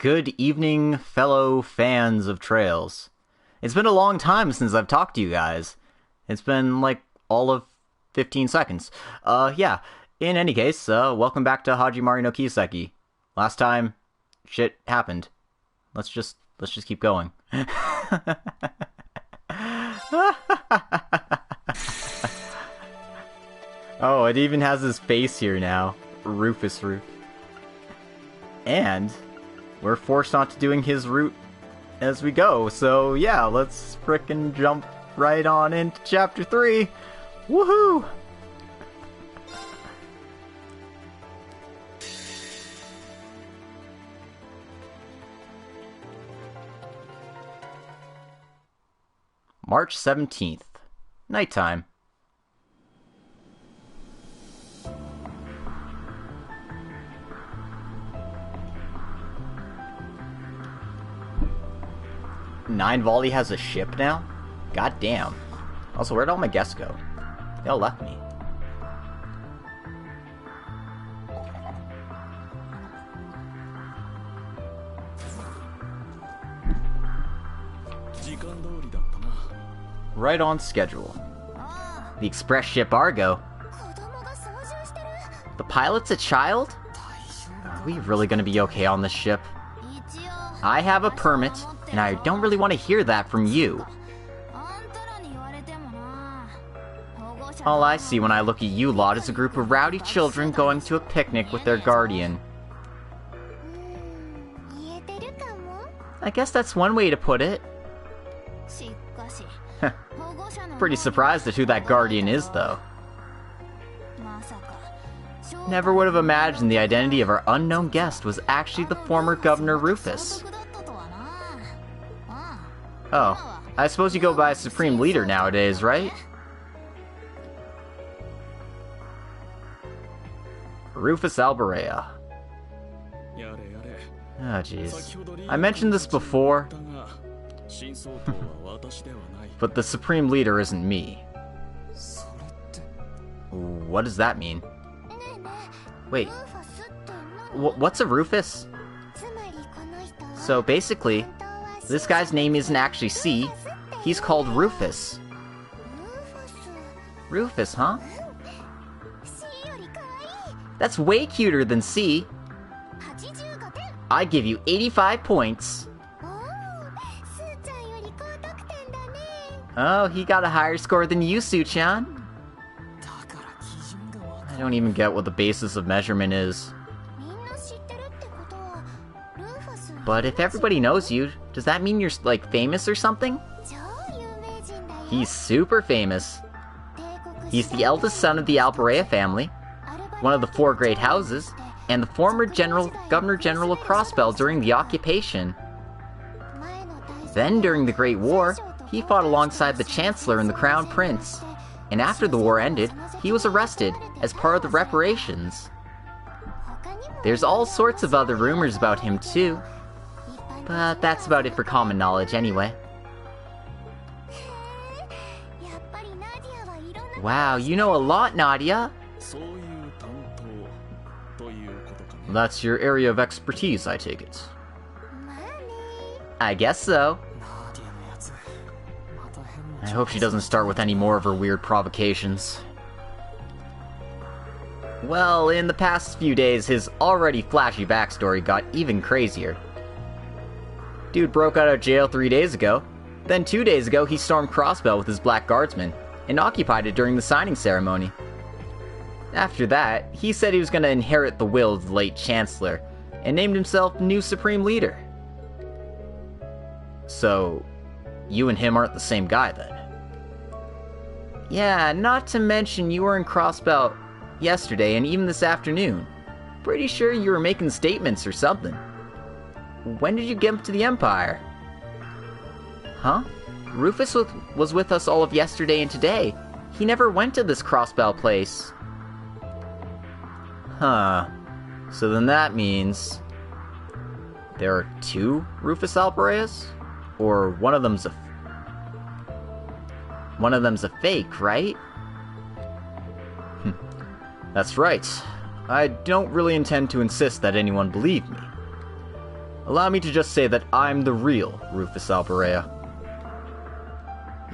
Good evening, fellow fans of trails. It's been a long time since I've talked to you guys. It's been like all of 15 seconds. Yeah. In any case, welcome back to Hajimari no Kiseki. Last time, shit happened. Let's just keep going. Oh, it even has his face here now. Rufus Roof. And we're forced onto doing his route as we go, so yeah, let's frickin' jump right on into Chapter 3! Woohoo! March 17th. Nighttime. Nine Volley has a ship now? God damn. Also, where'd all my guests go? They all left me. Right on schedule. The express ship Argo. The pilot's a child? Are we really gonna be okay on this ship? I have a permit, and I don't really want to hear that from you. All I see when I look at you lot is a group of rowdy children going to a picnic with their guardian. I guess that's one way to put it. Pretty surprised at who that guardian is, though. Never would have imagined the identity of our unknown guest was actually the former Governor Rufus. Oh, I suppose you go by Supreme Leader nowadays, right? Rufus Alberea. Oh, jeez. I mentioned this before, but the Supreme Leader isn't me. What does that mean? Wait, what's a Rufus? So basically, this guy's name isn't actually C, he's called Rufus. Rufus, huh? That's way cuter than C. I give you 85 points. Oh, he got a higher score than you, Su-chan. I don't even get what the basis of measurement is. But if everybody knows you, does that mean you're, like, famous or something? He's super famous. He's the eldest son of the Alberea family, one of the 4 great houses, and the former Governor General of Crossbell during the occupation. Then, during the Great War, he fought alongside the Chancellor and the Crown Prince, and after the war ended, he was arrested as part of the reparations. There's all sorts of other rumors about him too, but that's about it for common knowledge anyway. Wow, you know a lot, Nadia! That's your area of expertise, I take it. I guess so. I hope she doesn't start with any more of her weird provocations. Well, in the past few days, his already flashy backstory got even crazier. Dude broke out of jail 3 days ago. Then 2 days ago, he stormed Crossbell with his Black Guardsmen, and occupied it during the signing ceremony. After that, he said he was going to inherit the will of the late Chancellor, and named himself new Supreme Leader. So, you and him aren't the same guy then? Yeah, not to mention you were in Crossbell yesterday and even this afternoon. Pretty sure you were making statements or something. When did you get to the Empire? Huh? Rufus was with us all of yesterday and today. He never went to this Crossbell place. Huh. So then that means there are 2 Rufus Albereas? Or one of them's a fake, right? That's right. I don't really intend to insist that anyone believe me. Allow me to just say that I'm the real Rufus Alborea.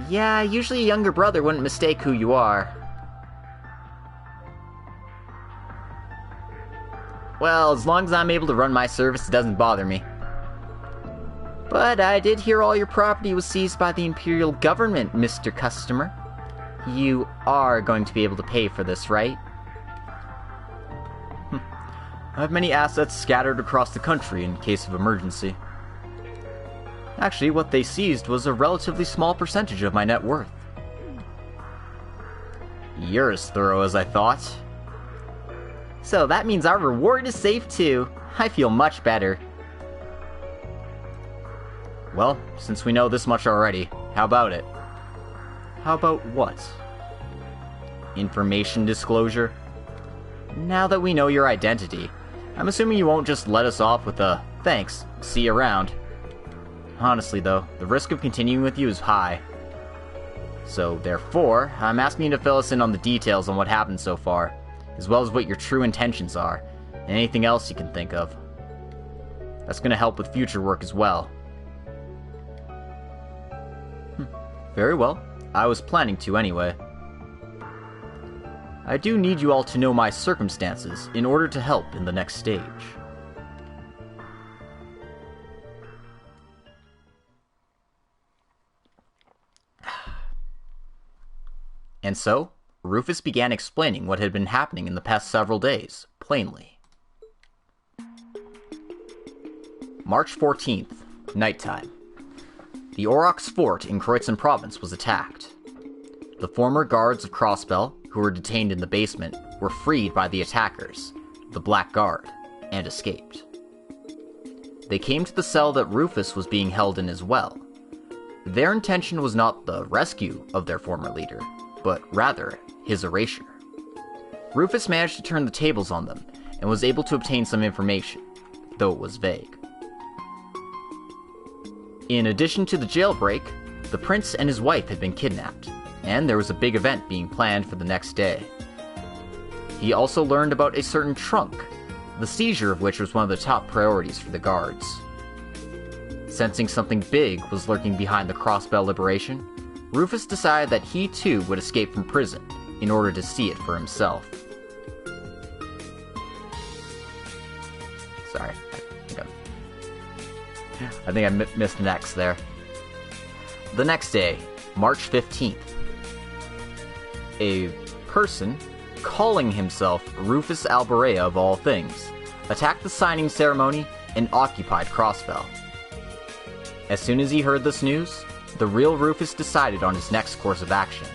Yeah, usually a younger brother wouldn't mistake who you are. Well, as long as I'm able to run my service, it doesn't bother me. But I did hear all your property was seized by the Imperial government, Mr. Customer. You are going to be able to pay for this, right? I have many assets scattered across the country in case of emergency. Actually, what they seized was a relatively small percentage of my net worth. You're as thorough as I thought. So that means our reward is safe too. I feel much better. Well, since we know this much already, how about it? How about what? Information disclosure? Now that we know your identity, I'm assuming you won't just let us off with a, thanks, see you around. Honestly though, the risk of continuing with you is high. So therefore, I'm asking you to fill us in on the details on what happened so far, as well as what your true intentions are, and anything else you can think of. That's going to help with future work as well. Very well. I was planning to anyway. I do need you all to know my circumstances in order to help in the next stage. And so, Rufus began explaining what had been happening in the past several days, plainly. March 14th, nighttime. The Aurochs fort in Kreutzen province was attacked. The former guards of Crossbell, who were detained in the basement, were freed by the attackers, the Black Guard, and escaped. They came to the cell that Rufus was being held in as well. Their intention was not the rescue of their former leader, but rather his erasure. Rufus managed to turn the tables on them, and was able to obtain some information, though it was vague. In addition to the jailbreak, the prince and his wife had been kidnapped, and there was a big event being planned for the next day. He also learned about a certain trunk, the seizure of which was one of the top priorities for the guards. Sensing something big was lurking behind the Crossbell liberation, Rufus decided that he too would escape from prison in order to see it for himself. Sorry, I think I missed an X there. The next day, March 15th, a person calling himself Rufus Alborea of all things attacked the signing ceremony and occupied Crossbell. As soon as he heard this news, the real Rufus decided on his next course of action.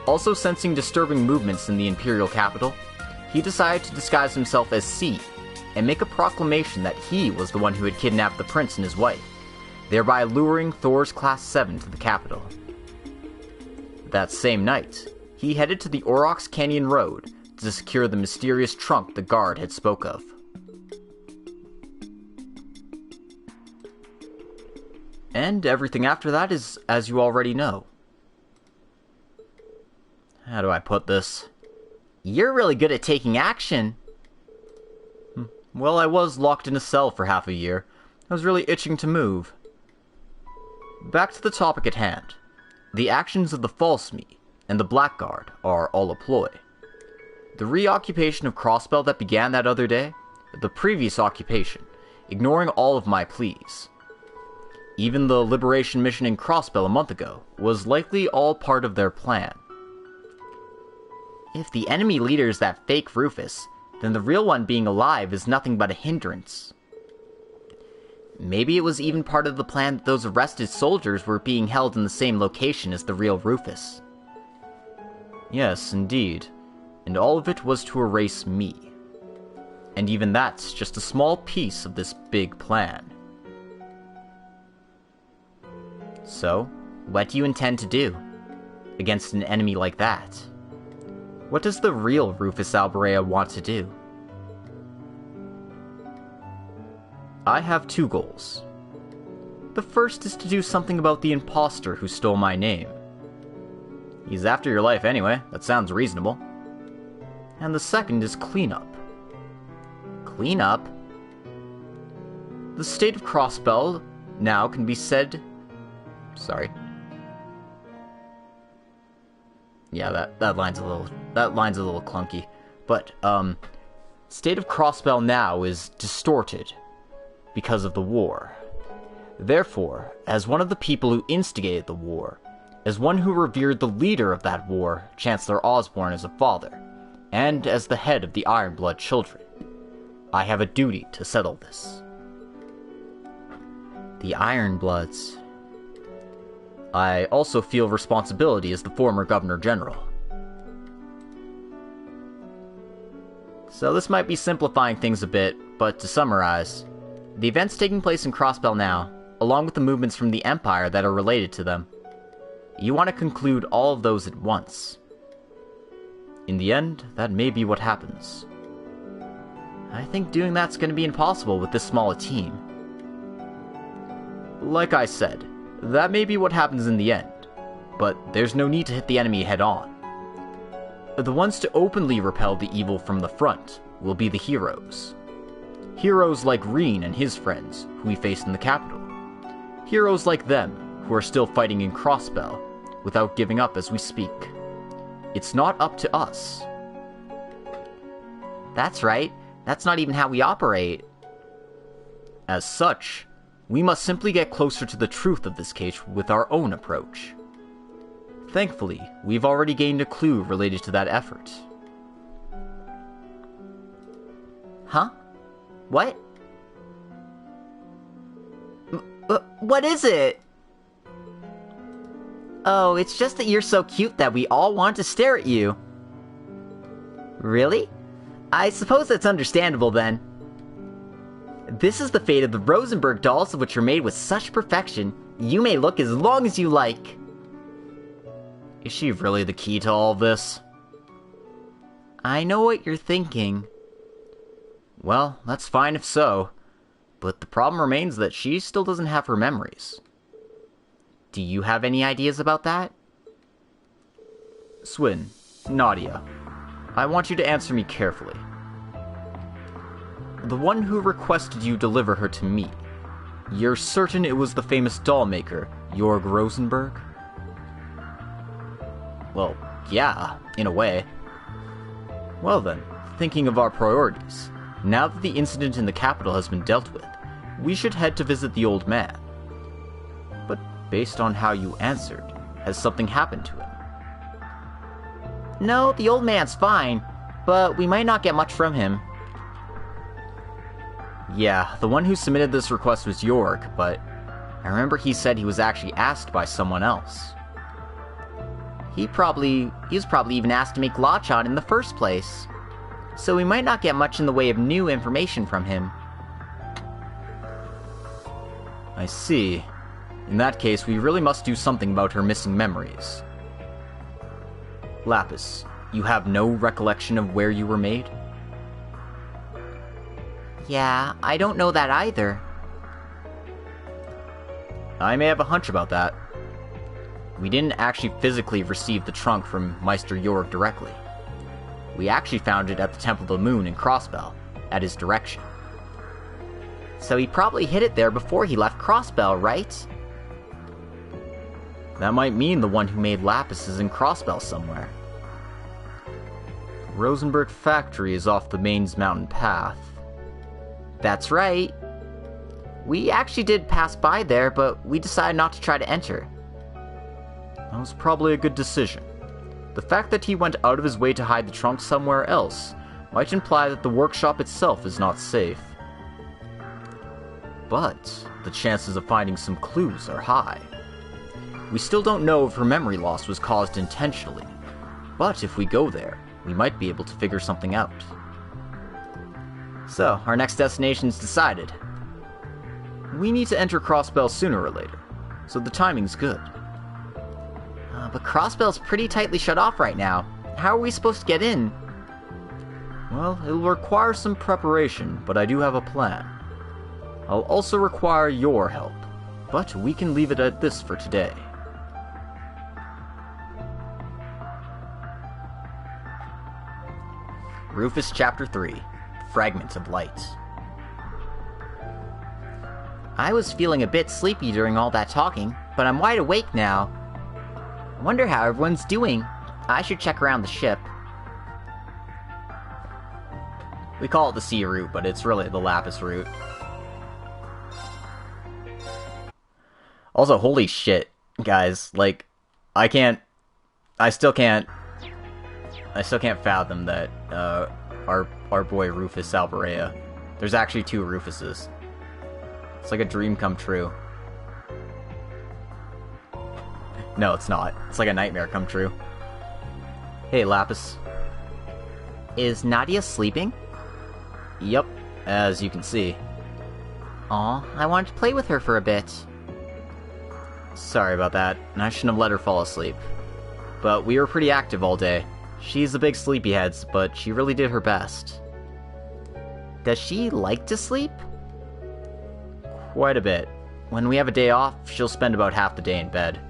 Also sensing disturbing movements in the Imperial capital, he decided to disguise himself as C and make a proclamation that he was the one who had kidnapped the prince and his wife, thereby luring Thor's Class 7 to the capital. That same night, he headed to the Aurochs Canyon Road to secure the mysterious trunk the guard had spoke of. And everything after that is as you already know. How do I put this? You're really good at taking action. Well, I was locked in a cell for half a year. I was really itching to move. Back to the topic at hand. The actions of the False Me and the Blackguard are all a ploy. The reoccupation of Crossbell that began that other day, the previous occupation, ignoring all of my pleas. Even the liberation mission in Crossbell a month ago was likely all part of their plan. If the enemy leader is that fake Rufus, then the real one being alive is nothing but a hindrance. Maybe it was even part of the plan that those arrested soldiers were being held in the same location as the real Rufus. Yes, indeed. And all of it was to erase me. And even that's just a small piece of this big plan. So, what do you intend to do against an enemy like that? What does the real Rufus Alborea want to do? I have two goals. The first is to do something about the imposter who stole my name. He's after your life anyway, that sounds reasonable. And the second is cleanup. Cleanup? The state of Crossbell now can be said... Sorry. Yeah, that line's a little clunky. But, state of Crossbell now is distorted because of the war. Therefore, as one of the people who instigated the war, as one who revered the leader of that war, Chancellor Osborne, as a father, and as the head of the Ironblood children, I have a duty to settle this. The Ironbloods. I also feel responsibility as the former Governor General. So this might be simplifying things a bit, but to summarize, the events taking place in Crossbell now, along with the movements from the Empire that are related to them, you want to conclude all of those at once. In the end, that may be what happens. I think doing that's going to be impossible with this small a team. Like I said, that may be what happens in the end, but there's no need to hit the enemy head on. The ones to openly repel the evil from the front will be the heroes. Heroes like Rean and his friends, who we faced in the capital. Heroes like them, who are still fighting in Crossbell, without giving up as we speak. It's not up to us. That's right. That's not even how we operate. As such, we must simply get closer to the truth of this case with our own approach. Thankfully, we've already gained a clue related to that effort. Huh? What? What is it? Oh, it's just that you're so cute that we all want to stare at you. Really? I suppose that's understandable then. This is the fate of the Rosenberg dolls, which are made with such perfection. You may look as long as you like. Is she really the key to all this? I know what you're thinking. Well, that's fine if so. But the problem remains that she still doesn't have her memories. Do you have any ideas about that? Swin, Nadia, I want you to answer me carefully. The one who requested you deliver her to me, you're certain it was the famous doll maker, Jorg Rosenberg? Well, yeah, in a way. Well then, thinking of our priorities, now that the incident in the capital has been dealt with, we should head to visit the old man. But based on how you answered, has something happened to him? No, the old man's fine, but we might not get much from him. Yeah, the one who submitted this request was Jorg, but I remember he said he was actually asked by someone else. He was probably even asked to make Lachon in the first place. So we might not get much in the way of new information from him. I see. In that case, we really must do something about her missing memories. Lapis, you have no recollection of where you were made? Yeah, I don't know that either. I may have a hunch about that. We didn't actually physically receive the trunk from Meister Jorg directly. We actually found it at the Temple of the Moon in Crossbell, at his direction. So he probably hid it there before he left Crossbell, right? That might mean the one who made Lapis is in Crossbell somewhere. Rosenberg Factory is off the Mains Mountain path. That's right. We actually did pass by there, but we decided not to try to enter. That was probably a good decision. The fact that he went out of his way to hide the trunk somewhere else might imply that the workshop itself is not safe. But the chances of finding some clues are high. We still don't know if her memory loss was caused intentionally, but if we go there, we might be able to figure something out. So, our next destination's decided. We need to enter Crossbell sooner or later, so the timing's good. But Crossbell's pretty tightly shut off right now. How are we supposed to get in? Well, it'll require some preparation, but I do have a plan. I'll also require your help, but we can leave it at this for today. Rufus Chapter 3, Fragments of Light. I was feeling a bit sleepy during all that talking, but I'm wide awake now. I wonder how everyone's doing. I should check around the ship. We call it the sea route, but it's really the Lapis route. Also, holy shit, guys, like, I still can't fathom that, our boy Rufus Alvarea. There's actually 2 Rufuses. It's like a dream come true. No, it's not. It's like a nightmare come true. Hey, Lapis. Is Nadia sleeping? Yep, as you can see. Aw, I wanted to play with her for a bit. Sorry about that, I shouldn't have let her fall asleep. But we were pretty active all day. She's a big sleepyhead, but she really did her best. Does she like to sleep? Quite a bit. When we have a day off, she'll spend about half the day in bed.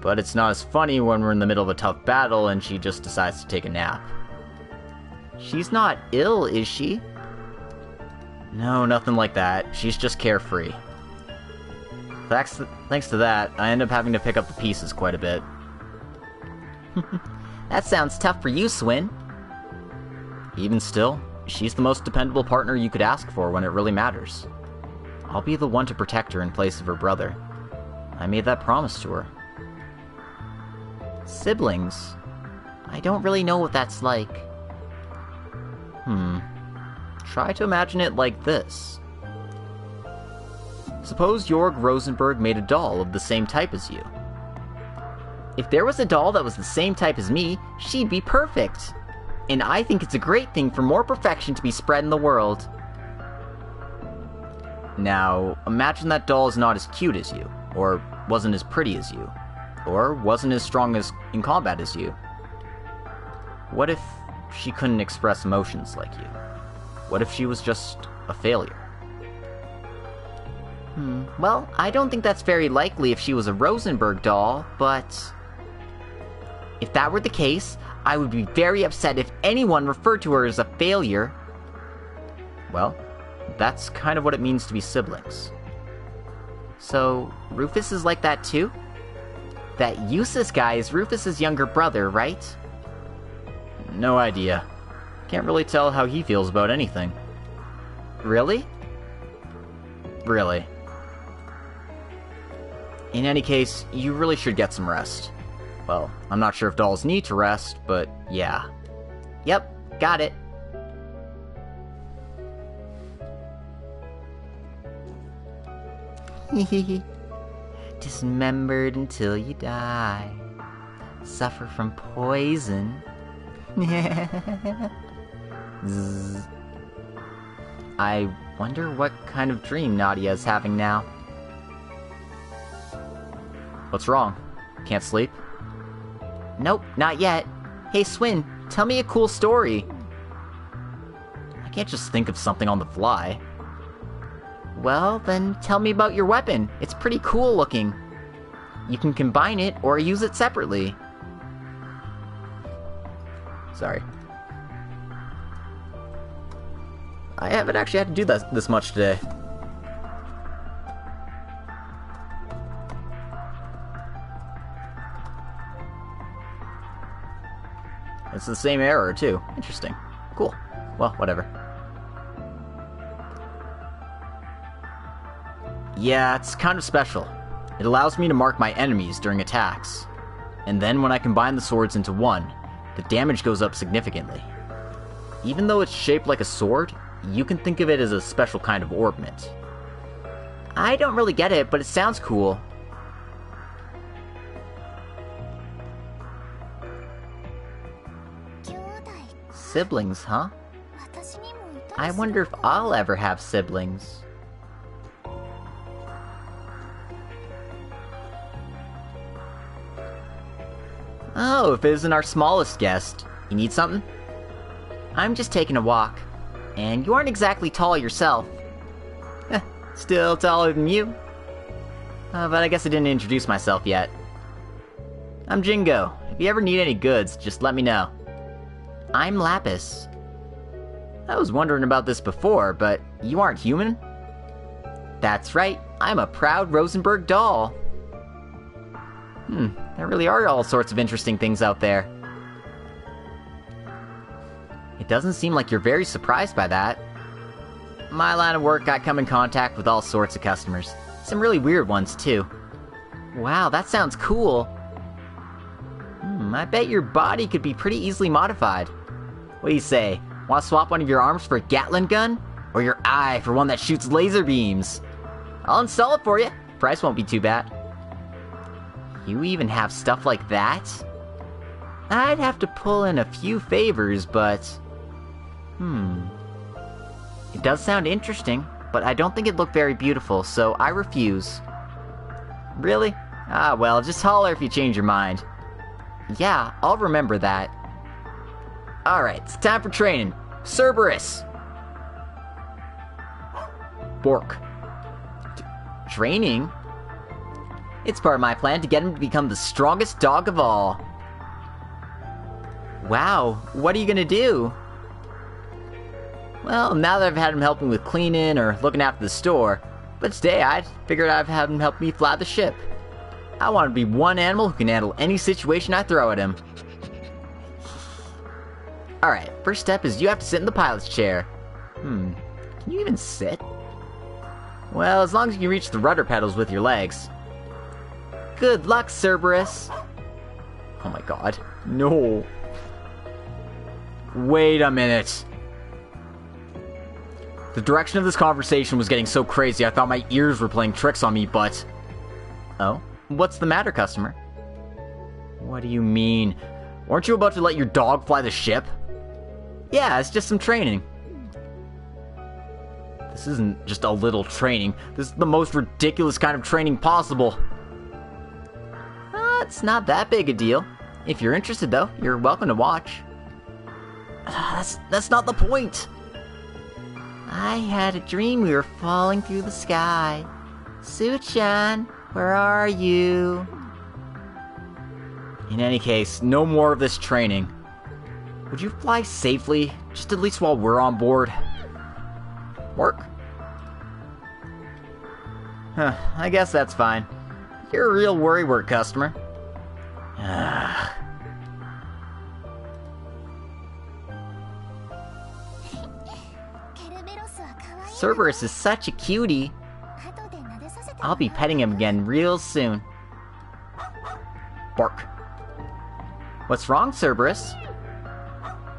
But it's not as funny when we're in the middle of a tough battle and she just decides to take a nap. She's not ill, is she? No, nothing like that. She's just carefree. Thanks to that, I end up having to pick up the pieces quite a bit. That sounds tough for you, Swin. Even still, she's the most dependable partner you could ask for when it really matters. I'll be the one to protect her in place of her brother. I made that promise to her. Siblings? I don't really know what that's like. Try to imagine it like this. Suppose Jorg Rosenberg made a doll of the same type as you. If there was a doll that was the same type as me, she'd be perfect. And I think it's a great thing for more perfection to be spread in the world. Now, imagine that doll is not as cute as you, or wasn't as pretty as you, or wasn't as strong in combat as you. What if she couldn't express emotions like you? What if she was just a failure? Well, I don't think that's very likely if she was a Rosenberg doll, but... if that were the case, I would be very upset if anyone referred to her as a failure. Well, that's kind of what it means to be siblings. So, Rufus is like that too? That Eustace guy is Rufus's younger brother, right? No idea. Can't really tell how he feels about anything. Really? Really. In any case, you really should get some rest. Well, I'm not sure if dolls need to rest, but yeah. Yep, got it. Dismembered until you die. Suffer from poison. Zzz. I wonder what kind of dream Nadia is having now. What's wrong? Can't sleep? Nope, not yet. Hey Swin, tell me a cool story. I can't just think of something on the fly. Well, then tell me about your weapon. It's pretty cool looking. You can combine it or use it separately. Sorry. I haven't actually had to do this much today. It's the same error, too. Interesting. Cool. Well, whatever. Yeah, it's kind of special. It allows me to mark my enemies during attacks. And then when I combine the swords into one, the damage goes up significantly. Even though it's shaped like a sword, you can think of it as a special kind of ornament. I don't really get it, but it sounds cool. Siblings, huh? I wonder if I'll ever have siblings. Oh, if it isn't our smallest guest. You need something? I'm just taking a walk. And you aren't exactly tall yourself. Still taller than you. But I guess I didn't introduce myself yet. I'm Jingo. If you ever need any goods, just let me know. I'm Lapis. I was wondering about this before, but you aren't human? That's right, I'm a proud Rosenberg doll. There really are all sorts of interesting things out there. It doesn't seem like you're very surprised by that. My line of work, I come in contact with all sorts of customers. Some really weird ones, too. Wow, that sounds cool. I bet your body could be pretty easily modified. What do you say? Want to swap one of your arms for a Gatling gun? Or your eye for one that shoots laser beams? I'll install it for you. Price won't be too bad. You even have stuff like that? I'd have to pull in a few favors, but... It does sound interesting, but I don't think it'd look very beautiful, so I refuse. Really? Ah, well, just holler if you change your mind. Yeah, I'll remember that. Alright, it's time for training. Cerberus! Bork. Training? It's part of my plan to get him to become the strongest dog of all. Wow, what are you gonna do? Well, now that I've had him helping with cleaning or looking after the store, but today I figured I'd have him help me fly the ship. I want to be one animal who can handle any situation I throw at him. Alright, first step is you have to sit in the pilot's chair. Can you even sit? Well, as long as you can reach the rudder pedals with your legs. Good luck, Cerberus! Oh my god. No. Wait a minute. The direction of this conversation was getting so crazy I thought my ears were playing tricks on me, but... Oh? What's the matter, customer? What do you mean? Weren't you about to let your dog fly the ship? Yeah, it's just some training. This isn't just a little training. This is the most ridiculous kind of training possible. It's not that big a deal. If you're interested, though, you're welcome to watch. That's not the point. I had a dream we were falling through the sky. Su-chan, where are you? In any case, no more of this training. Would you fly safely, just at least while we're on board? Work? I guess that's fine. You're a real worrywart customer. Cerberus is such a cutie. I'll be petting him again real soon. Bark. What's wrong, Cerberus?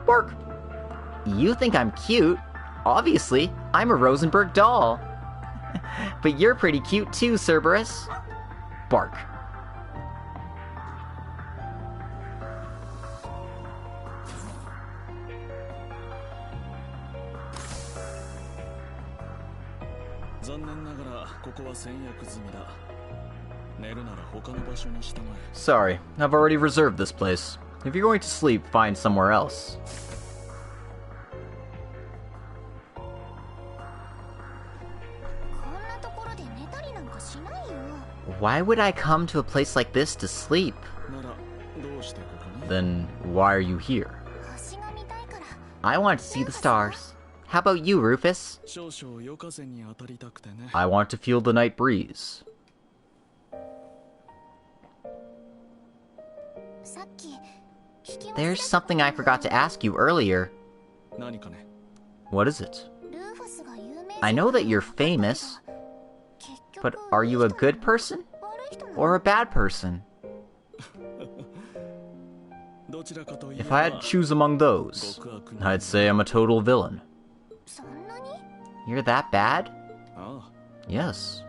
Bark. You think I'm cute? Obviously, I'm a Rosenberg doll. But you're pretty cute too, Cerberus. Bark. Sorry, I've already reserved this place. If you're going to sleep, find somewhere else. Why would I come to a place like this to sleep? Then why are you here? I want to see the stars. How about you, Rufus? I want to feel the night breeze. There's something I forgot to ask you earlier. What is it? I know that you're famous, but are you a good person? Or a bad person? If I had to choose among those, I'd say I'm a total villain. You're that bad? Yes.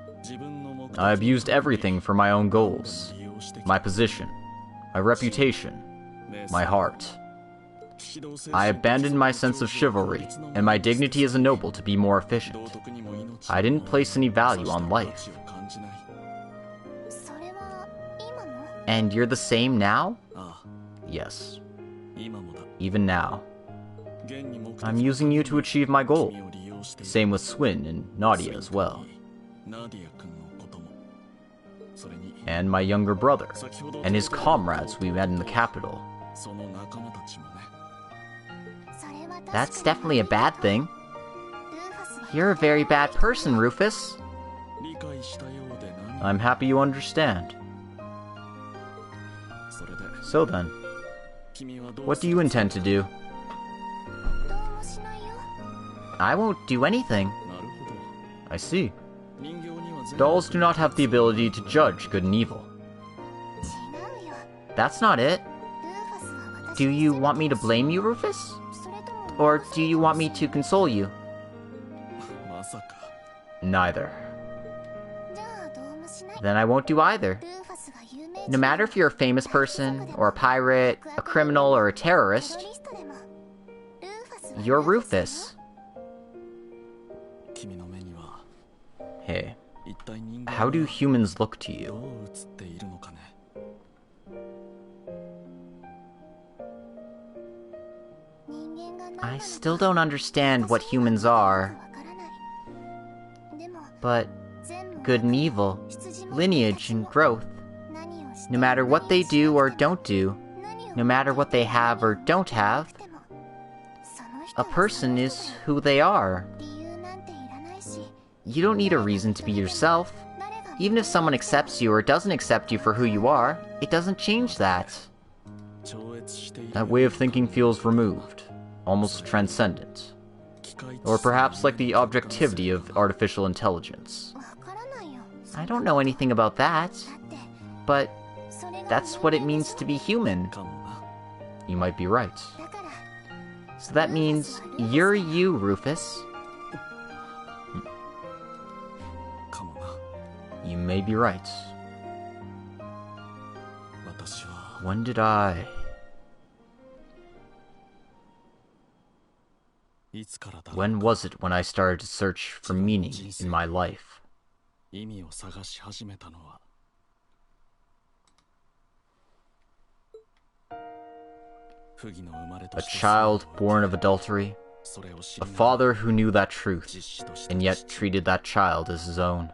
I abused everything for my own goals. My position, my reputation, my heart. I abandoned my sense of chivalry and my dignity as a noble to be more efficient. I didn't place any value on life. And you're the same now? Yes. Even now. I'm using you to achieve my goal. Same with Swin and Nadia as well. And my younger brother, and his comrades we met in the capital. That's definitely a bad thing. You're a very bad person, Rufus. I'm happy you understand. So then, what do you intend to do? I won't do anything. I see. Dolls do not have the ability to judge good and evil. That's not it. Do you want me to blame you, Rufus? Or do you want me to console you? Neither. Then I won't do either. No matter if you're a famous person, or a pirate, a criminal, or a terrorist, you're Rufus. Hey, how do humans look to you? I still don't understand what humans are. But good and evil, lineage and growth, no matter what they do or don't do, no matter what they have or don't have, a person is who they are. You don't need a reason to be yourself. Even if someone accepts you or doesn't accept you for who you are, it doesn't change that. That way of thinking feels removed, almost transcendent. Or perhaps like the objectivity of artificial intelligence. I don't know anything about that, but that's what it means to be human. You might be right. So that means you're you, Rufus. You may be right. When did I... When was it when I started to search for meaning in my life? A child born of adultery, a father who knew that truth, and yet treated that child as his own.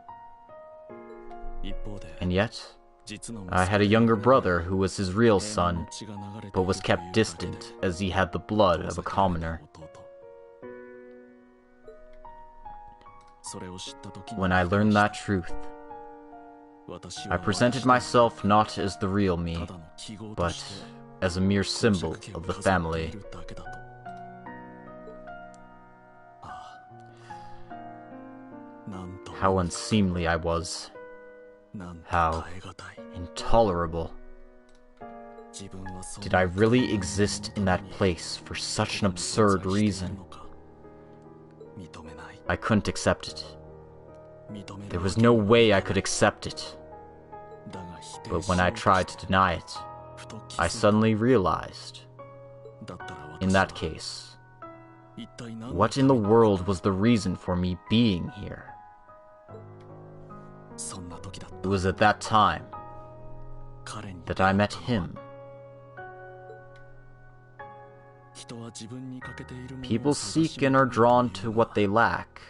And yet, I had a younger brother who was his real son, but was kept distant as he had the blood of a commoner. When I learned that truth, I presented myself not as the real me, but as a mere symbol of the family. How unseemly I was. How intolerable. Did I really exist in that place for such an absurd reason? I couldn't accept it. There was no way I could accept it. But when I tried to deny it, I suddenly realized, in that case, what in the world was the reason for me being here? It was at that time that I met him. People seek and are drawn to what they lack,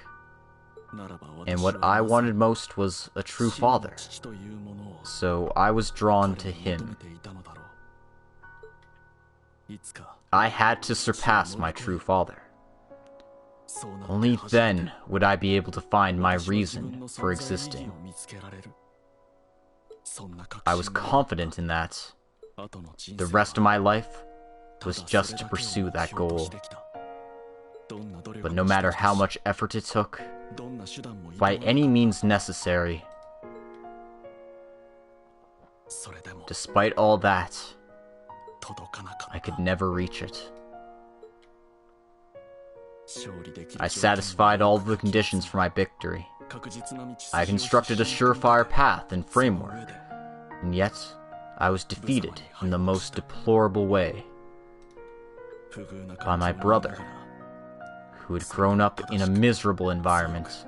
and what I wanted most was a true father, so I was drawn to him. I had to surpass my true father. Only then would I be able to find my reason for existing. I was confident in that. The rest of my life was just to pursue that goal. But no matter how much effort it took, by any means necessary, despite all that, I could never reach it. I satisfied all the conditions for my victory. I constructed a surefire path and framework, and yet I was defeated in the most deplorable way by my brother, who had grown up in a miserable environment,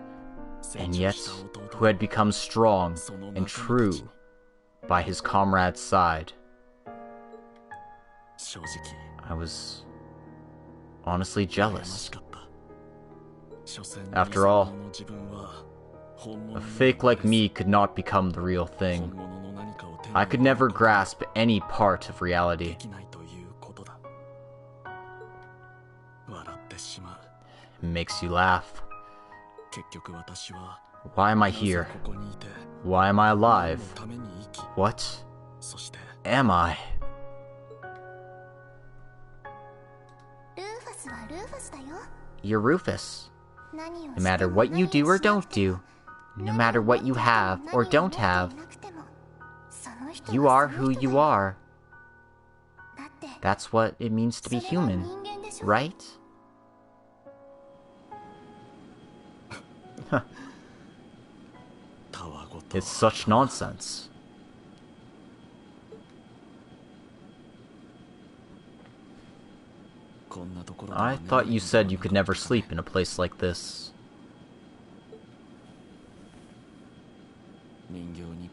and yet who had become strong and true by his comrade's side. I was honestly jealous. After all, a fake like me could not become the real thing. I could never grasp any part of reality. It makes you laugh. Why am I here? Why am I alive? What am I? You're Rufus. No matter what you do or don't do, no matter what you have or don't have, you are who you are. That's what it means to be human, right? It's such nonsense. I thought you said you could never sleep in a place like this.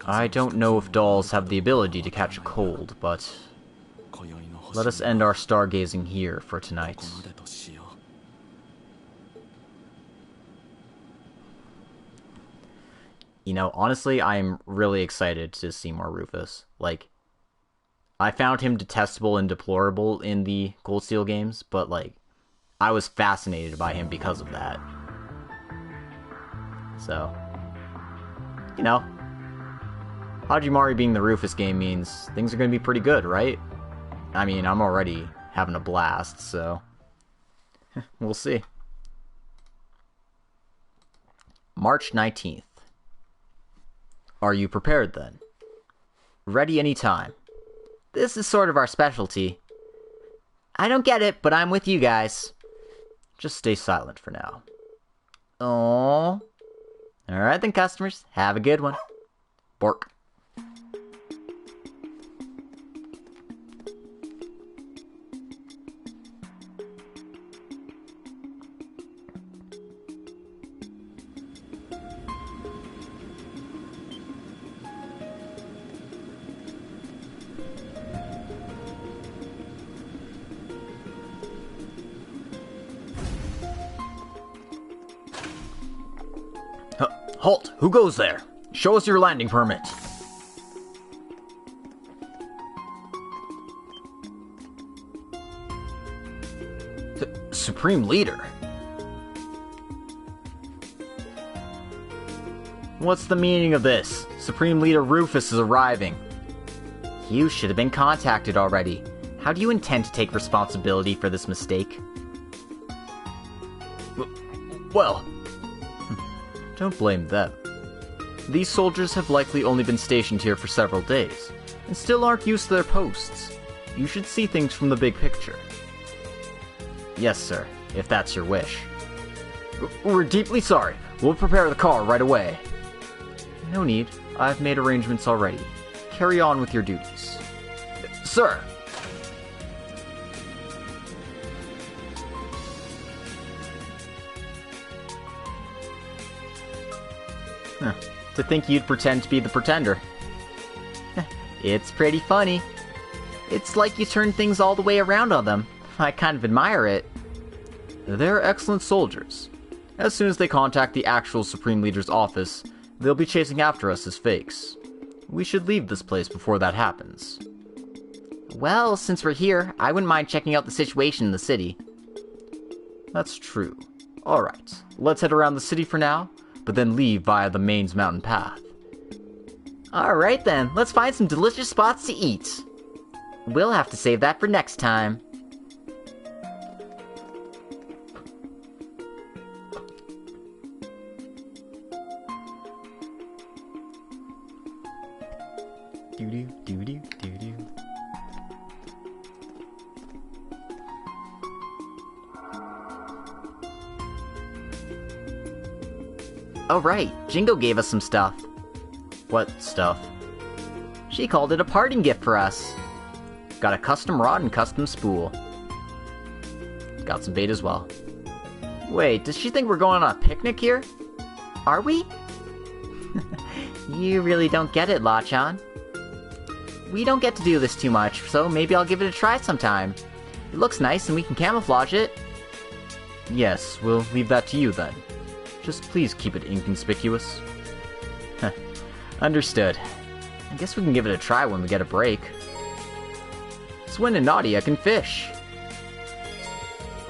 I don't know if dolls have the ability to catch a cold, but let us end our stargazing here for tonight. You know, honestly, I'm really excited to see more Rufus. Like, I found him detestable and deplorable in the Gold Steel games, but, like, I was fascinated by him because of that. So, you know, Hajimari being the Rufus game means things are going to be pretty good, right? I mean, I'm already having a blast, so we'll see. March 19th. Are you prepared then? Ready anytime. This is sort of our specialty. I don't get it, but I'm with you guys. Just stay silent for now. Oh. Alright then, customers. Have a good one. Bork. Halt! Who goes there? Show us your landing permit. Supreme Leader? What's the meaning of this? Supreme Leader Rufus is arriving. You should have been contacted already. How do you intend to take responsibility for this mistake? Well... Don't blame them. These soldiers have likely only been stationed here for several days, and still aren't used to their posts. You should see things from the big picture. Yes, sir, if that's your wish. We're deeply sorry. We'll prepare the car right away. No need. I've made arrangements already. Carry on with your duties. Sir! To think you'd pretend to be the pretender. It's pretty funny. It's like you turn things all the way around on them. I kind of admire it. They're excellent soldiers. As soon as they contact the actual Supreme Leader's office, they'll be chasing after us as fakes. We should leave this place before that happens. Well, since we're here, I wouldn't mind checking out the situation in the city. That's true. Alright, let's head around the city for now, but then leave via the Main's mountain path. Alright then, let's find some delicious spots to eat. We'll have to save that for next time. Doo-doo, doo-doo, doo-doo. Oh right, Jingo gave us some stuff. What stuff? She called it a parting gift for us. Got a custom rod and custom spool. Got some bait as well. Wait, does she think we're going on a picnic here? Are we? You really don't get it, Lachan. We don't get to do this too much, so maybe I'll give it a try sometime. It looks nice and we can camouflage it. Yes, we'll leave that to you then. Just please keep it inconspicuous. Understood. I guess we can give it a try when we get a break. Swin and Nadia can fish.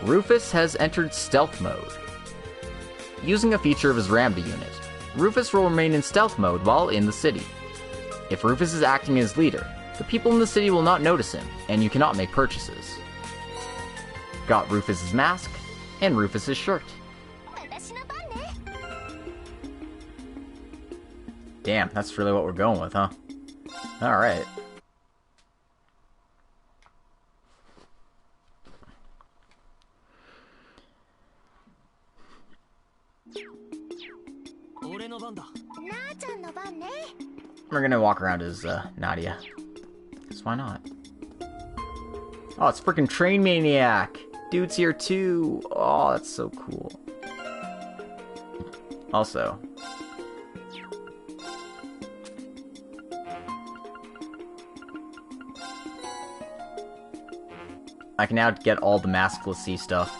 Rufus has entered stealth mode. Using a feature of his Ramda unit, Rufus will remain in stealth mode while in the city. If Rufus is acting as leader, the people in the city will not notice him, and you cannot make purchases. Got Rufus's mask, and Rufus's shirt. Damn, that's really what we're going with, huh? Alright. We're gonna walk around as, Nadia. Because why not? Oh, it's frickin' Train Maniac! Dude's here too! Oh, that's so cool. Also... I can now get all the maskless sea stuff.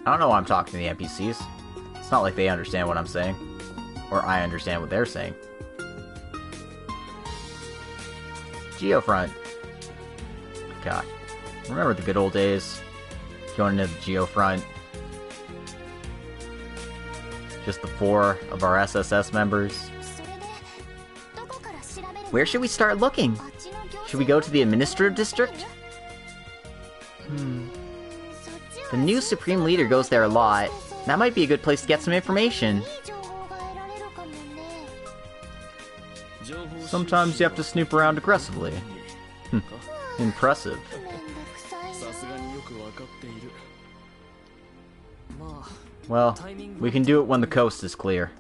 I don't know why I'm talking to the NPCs. It's not like they understand what I'm saying. Or I understand what they're saying. Tiofront. God. Remember the good old days? Going into the Tiofront. Just the 4 of our SSS members. Where should we start looking? Should we go to the administrative district? The new Supreme Leader goes there a lot. That might be a good place to get some information. Sometimes you have to snoop around aggressively. Impressive. Well, we can do it when the coast is clear.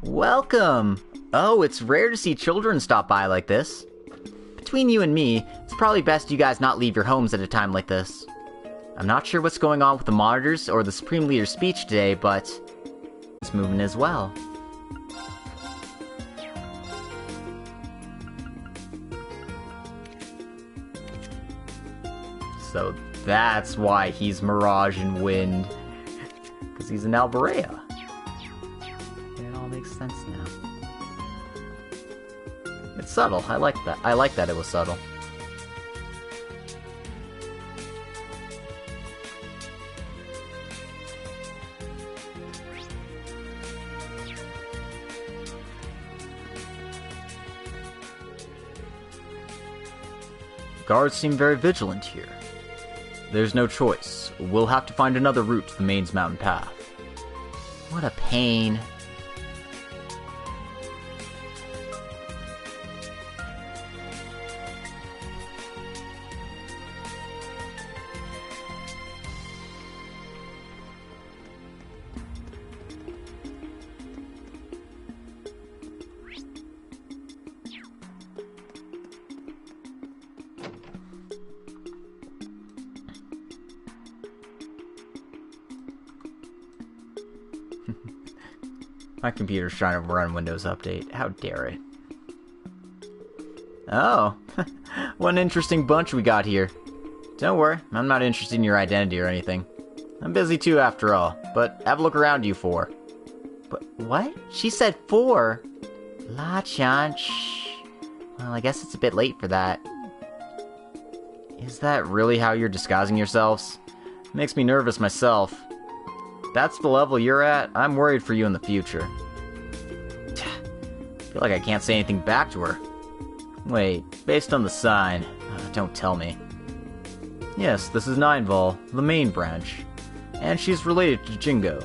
Welcome! Oh, it's rare to see children stop by like this. Between you and me, it's probably best you guys not leave your homes at a time like this. I'm not sure what's going on with the monitors or the Supreme Leader's speech today, but it's moving as well. So that's why he's Mirage and Wind. Because he's an Alberea. It all makes sense now. It's subtle. I like that. I like that it was subtle. Guards seem very vigilant here. There's no choice. We'll have to find another route to the Main's mountain path. What a pain. My computer's trying to run Windows Update. How dare it? Oh, what an interesting bunch we got here. Don't worry, I'm not interested in your identity or anything. I'm busy too, after all, but have a look around you 4. But what? She said 4? La-chan, shh. Well, I guess it's a bit late for that. Is that really how you're disguising yourselves? Makes me nervous myself. That's the level you're at, I'm worried for you in the future. I feel like I can't say anything back to her. Wait, based on the sign. Don't tell me. Yes, this is Ninevol, the main branch. And she's related to Jingo.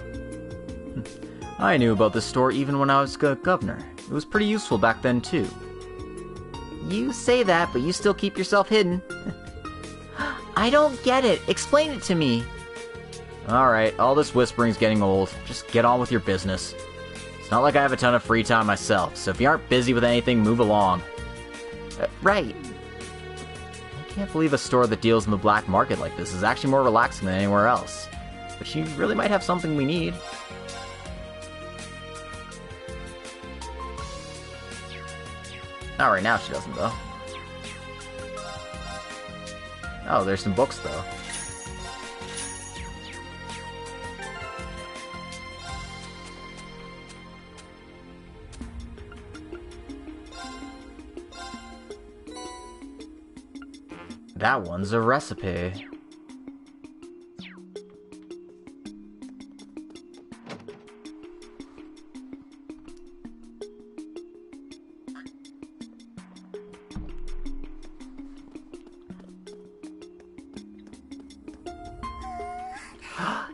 I knew about this store even when I was governor. It was pretty useful back then too. You say that, but you still keep yourself hidden. I don't get it. Explain it to me. Alright, all this whispering's getting old. Just get on with your business. It's not like I have a ton of free time myself, so if you aren't busy with anything, move along. Right. I can't believe a store that deals in the black market like this is actually more relaxing than anywhere else. but she really might have something we need. Not right now, she doesn't, though. Oh, there's some books, though. That one's a recipe.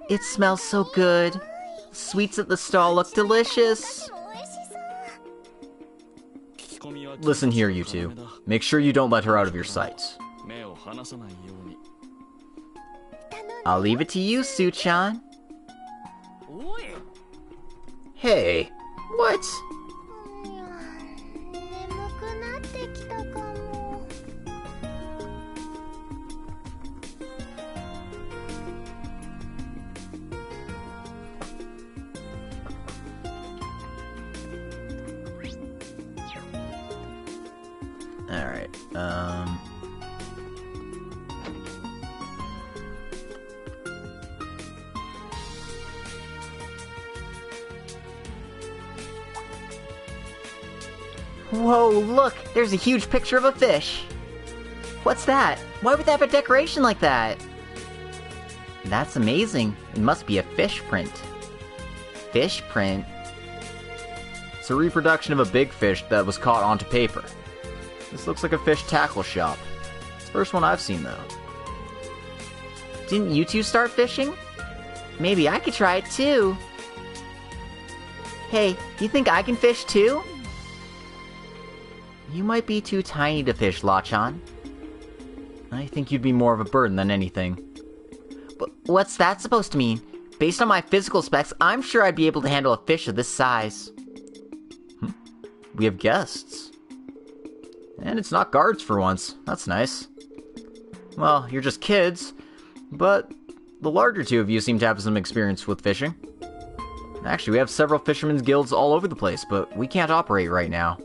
It smells so good. Sweets at the stall look delicious. Listen here, you two. Make sure you don't let her out of your sight. I'll leave it to you, Su-chan. Hey, what? Alright, Whoa, look! There's a huge picture of a fish! What's that? Why would they have a decoration like that? That's amazing. It must be a fish print. Fish print? It's a reproduction of a big fish that was caught onto paper. This looks like a fish tackle shop. It's the first one I've seen, though. Didn't you two start fishing? Maybe I could try it, too. Hey, do you think I can fish, too? You might be too tiny to fish, La-chan. I think you'd be more of a burden than anything. But what's that supposed to mean? Based on my physical specs, I'm sure I'd be able to handle a fish of this size. We have guests. And it's not guards for once. That's nice. Well, you're just kids, but the larger two of you seem to have some experience with fishing. Actually, we have several fishermen's guilds all over the place, but we can't operate right now.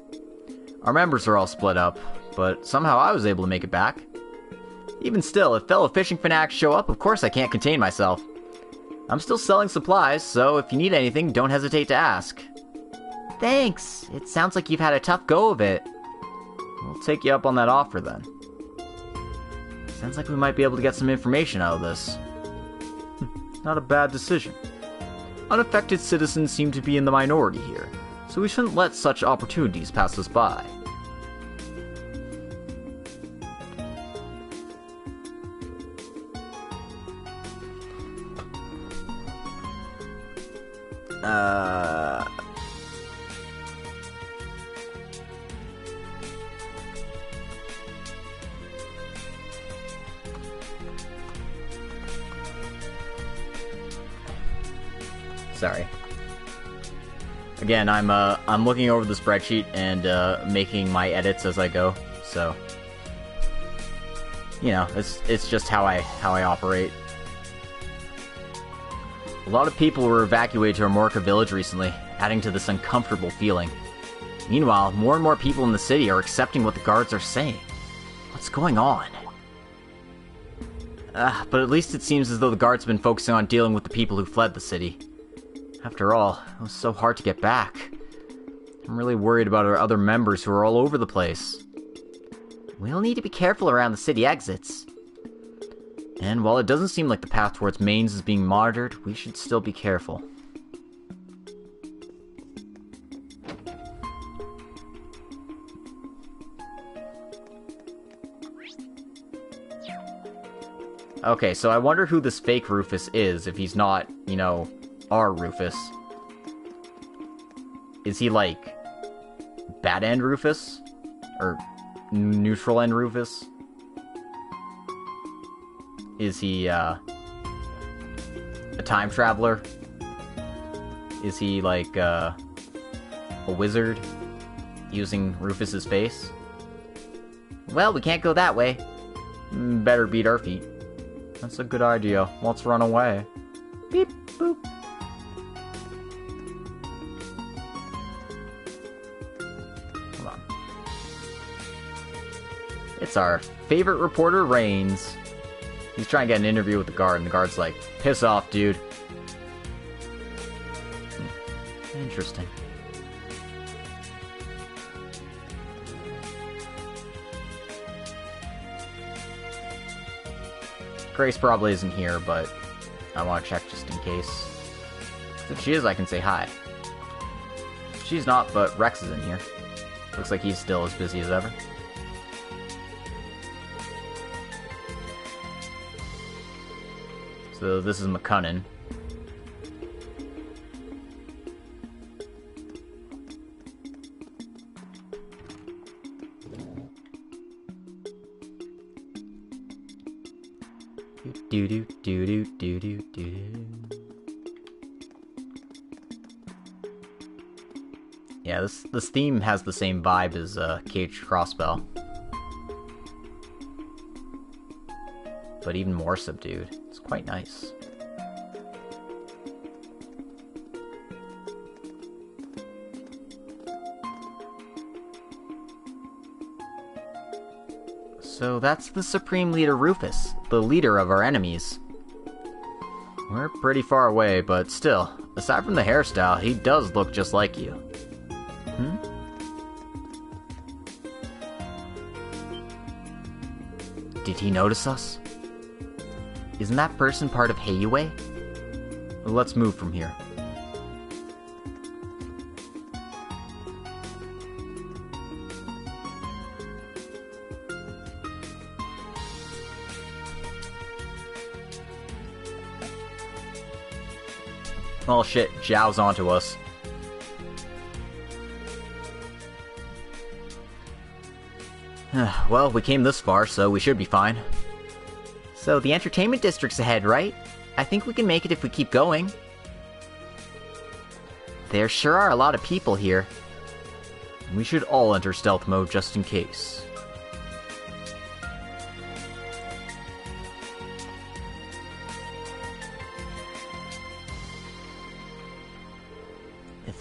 Our members are all split up, but somehow I was able to make it back. Even still, if fellow fishing fanatics show up, of course I can't contain myself. I'm still selling supplies, so if you need anything, don't hesitate to ask. Thanks! It sounds like you've had a tough go of it. We'll take you up on that offer, then. Sounds like we might be able to get some information out of this. Not a bad decision. Unaffected citizens seem to be in the minority here, so we shouldn't let such opportunities pass us by. Sorry. Again, I'm looking over the spreadsheet and making my edits as I go. So, you know, it's just how I operate. A lot of people were evacuated to Amorca village recently, adding to this uncomfortable feeling. Meanwhile, more and more people in the city are accepting what the guards are saying. What's going on? But at least it seems as though the guards have been focusing on dealing with the people who fled the city. After all, it was so hard to get back. I'm really worried about our other members who are all over the place. We'll need to be careful around the city exits. And while it doesn't seem like the path towards Mainz is being monitored, we should still be careful. Okay, so I wonder who this fake Rufus is, if he's not, you know, our Rufus. Is he like bad end Rufus? Or neutral end Rufus? Is he a time traveler? Is he like a wizard using Rufus's face? Well, we can't go that way. Better beat our feet. That's a good idea. Let's run away. Beep, boop. Hold on. It's our favorite reporter, Reigns. He's trying to get an interview with the guard, and the guard's like, piss off, dude. Interesting. Grace probably isn't here, but I want to check just in case. If she is, I can say hi. She's not, but Rex is in here. Looks like he's still as busy as ever. So this is McCunnan. Do do do do do do do. Yeah, this theme has the same vibe as Caged Crossbell, but even more subdued. It's quite nice. So that's the Supreme Leader Rufus, the leader of our enemies. We're pretty far away, but still, aside from the hairstyle, he does look just like you. Did he notice us? Isn't that person part of Heiue? Let's move from here. Oh shit, Zhao's onto us. Well, we came this far, so we should be fine. So the entertainment district's ahead, right? I think we can make it if we keep going. There sure are a lot of people here. We should all enter stealth mode just in case.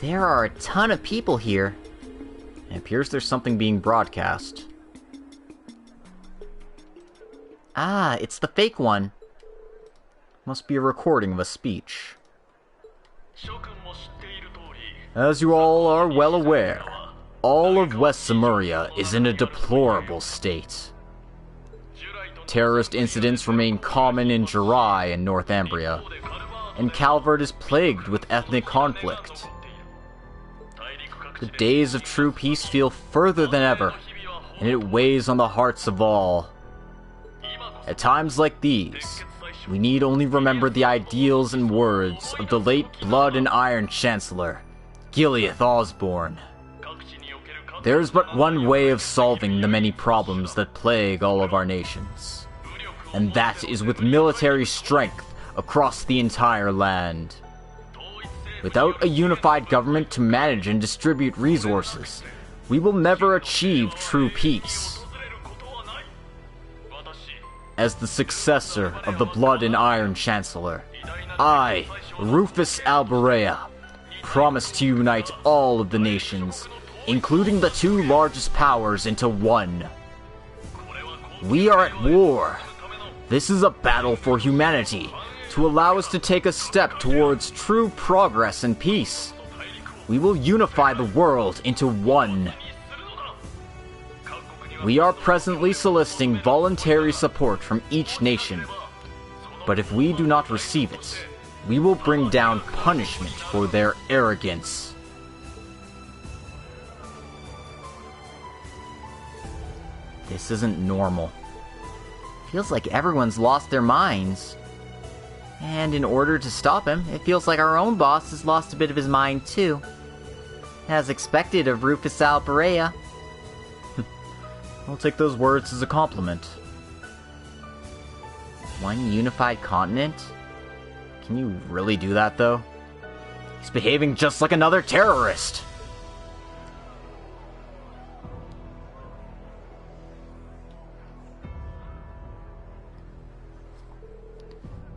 There are a ton of people here. It appears there's something being broadcast. Ah, it's the fake one. Must be a recording of a speech. As you all are well aware, all of West Samuria is in a deplorable state. Terrorist incidents remain common in Jirai and North Ambria, and Calvert is plagued with ethnic conflict. The days of true peace feel further than ever, and it weighs on the hearts of all. At times like these, we need only remember the ideals and words of the late Blood and Iron Chancellor, Gileath Osborne. There is but one way of solving the many problems that plague all of our nations, and that is with military strength across the entire land. Without a unified government to manage and distribute resources, we will never achieve true peace. As the successor of the Blood and Iron Chancellor, I, Rufus Alberea, promise to unite all of the nations, including the two largest powers, into one. We are at war. This is a battle for humanity, to allow us to take a step towards true progress and peace. We will unify the world into one. We are presently soliciting voluntary support from each nation, but if we do not receive it, we will bring down punishment for their arrogance. This isn't normal. Feels like everyone's lost their minds. And in order to stop him, it feels like our own boss has lost a bit of his mind too. As expected of Rufus Alberea. I'll take those words as a compliment. One unified continent? Can you really do that, though? He's behaving just like another terrorist!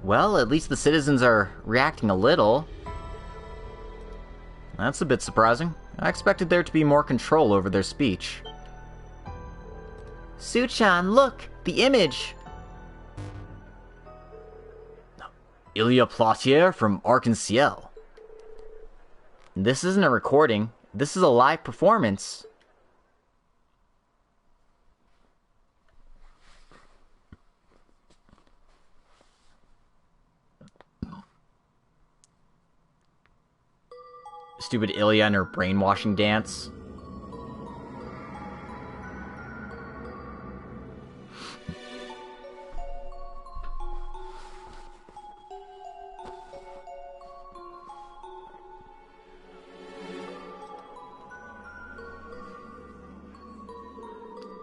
Well, at least the citizens are reacting a little. That's a bit surprising. I expected there to be more control over their speech. Suchan, look! The image! Ilya Platier from Arc-en-Ciel. This isn't a recording. This is a live performance. Stupid Ilya and her brainwashing dance.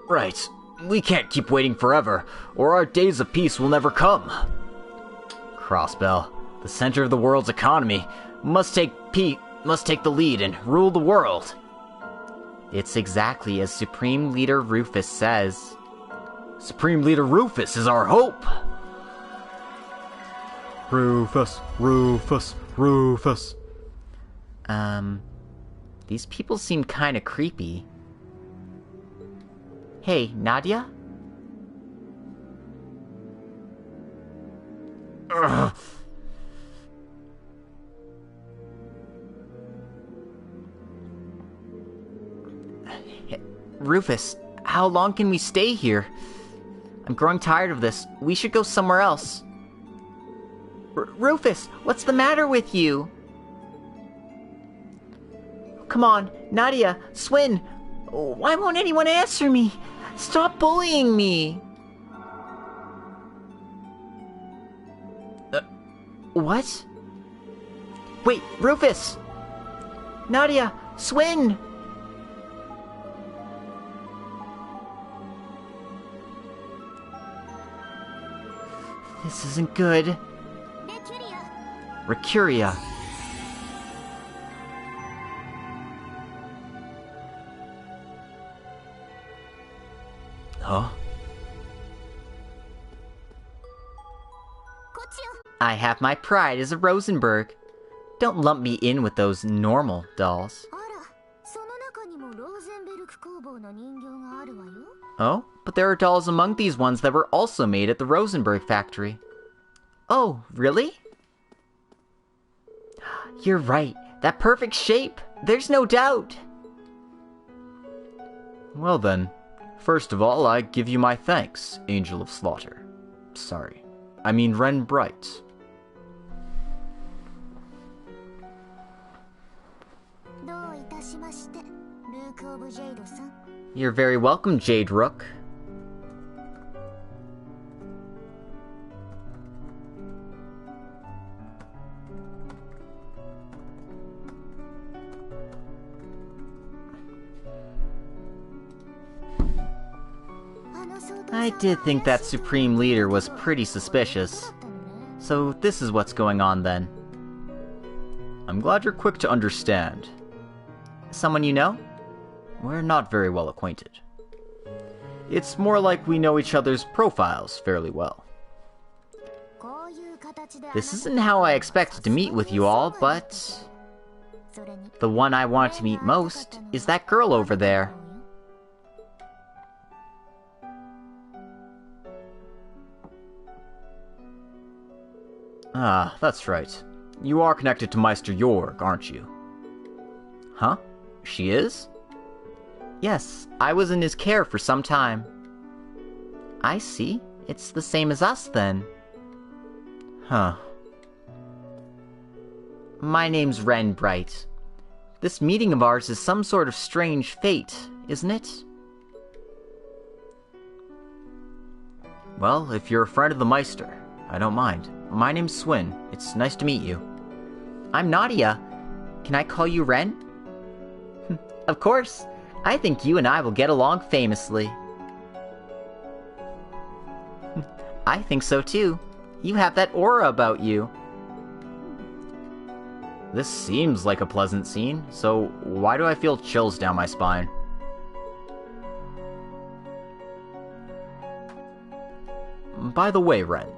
Right. We can't keep waiting forever, or our days of peace will never come. Crossbell, the center of the world's economy, must take the lead and rule the world. It's exactly as Supreme Leader Rufus says. Supreme Leader Rufus is our hope! Rufus, Rufus, Rufus. These people seem kinda creepy. Hey, Nadia? Ugh. Rufus, how long can we stay here? I'm growing tired of this. We should go somewhere else. Rufus, what's the matter with you? Come on, Nadia, Swin. Why won't anyone answer me? Stop bullying me. What? Wait, Rufus! Nadia, Swin! This isn't good. Recuria. Huh? I have my pride as a Rosenberg. Don't lump me in with those normal dolls. Oh, but there are dolls among these ones that were also made at the Rosenberg factory. Oh, really? You're right. That perfect shape. There's no doubt. Well then, first of all, I give you my thanks, Angel of Slaughter. Sorry. I mean Ren Bright. You're very welcome, Jade Rook. I did think that Supreme Leader was pretty suspicious. So this is what's going on then. I'm glad you're quick to understand. Someone you know? We're not very well acquainted. It's more like we know each other's profiles fairly well. This isn't how I expected to meet with you all, but... the one I want to meet most is that girl over there. Ah, that's right. You are connected to Meister Jorg, aren't you? Huh? She is? Yes, I was in his care for some time. I see. It's the same as us, then. Huh. My name's Ren Bright. This meeting of ours is some sort of strange fate, isn't it? Well, if you're a friend of the Meister, I don't mind. My name's Swin. It's nice to meet you. I'm Nadia. Can I call you Ren? Of course. I think you and I will get along famously. I think so too. You have that aura about you. This seems like a pleasant scene, so why do I feel chills down my spine? By the way, Ren,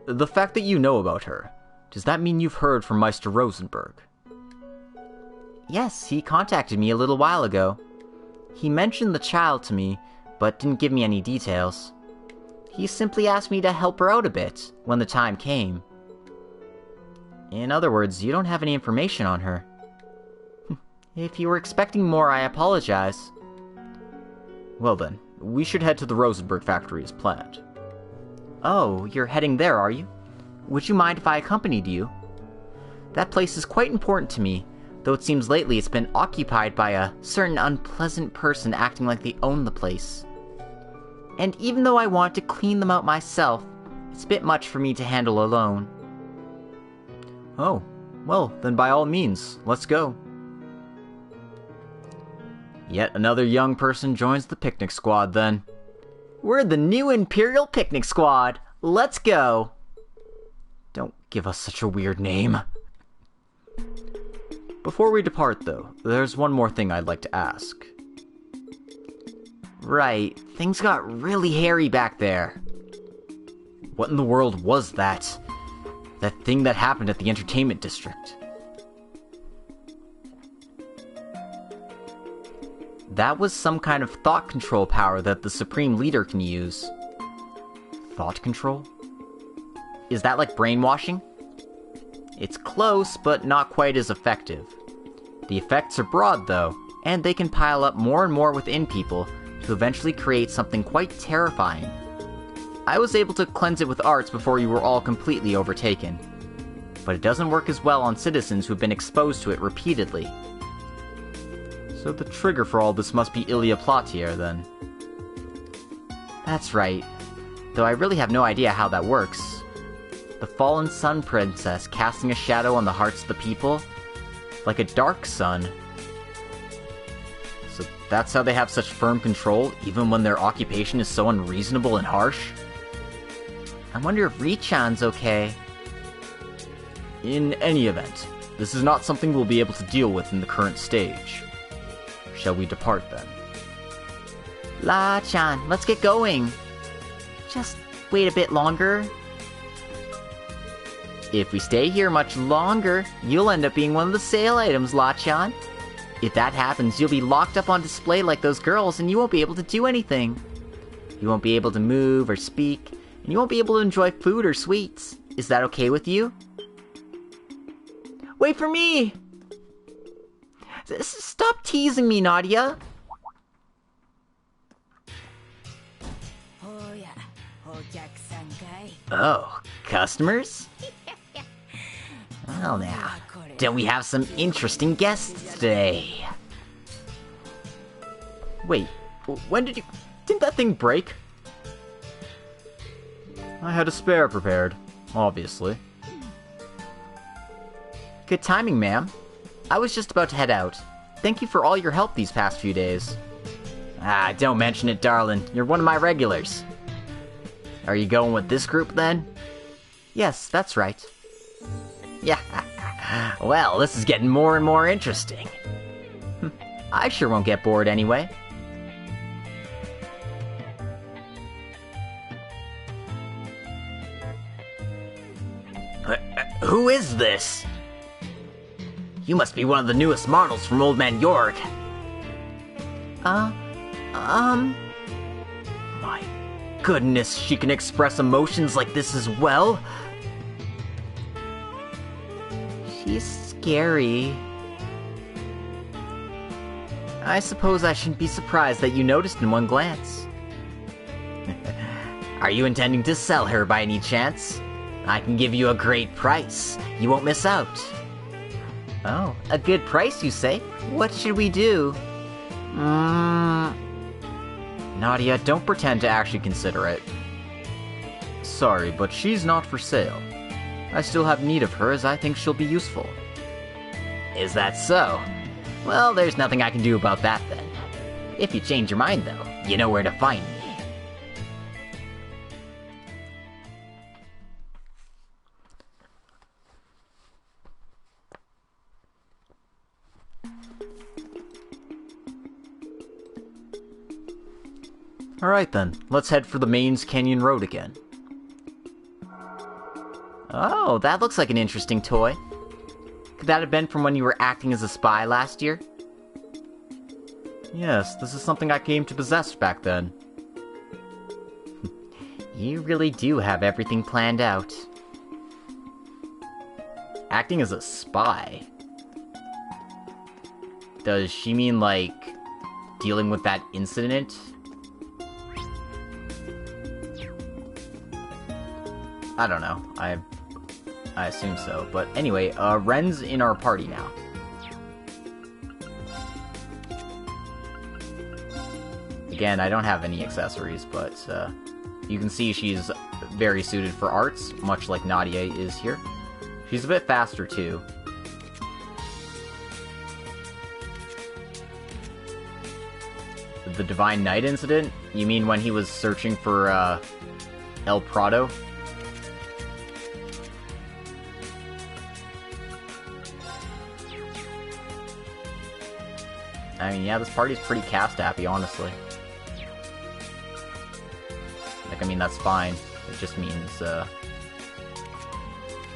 the fact that you know about her, does that mean you've heard from Meister Rosenberg? Yes, he contacted me a little while ago. He mentioned the child to me, but didn't give me any details. He simply asked me to help her out a bit, when the time came. In other words, you don't have any information on her. If you were expecting more, I apologize. Well then, we should head to the Rosenberg factory as planned. Oh, you're heading there, are you? Would you mind if I accompanied you? That place is quite important to me, though it seems lately it's been occupied by a certain unpleasant person acting like they own the place. And even though I want to clean them out myself, it's a bit much for me to handle alone. Oh, well, then by all means, let's go. Yet another young person joins the picnic squad then. We're the new Imperial Picnic Squad! Let's go! Don't give us such a weird name. Before we depart, though, there's one more thing I'd like to ask. Right, things got really hairy back there. What in the world was that? That thing that happened at the entertainment district? That was some kind of thought control power that the Supreme Leader can use. Thought control? Is that like brainwashing? It's close, but not quite as effective. The effects are broad, though, and they can pile up more and more within people to eventually create something quite terrifying. I was able to cleanse it with arts before you were all completely overtaken. But it doesn't work as well on citizens who've been exposed to it repeatedly. So the trigger for all this must be Ilya Platier, then. That's right. Though I really have no idea how that works. The fallen sun princess casting a shadow on the hearts of the people? Like a dark sun. So that's how they have such firm control, even when their occupation is so unreasonable and harsh? I wonder if Richan's okay. In any event, this is not something we'll be able to deal with in the current stage. Shall we depart then? La-chan, let's get going. Just wait a bit longer. If we stay here much longer, you'll end up being one of the sale items, La-chan. If that happens, you'll be locked up on display like those girls and you won't be able to do anything. You won't be able to move or speak, and you won't be able to enjoy food or sweets. Is that okay with you? Wait for me! Stop teasing me, Nadia! Oh, customers? Well now, don't we have some interesting guests today? Wait, when did you... Didn't that thing break? I had a spare prepared, obviously. Good timing, ma'am. I was just about to head out. Thank you for all your help these past few days. Ah, don't mention it, darling. You're one of my regulars. Are you going with this group, then? Yes, that's right. Yeah, well, this is getting more and more interesting. I sure won't get bored anyway. Who is this? You must be one of the newest models from Old Man York. My goodness, she can express emotions like this as well? She's scary. I suppose I shouldn't be surprised that you noticed in one glance. Are you intending to sell her by any chance? I can give you a great price. You won't miss out. Oh, a good price, you say? What should we do? Nadia, don't pretend to actually consider it. Sorry, but she's not for sale. I still have need of her as I think she'll be useful. Is that so? Well, there's nothing I can do about that then. If you change your mind though, you know where to find me. Alright then, let's head for the Mains Canyon Road again. Oh, that looks like an interesting toy. Could that have been from when you were acting as a spy last year? Yes, this is something I came to possess back then. You really do have everything planned out. Acting as a spy? Does she mean, like, dealing with that incident? I don't know. I assume so. But anyway, Ren's in our party now. Again, I don't have any accessories, but you can see she's very suited for arts, much like Nadia is here. She's a bit faster, too. The Divine Knight incident? You mean when he was searching for, El Prado? I mean, yeah, this party's pretty cast-happy, honestly. Like, I mean, that's fine. It just means,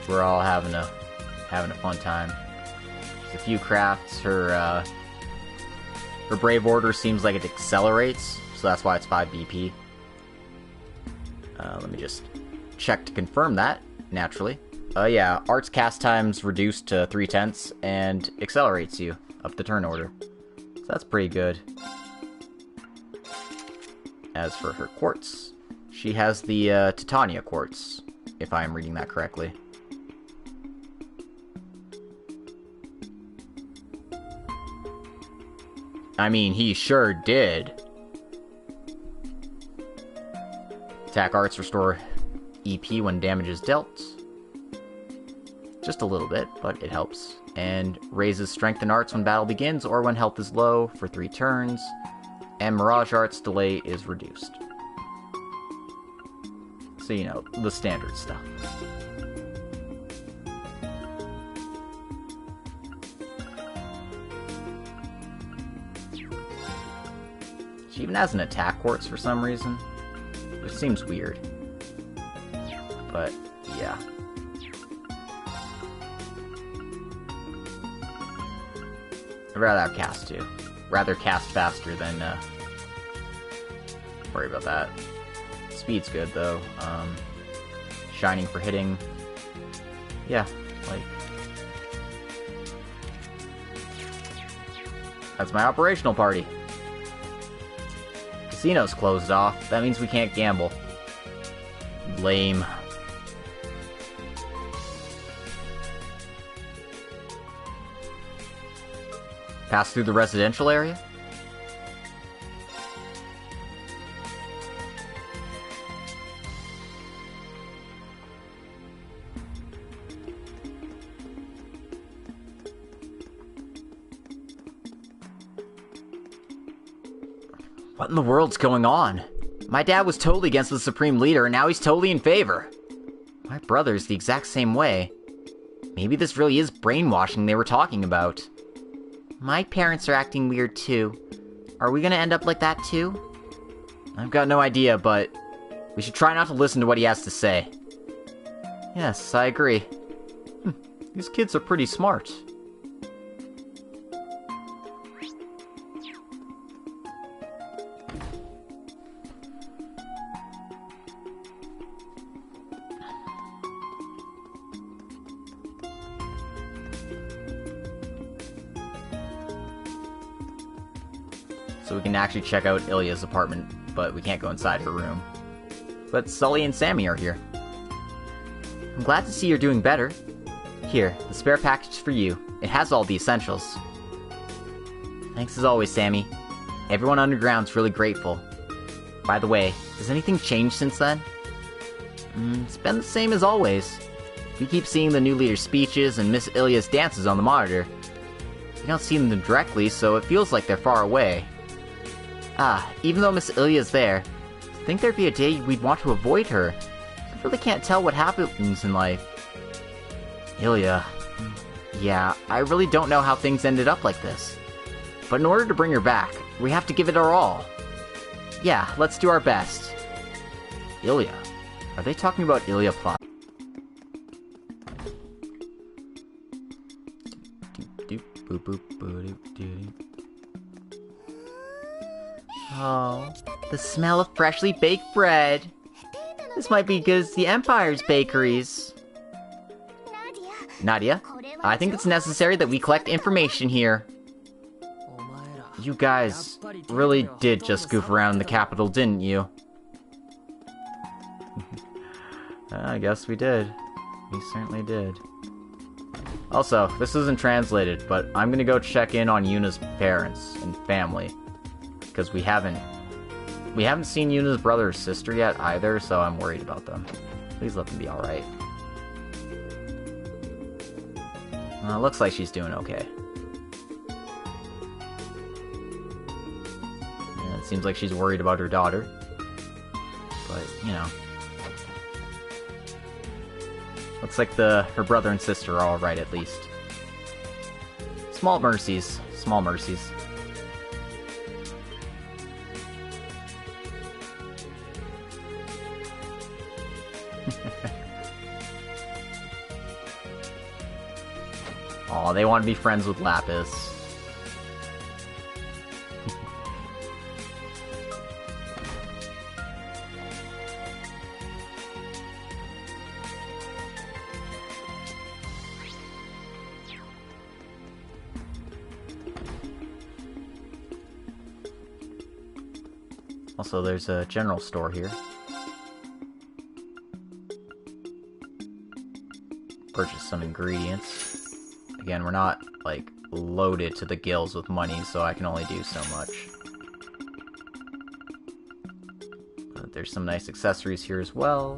we're all having a fun time. There's a few crafts. Her Brave Order seems like it accelerates, so that's why it's 5 BP. Let me just check to confirm that, naturally. Yeah, Arts cast time's reduced to 3/10, and accelerates you up the turn order. So that's pretty good. As for her quartz, she has the Titania quartz, if I am reading that correctly. I mean, he sure did. Attack arts restore EP when damage is dealt. Just a little bit, but it helps. And raises strength in arts when battle begins or when health is low for 3 turns. And Mirage Arts delay is reduced. So, you know, the standard stuff. She even has an attack quartz for some reason, which seems weird. But, yeah. I'd rather have cast too. Rather cast faster than, worry about that. Speed's good though. Shining for hitting. Yeah, like... That's my operational party. Casino's closed off. That means we can't gamble. Lame. Pass through the residential area? What in the world's going on? My dad was totally against the Supreme Leader, and now he's totally in favor. My brother's the exact same way. Maybe this really is brainwashing they were talking about. My parents are acting weird too. Are we gonna end up like that too? I've got no idea, but we should try not to listen to what he has to say. Yes, I agree. These kids are pretty smart. So we can actually check out Ilya's apartment, but we can't go inside her room. But Sully and Sammy are here. I'm glad to see you're doing better. Here, the spare package for you. It has all the essentials. Thanks as always, Sammy. Everyone underground's really grateful. By the way, has anything changed since then? It's been the same as always. We keep seeing the new leader's speeches and Miss Ilya's dances on the monitor. We don't see them directly, so it feels like they're far away. Even though Miss Ilya's there, I think there'd be a day we'd want to avoid her. I really can't tell what happens in life. Ilya. Yeah, I really don't know how things ended up like this. But in order to bring her back, we have to give it our all. Yeah, let's do our best. Ilya? Are they talking about Ilya plot? Boop boop boop doop. Oh, the smell of freshly baked bread. This might be good as the Empire's bakeries. Nadia, I think it's necessary that we collect information here. You guys really did just goof around in the capital, didn't you? I guess we did. We certainly did. Also, this isn't translated, but I'm gonna go check in on Yuna's parents and family. Because we haven't seen Yuna's brother or sister yet either, so I'm worried about them. Please let them be alright. Looks like she's doing okay. Yeah, it seems like she's worried about her daughter. But, you know. Looks like her brother and sister are alright at least. Small mercies. Small mercies. Aw, they want to be friends with Lapis. Also, there's a general store here. Purchase some ingredients. Again, we're not, like, loaded to the gills with money, so I can only do so much. But there's some nice accessories here as well.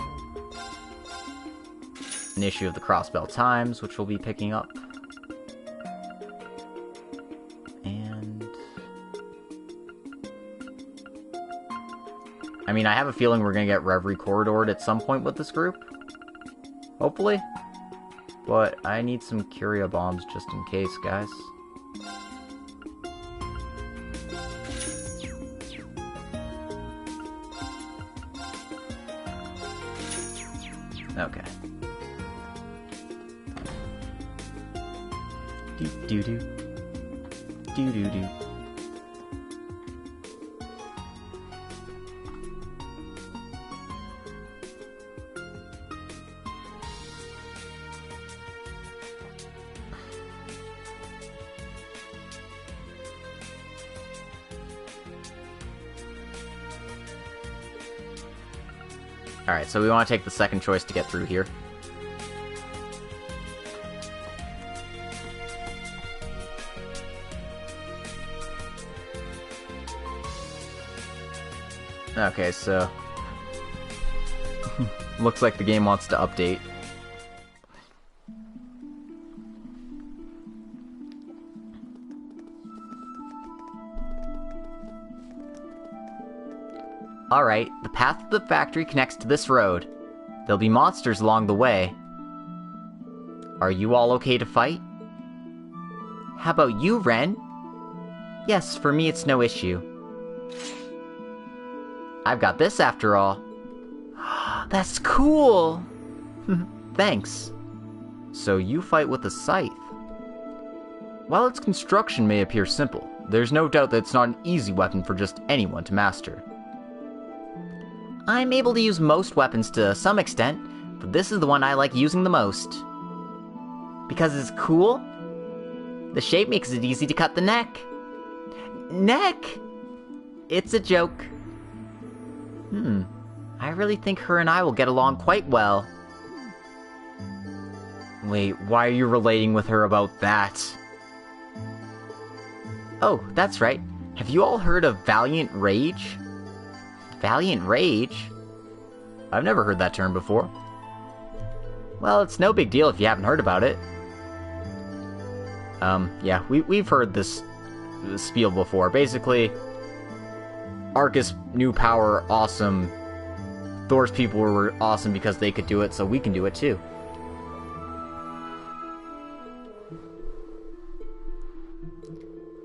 An issue of the Crossbell Times, which we'll be picking up. And... I mean, I have a feeling we're gonna get Reverie Corridored at some point with this group. Hopefully. But I need some Curio Bombs just in case, guys. Okay. Do-do-do. Do-do-do. Alright, so we want to take the second choice to get through here. Okay, so... looks like the game wants to update. Alright, the path to the factory connects to this road. There'll be monsters along the way. Are you all okay to fight? How about you, Ren? Yes, for me it's no issue. I've got this after all. That's cool! Thanks. So you fight with a scythe. While its construction may appear simple, there's no doubt that it's not an easy weapon for just anyone to master. I'm able to use most weapons to some extent, but this is the one I like using the most. Because it's cool? The shape makes it easy to cut the neck. Neck? It's a joke. I really think her and I will get along quite well. Wait, why are you relating with her about that? Oh, that's right. Have you all heard of Valiant Rage? Valiant Rage? I've never heard that term before. Well, it's no big deal if you haven't heard about it. Yeah, we've heard this spiel before. Basically, Arcus' new power, awesome. Thor's people were awesome because they could do it, so we can do it too.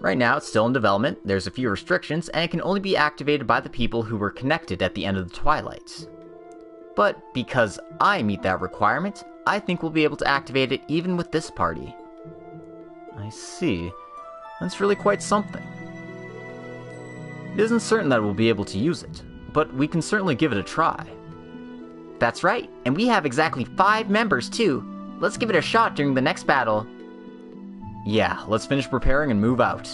Right now, it's still in development, there's a few restrictions, and it can only be activated by the people who were connected at the end of the Twilight. But because I meet that requirement, I think we'll be able to activate it even with this party. I see. That's really quite something. It isn't certain that we'll be able to use it, but we can certainly give it a try. That's right, and we have exactly 5 members too. Let's give it a shot during the next battle. Yeah, let's finish preparing and move out.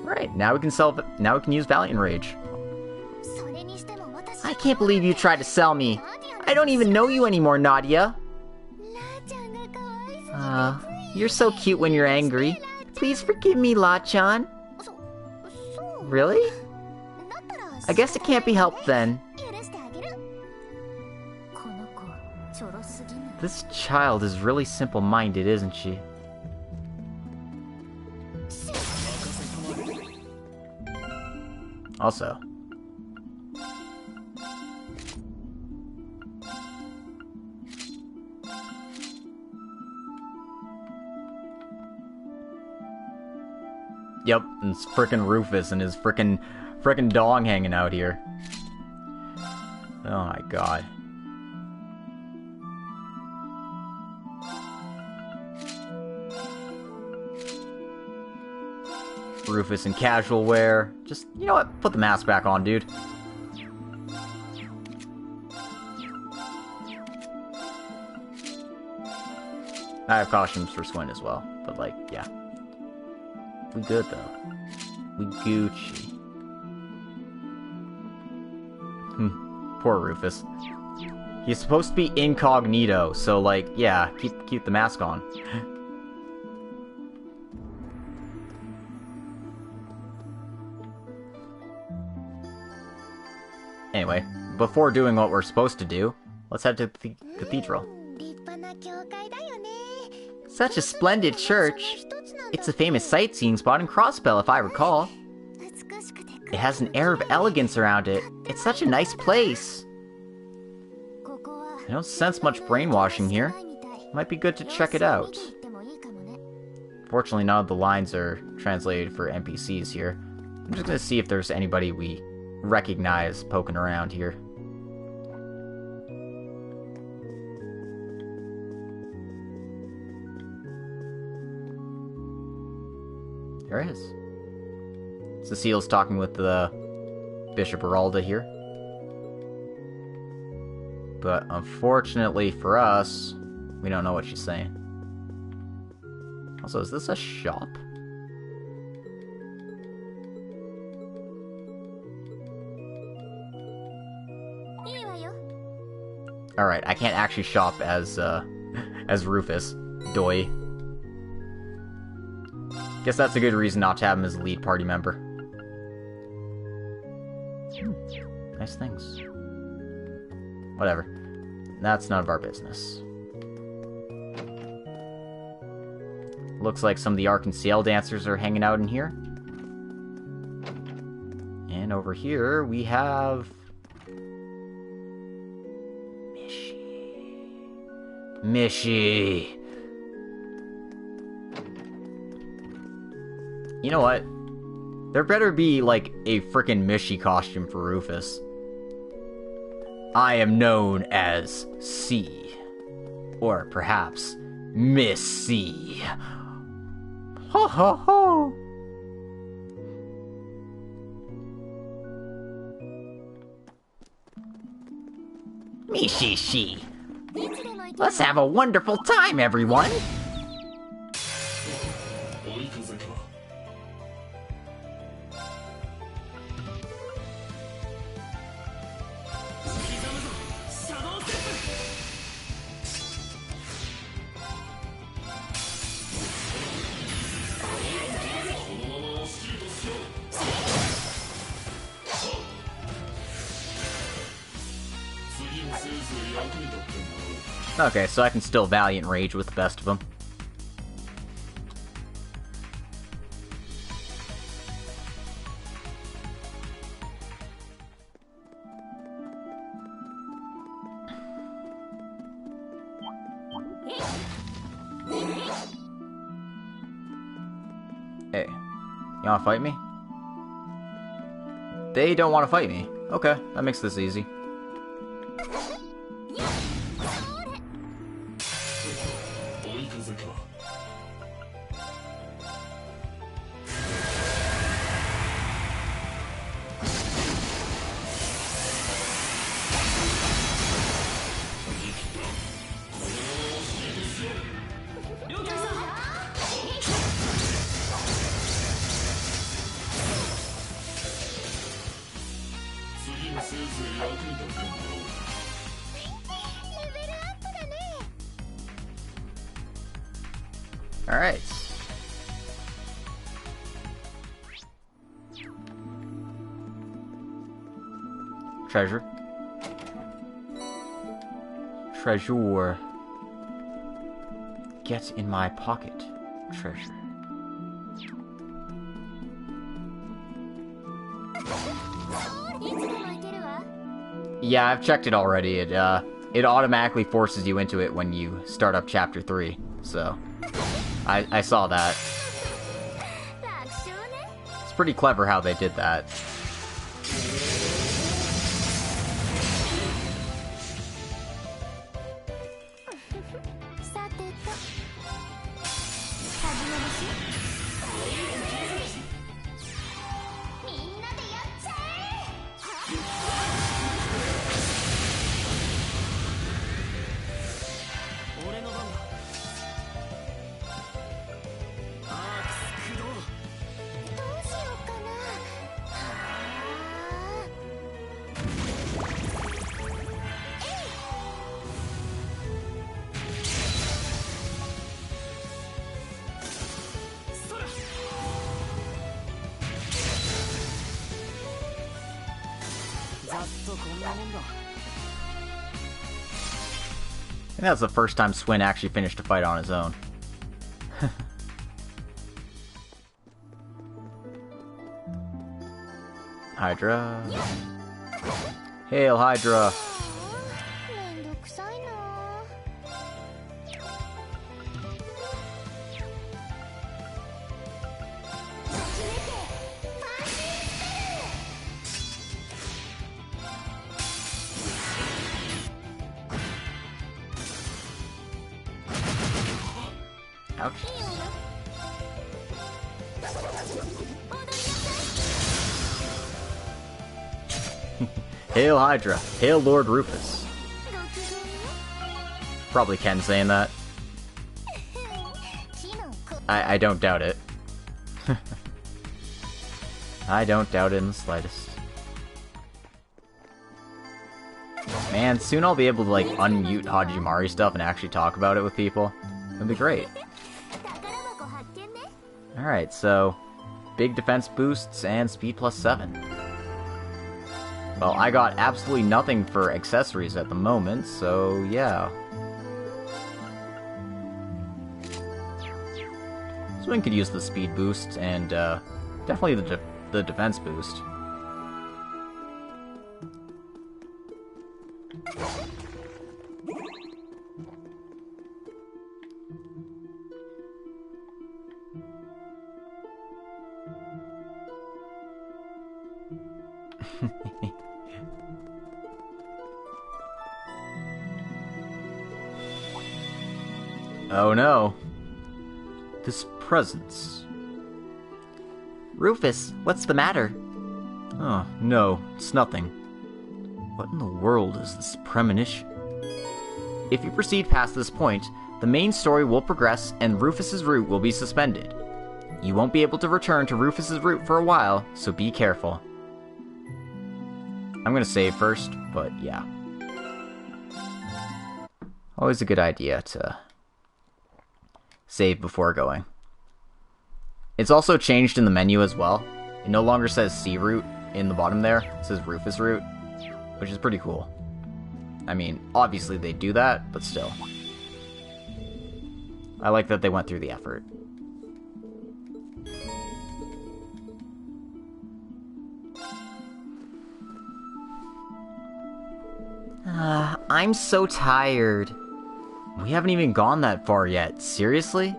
Right, now we can use Valiant Rage. I can't believe you tried to sell me. I don't even know you anymore, Nadia. You're so cute when you're angry. Please forgive me, La-chan. Really? I guess it can't be helped then. This child is really simple-minded, isn't she? Also, yep, it's frickin' Rufus and his frickin' dong hanging out here. Oh my god. Rufus in casual wear. Just, you know what? Put the mask back on, dude. I have costumes for Swin as well, but like, yeah. We good though. We Gucci. Poor Rufus. He's supposed to be incognito, so like, yeah, keep the mask on. Anyway, before doing what we're supposed to do, let's head to the cathedral. Such a splendid church! It's a famous sightseeing spot in Crossbell, if I recall. It has an air of elegance around it. It's such a nice place. I don't sense much brainwashing here. Might be good to check it out. Fortunately, none of the lines are translated for NPCs here. I'm just gonna see if there's anybody we recognize poking around here. There it is. Cecile's talking with the Bishop Geralda here. But unfortunately for us, we don't know what she's saying. Also, is this a shop? Alright, I can't actually shop as Rufus. Doi. Guess that's a good reason not to have him as a lead party member. Nice things. Whatever. That's none of our business. Looks like some of the Arc and Ciel dancers are hanging out in here. And over here we have... Mishi. You know what? There better be, like, a frickin' Mishi costume for Rufus. I am known as C. Or perhaps Miss C. Ho ho ho! Mishishi. Let's have a wonderful time, everyone! Okay, so I can still Valiant Rage with the best of them. Hey, you wanna fight me? They don't want to fight me. Okay, that makes this easy. Alright. Treasure. Treasure. Get in my pocket. Treasure. Yeah, I've checked it already. It automatically forces you into it when you start up Chapter 3. So, I saw that. It's pretty clever how they did that. I think that's the first time Swin actually finished a fight on his own. Hydra. Hail, Hydra! Ouch. Hail Hydra. Hail Lord Rufus. Probably Ken saying that. I don't doubt it. I don't doubt it in the slightest. Man, soon I'll be able to like unmute Hajimari stuff and actually talk about it with people. It'll be great. Alright, so big defense boosts and speed +7. Well, I got absolutely nothing for accessories at the moment, so yeah. Swing could use the speed boost and definitely the defense boost. Oh no. This presence. Rufus, what's the matter? Oh, no, it's nothing. What in the world is this premonition? If you proceed past this point, the main story will progress and Rufus's route will be suspended. You won't be able to return to Rufus's route for a while, so be careful. I'm gonna save first, but yeah. Always a good idea to save before going. It's also changed in the menu as well. It no longer says C route in the bottom there. It says Rufus route, which is pretty cool. I mean, obviously they do that, but still. I like that they went through the effort. I'm so tired. We haven't even gone that far yet. Seriously?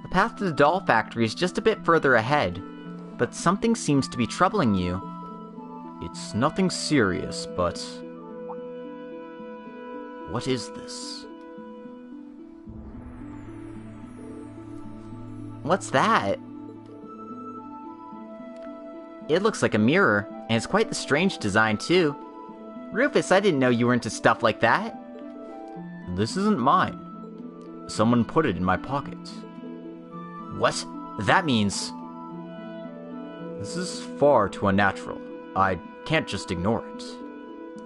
The path to the doll factory is just a bit further ahead, but something seems to be troubling you. It's nothing serious, but... what is this? What's that? It looks like a mirror, and it's quite the strange design too. Rufus, I didn't know you were into stuff like that. This isn't mine. Someone put it in my pocket. What? That means... this is far too unnatural. I can't just ignore it.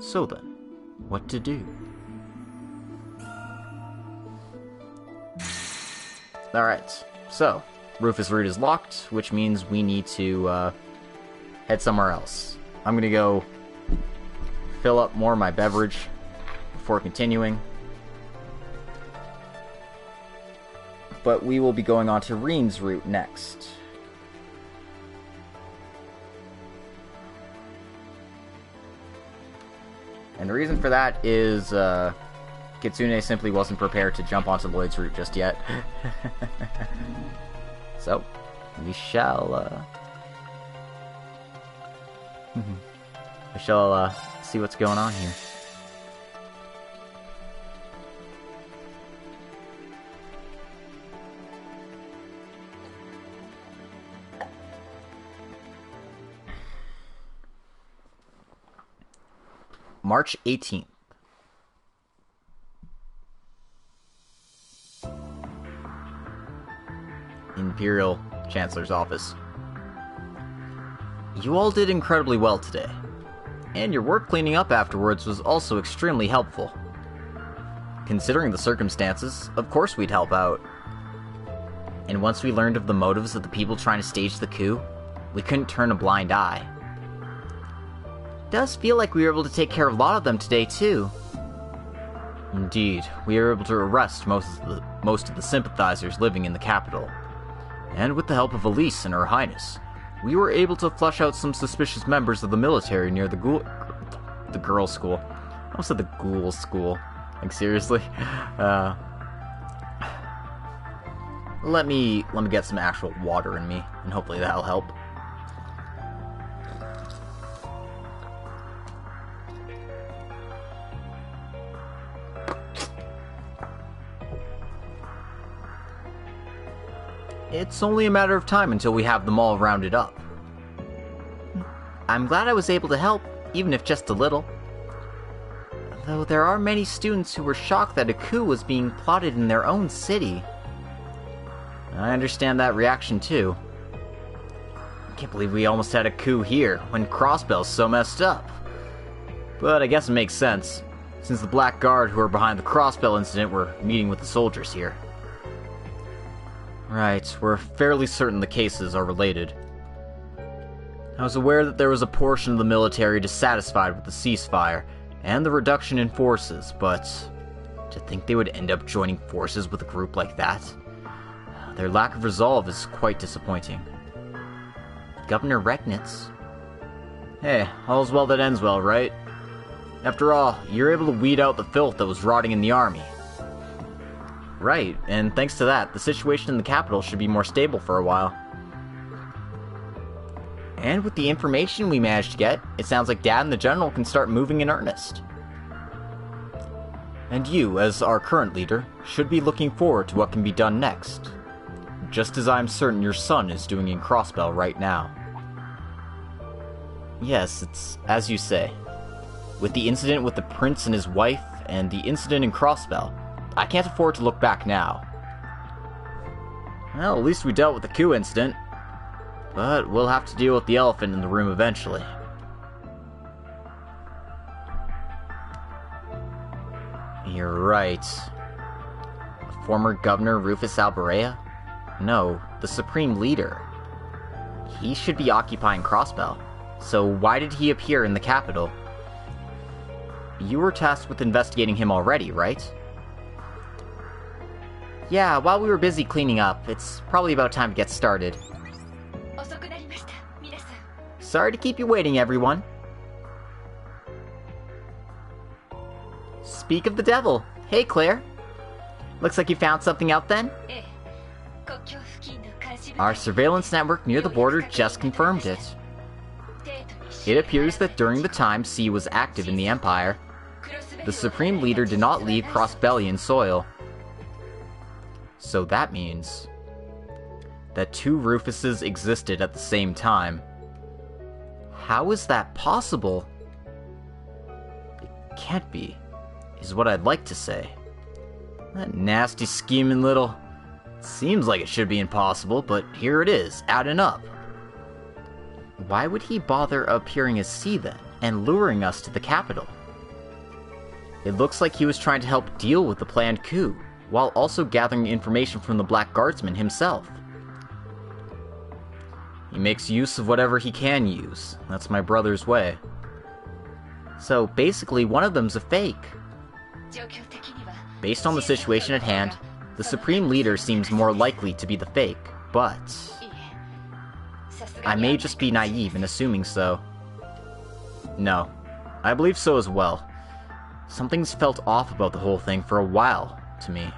So then, what to do? Alright, so, Rufus route is locked, which means we need to, head somewhere else. I'm gonna go fill up more of my beverage before continuing. But we will be going on to Rean's route next. And the reason for that is, Kitsune simply wasn't prepared to jump onto Lloyd's route just yet. So, we shall, see what's going on here. March 18th. Imperial Chancellor's Office. You all did incredibly well today, and your work cleaning up afterwards was also extremely helpful. Considering the circumstances, of course we'd help out. And once we learned of the motives of the people trying to stage the coup, we couldn't turn a blind eye. It does feel like we were able to take care of a lot of them today, too. Indeed, we were able to arrest most of the sympathizers living in the capital. And with the help of Elise and Her Highness, we were able to flush out some suspicious members of the military near the girls' school. I almost said the ghouls' school. Like, seriously? Let me get some actual water in me, and hopefully that'll help. It's only a matter of time until we have them all rounded up. I'm glad I was able to help, even if just a little. Though there are many students who were shocked that a coup was being plotted in their own city. I understand that reaction too. I can't believe we almost had a coup here, when Crossbell's so messed up. But I guess it makes sense, since the Black Guard who are behind the Crossbell incident were meeting with the soldiers here. Right, we're fairly certain the cases are related. I was aware that there was a portion of the military dissatisfied with the ceasefire and the reduction in forces, but to think they would end up joining forces with a group like that? Their lack of resolve is quite disappointing. Governor Regnitz? Hey, all's well that ends well, right? After all, you're able to weed out the filth that was rotting in the army. Right, and thanks to that, the situation in the capital should be more stable for a while. And with the information we managed to get, it sounds like Dad and the General can start moving in earnest. And you, as our current leader, should be looking forward to what can be done next. Just as I'm certain your son is doing in Crossbell right now. Yes, it's as you say. With the incident with the prince and his wife, and the incident in Crossbell, I can't afford to look back now. Well, at least we dealt with the coup incident. But we'll have to deal with the elephant in the room eventually. You're right. Former Governor Rufus Alberea? No, the Supreme Leader. He should be occupying Crossbell. So why did he appear in the capital? You were tasked with investigating him already, right? Yeah, while we were busy cleaning up, it's probably about time to get started. Sorry to keep you waiting, everyone. Speak of the devil. Hey, Claire. Looks like you found something out then? Our surveillance network near the border just confirmed it. It appears that during the time C was active in the Empire, the Supreme Leader did not leave Crossbellian soil. So that means that two Rufuses existed at the same time. How is that possible? It can't be, is what I'd like to say. That nasty scheming little... Seems like it should be impossible, but here it is, adding up. Why would he bother appearing as C then, and luring us to the capital? It looks like he was trying to help deal with the planned coup, while also gathering information from the Black Guardsman himself. He makes use of whatever he can use. That's my brother's way. So basically, one of them's a fake. Based on the situation at hand, the Supreme Leader seems more likely to be the fake, but I may just be naive in assuming so. No, I believe so as well. Something's felt off about the whole thing for a while, to me.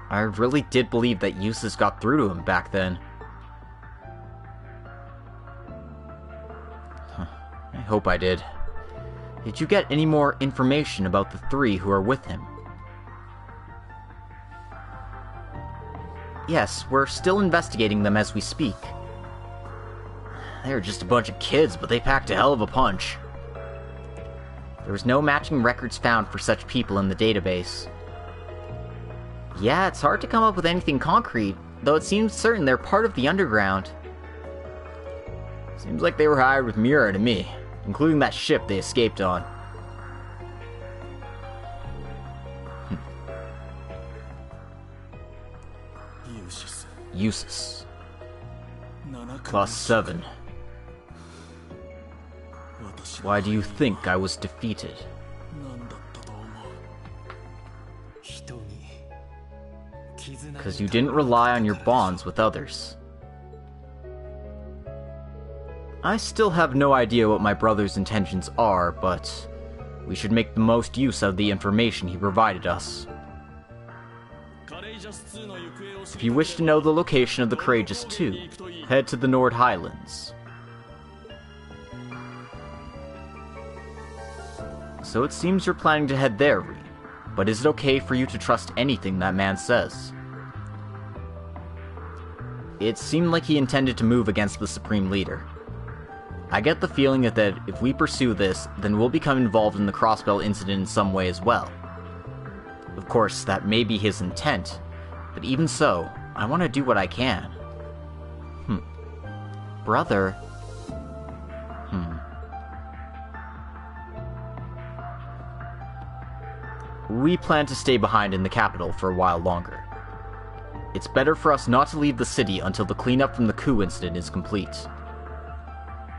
I really did believe that Eustace got through to him back then. I hope I did. Did you get any more information about the three who are with him? Yes, we're still investigating them as we speak. They're just a bunch of kids, but they packed a hell of a punch. There was no matching records found for such people in the database. Yeah, it's hard to come up with anything concrete, though it seems certain they're part of the underground. Seems like they were hired with Miura to me, including that ship they escaped on. Eustace. Class 7. Why do you think I was defeated? Because you didn't rely on your bonds with others. I still have no idea what my brother's intentions are, but we should make the most use of the information he provided us. If you wish to know the location of the Courageous 2, head to the Nord Highlands. So it seems you're planning to head there, Rean. But is it okay for you to trust anything that man says? It seemed like he intended to move against the Supreme Leader. I get the feeling that if we pursue this, then we'll become involved in the Crossbell incident in some way as well. Of course, that may be his intent, but even so, I want to do what I can. Brother? We plan to stay behind in the capital for a while longer. It's better for us not to leave the city until the cleanup from the coup incident is complete.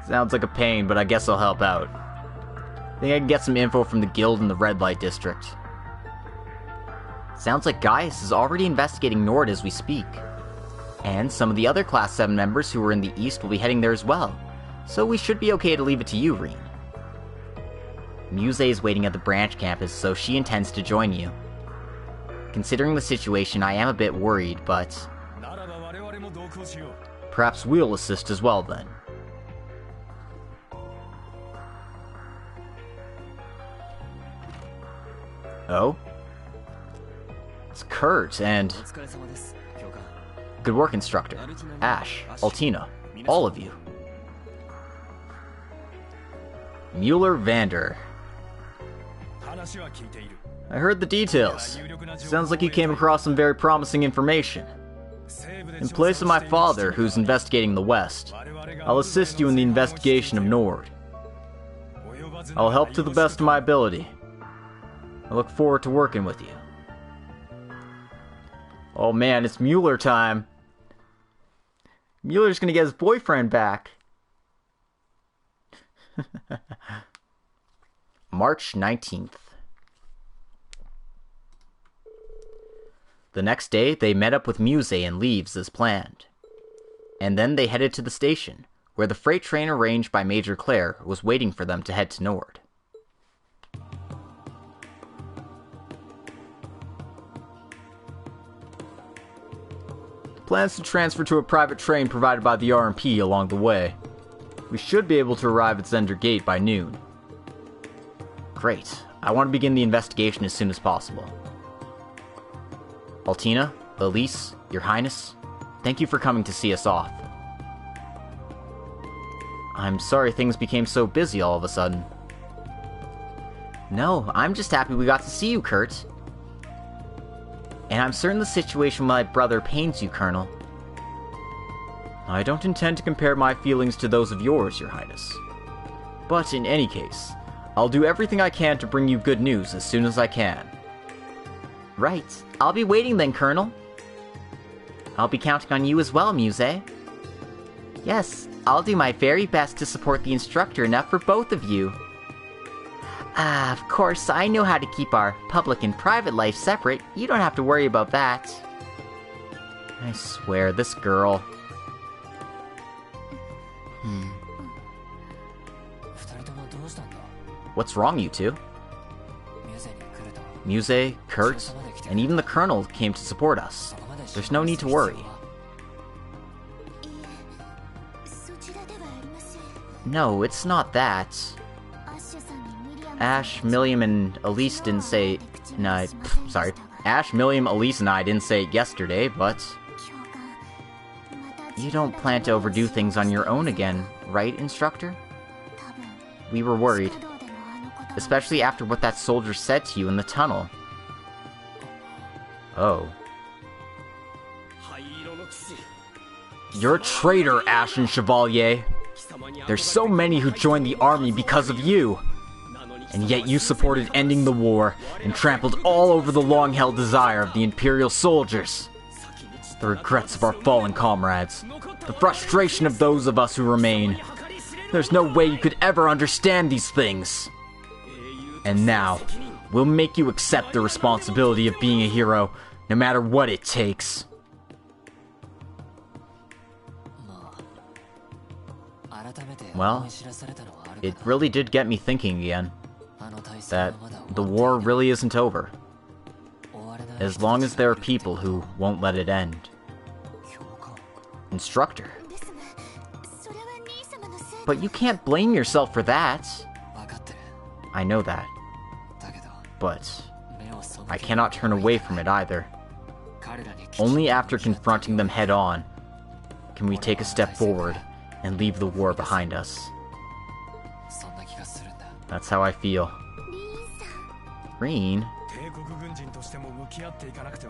Sounds like a pain, but I guess I'll help out. Think I can get some info from the guild in the red light district. Sounds like Gaius is already investigating Nord as we speak. And some of the other Class 7 members who are in the east will be heading there as well, so we should be okay to leave it to you, Rean. Muse is waiting at the branch campus, so she intends to join you. Considering the situation, I am a bit worried, but perhaps we'll assist as well then. Oh? It's Kurt and good work, instructor. Ash, Altina, all of you. Mueller Vander. I heard the details. Sounds like you came across some very promising information. In place of my father, who's investigating the West, I'll assist you in the investigation of Nord. I'll help to the best of my ability. I look forward to working with you. Oh man, it's Mueller time. Mueller's gonna get his boyfriend back. March 19th. The next day, they met up with Muse and Leaves as planned. And then they headed to the station, where the freight train arranged by Major Claire was waiting for them to head to Nord. Plans to transfer to a private train provided by the RMP along the way. We should be able to arrive at Zender Gate by noon. Great. I want to begin the investigation as soon as possible. Altina, Elise, Your Highness, thank you for coming to see us off. I'm sorry things became so busy all of a sudden. No, I'm just happy we got to see you, Kurt. And I'm certain the situation with my brother pains you, Colonel. I don't intend to compare my feelings to those of yours, Your Highness. But in any case, I'll do everything I can to bring you good news as soon as I can. Right. I'll be waiting then, Colonel. I'll be counting on you as well, Muse. Yes, I'll do my very best to support the instructor enough for both of you. Ah, of course, I know how to keep our public and private life separate. You don't have to worry about that. I swear, this girl. What's wrong, you two? Muse, Kurt, and even the Colonel came to support us. There's no need to worry. No, it's not that. Ash, Milliam, and Elise didn't say... No, sorry. Ash, Milliam, Elise, and I didn't say it yesterday, but... You don't plan to overdo things on your own again, right, Instructor? We were worried. Especially after what that soldier said to you in the tunnel. Oh. You're a traitor, Ashen Chevalier. There's so many who joined the army because of you. And yet you supported ending the war and trampled all over the long-held desire of the Imperial soldiers. The regrets of our fallen comrades. The frustration of those of us who remain. There's no way you could ever understand these things. And now, we'll make you accept the responsibility of being a hero, no matter what it takes. Well, it really did get me thinking again. That the war really isn't over. As long as there are people who won't let it end. Instructor. But you can't blame yourself for that. I know that. But I cannot turn away from it either. Only after confronting them head-on can we take a step forward and leave the war behind us. That's how I feel. Rean?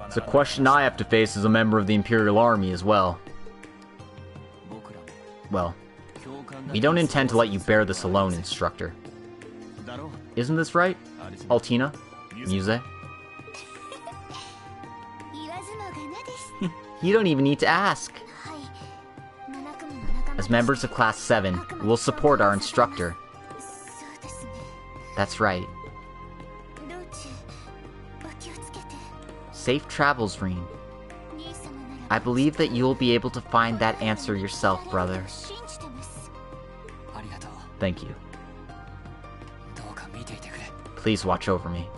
It's a question I have to face as a member of the Imperial Army as well. Well, we don't intend to let you bear this alone, Instructor. Isn't this right, Altina? Muse? You don't even need to ask. As members of Class 7, we'll support our instructor. That's right. Safe travels, Rean. I believe that you'll be able to find that answer yourself, brother. Thank you. Please watch over me.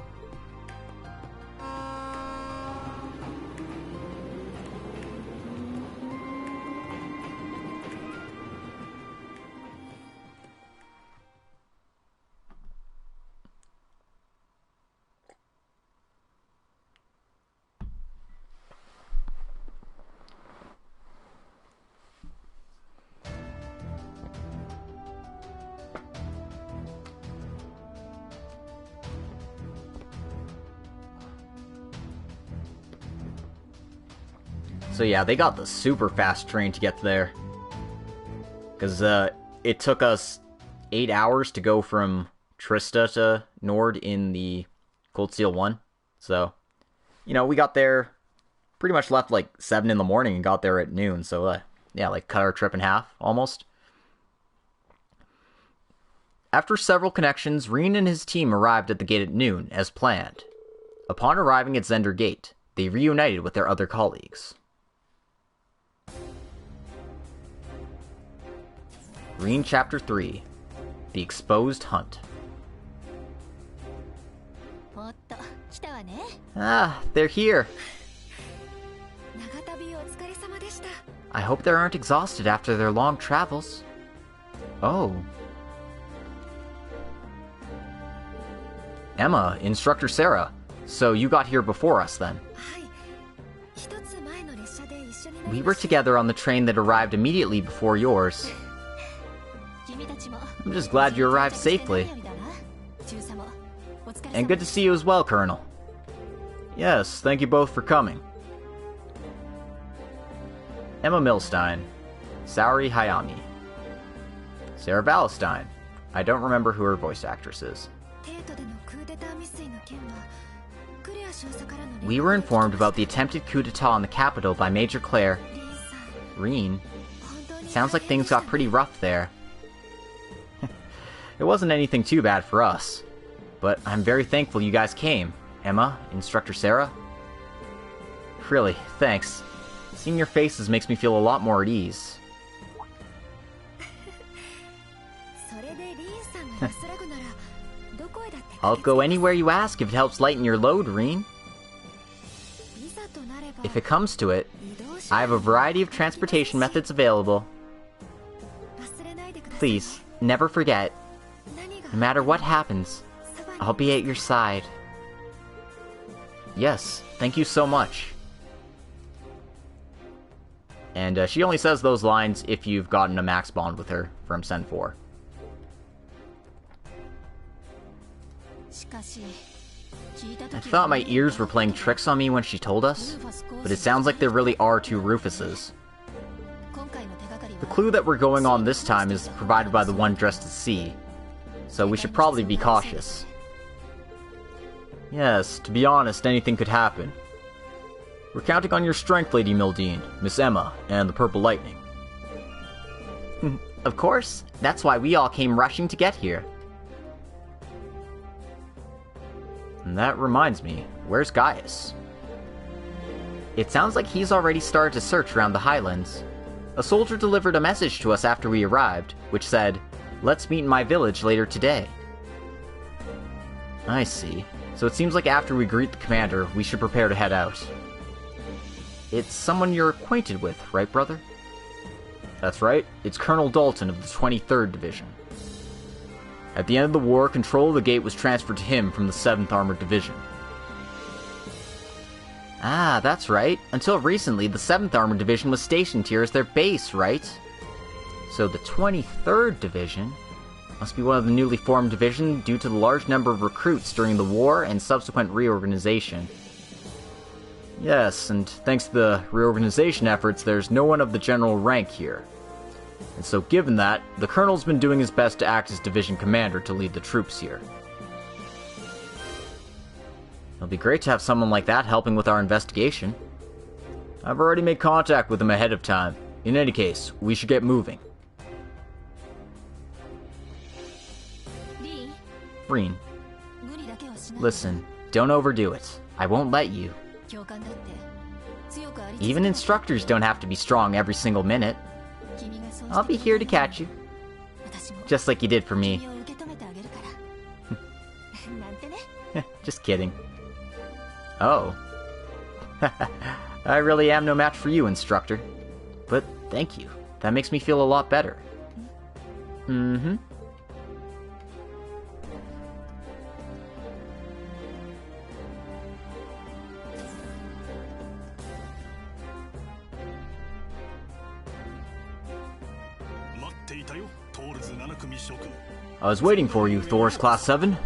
So yeah, they got the super fast train to get there. Because it took us 8 hours to go from Trista to Nord in the Cold Steel 1. So, you know, we got there, pretty much left like 7 in the morning and got there at noon. So, yeah, like cut our trip in half, almost. After several connections, Rean and his team arrived at the gate at noon, as planned. Upon arriving at Zender Gate, they reunited with their other colleagues. Rean Chapter 3, The Exposed Hunt. Ah, they're here. I hope they aren't exhausted after their long travels. Oh. Emma, Instructor Sarah, so you got here before us then. We were together on the train that arrived immediately before yours. I'm just glad you arrived safely. And good to see you as well, Colonel. Yes, thank you both for coming. Emma Milstein, Saori Hayami. Sarah Valestein. I don't remember who her voice actress is. we were informed about the attempted coup d'etat in the capital by Major Claire. Rean? Sounds like things got pretty rough there. It wasn't anything too bad for us. But I'm very thankful you guys came. Emma, Instructor Sarah. Really, thanks. Seeing your faces makes me feel a lot more at ease. I'll go anywhere you ask if it helps lighten your load, Rean. If it comes to it, I have a variety of transportation methods available. Please, never forget, no matter what happens, I'll be at your side. Yes, thank you so much. And she only says those lines if you've gotten a max bond with her from Sen 4. I thought my ears were playing tricks on me when she told us, but it sounds like there really are two Rufuses. The clue that we're going on this time is provided by the one dressed as C, so we should probably be cautious. Yes, to be honest, anything could happen. We're counting on your strength, Lady Mildine, Miss Emma, and the Purple Lightning. Of course, that's why we all came rushing to get here. And that reminds me, where's Gaius? It sounds like he's already started to search around the Highlands. A soldier delivered a message to us after we arrived, which said, "Let's meet in my village later today." I see. So it seems like after we greet the commander, we should prepare to head out. It's someone you're acquainted with, right, brother? That's right. It's Colonel Dalton of the 23rd Division. At the end of the war, control of the gate was transferred to him from the 7th Armored Division. Ah, that's right. Until recently, the 7th Armored Division was stationed here as their base, right? So the 23rd Division must be one of the newly formed divisions due to the large number of recruits during the war and subsequent reorganization. Yes, and thanks to the reorganization efforts, there's no one of the general rank here. And so given that, the Colonel's been doing his best to act as division commander to lead the troops here. It'll be great to have someone like that helping with our investigation. I've already made contact with him ahead of time. In any case, we should get moving. Rean, listen, don't overdo it. I won't let you. Even instructors don't have to be strong every single minute. I'll be here to catch you. Just like you did for me. Just kidding. Oh. I really am no match for you, instructor. But thank you. That makes me feel a lot better. Mm-hmm. I was waiting for you, Thor's Class 7.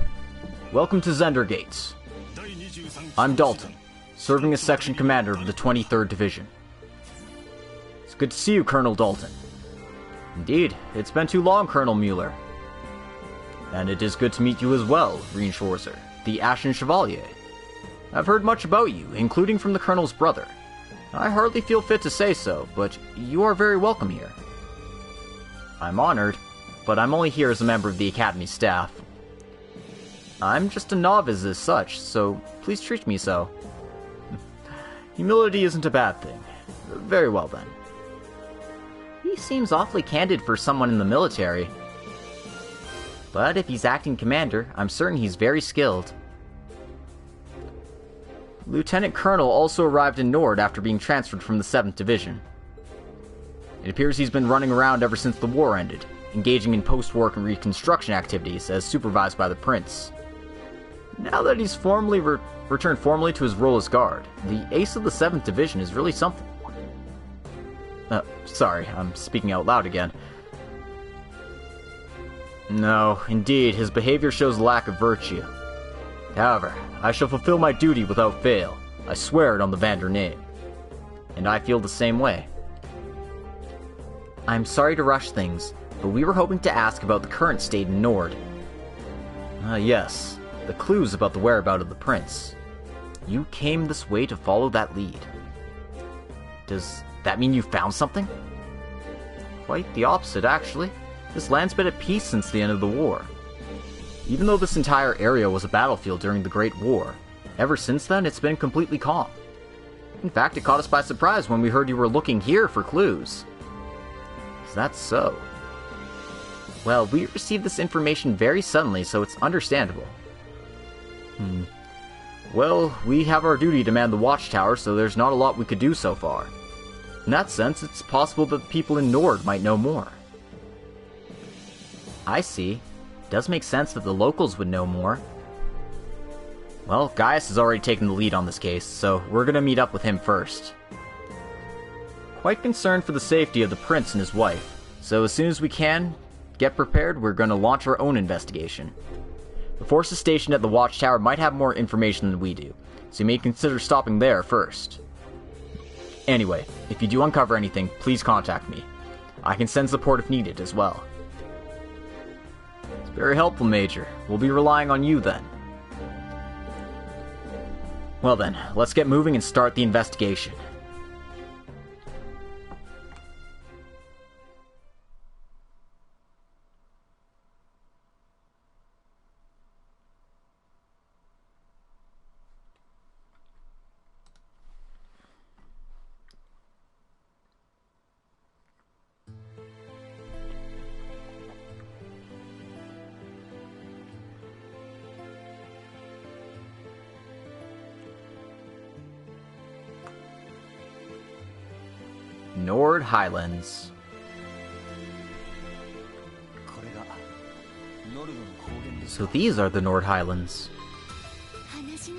Welcome to Zender Gates. I'm Dalton, serving as Section Commander of the 23rd Division. It's good to see you, Colonel Dalton. Indeed, it's been too long, Colonel Mueller. And it is good to meet you as well, Rean Schwarzer, the Ashen Chevalier. I've heard much about you, including from the Colonel's brother. I hardly feel fit to say so, but you are very welcome here. I'm honored, but I'm only here as a member of the Academy staff. I'm just a novice as such, so please treat me so. Humility isn't a bad thing. Very well then. He seems awfully candid for someone in the military. But if he's acting commander, I'm certain he's very skilled. Lieutenant Colonel also arrived in Nord after being transferred from the 7th Division. It appears he's been running around ever since the war ended, engaging in post-war and reconstruction activities as supervised by the Prince. Now that he's returned formally to his role as guard, the ace of the 7th Division is really something. Sorry, I'm speaking out loud again. No, indeed, his behavior shows a lack of virtue. However, I shall fulfill my duty without fail. I swear it on the Vander name. And I feel the same way. I'm sorry to rush things, but we were hoping to ask about the current state in Nord. Yes, the clues about the whereabouts of the Prince. You came this way to follow that lead. Does that mean you found something? Quite the opposite, actually. This land's been at peace since the end of the war. Even though this entire area was a battlefield during the Great War, ever since then it's been completely calm. In fact, it caught us by surprise when we heard you were looking here for clues. Is that so? Well, we received this information very suddenly, so it's understandable. Well, we have our duty to man the watchtower, so there's not a lot we could do so far. In that sense, it's possible that the people in Nord might know more. I see. It does make sense that the locals would know more. Well, Gaius has already taken the lead on this case, so we're gonna meet up with him first. Quite concerned for the safety of the prince and his wife, so as soon as we can get prepared, we're gonna launch our own investigation. The forces stationed at the watchtower might have more information than we do, so you may consider stopping there first. Anyway, if you do uncover anything, please contact me. I can send support if needed as well. It's very helpful, Major. We'll be relying on you then. Well then, let's get moving and start the investigation. Nord Highlands. So these are the Nord Highlands.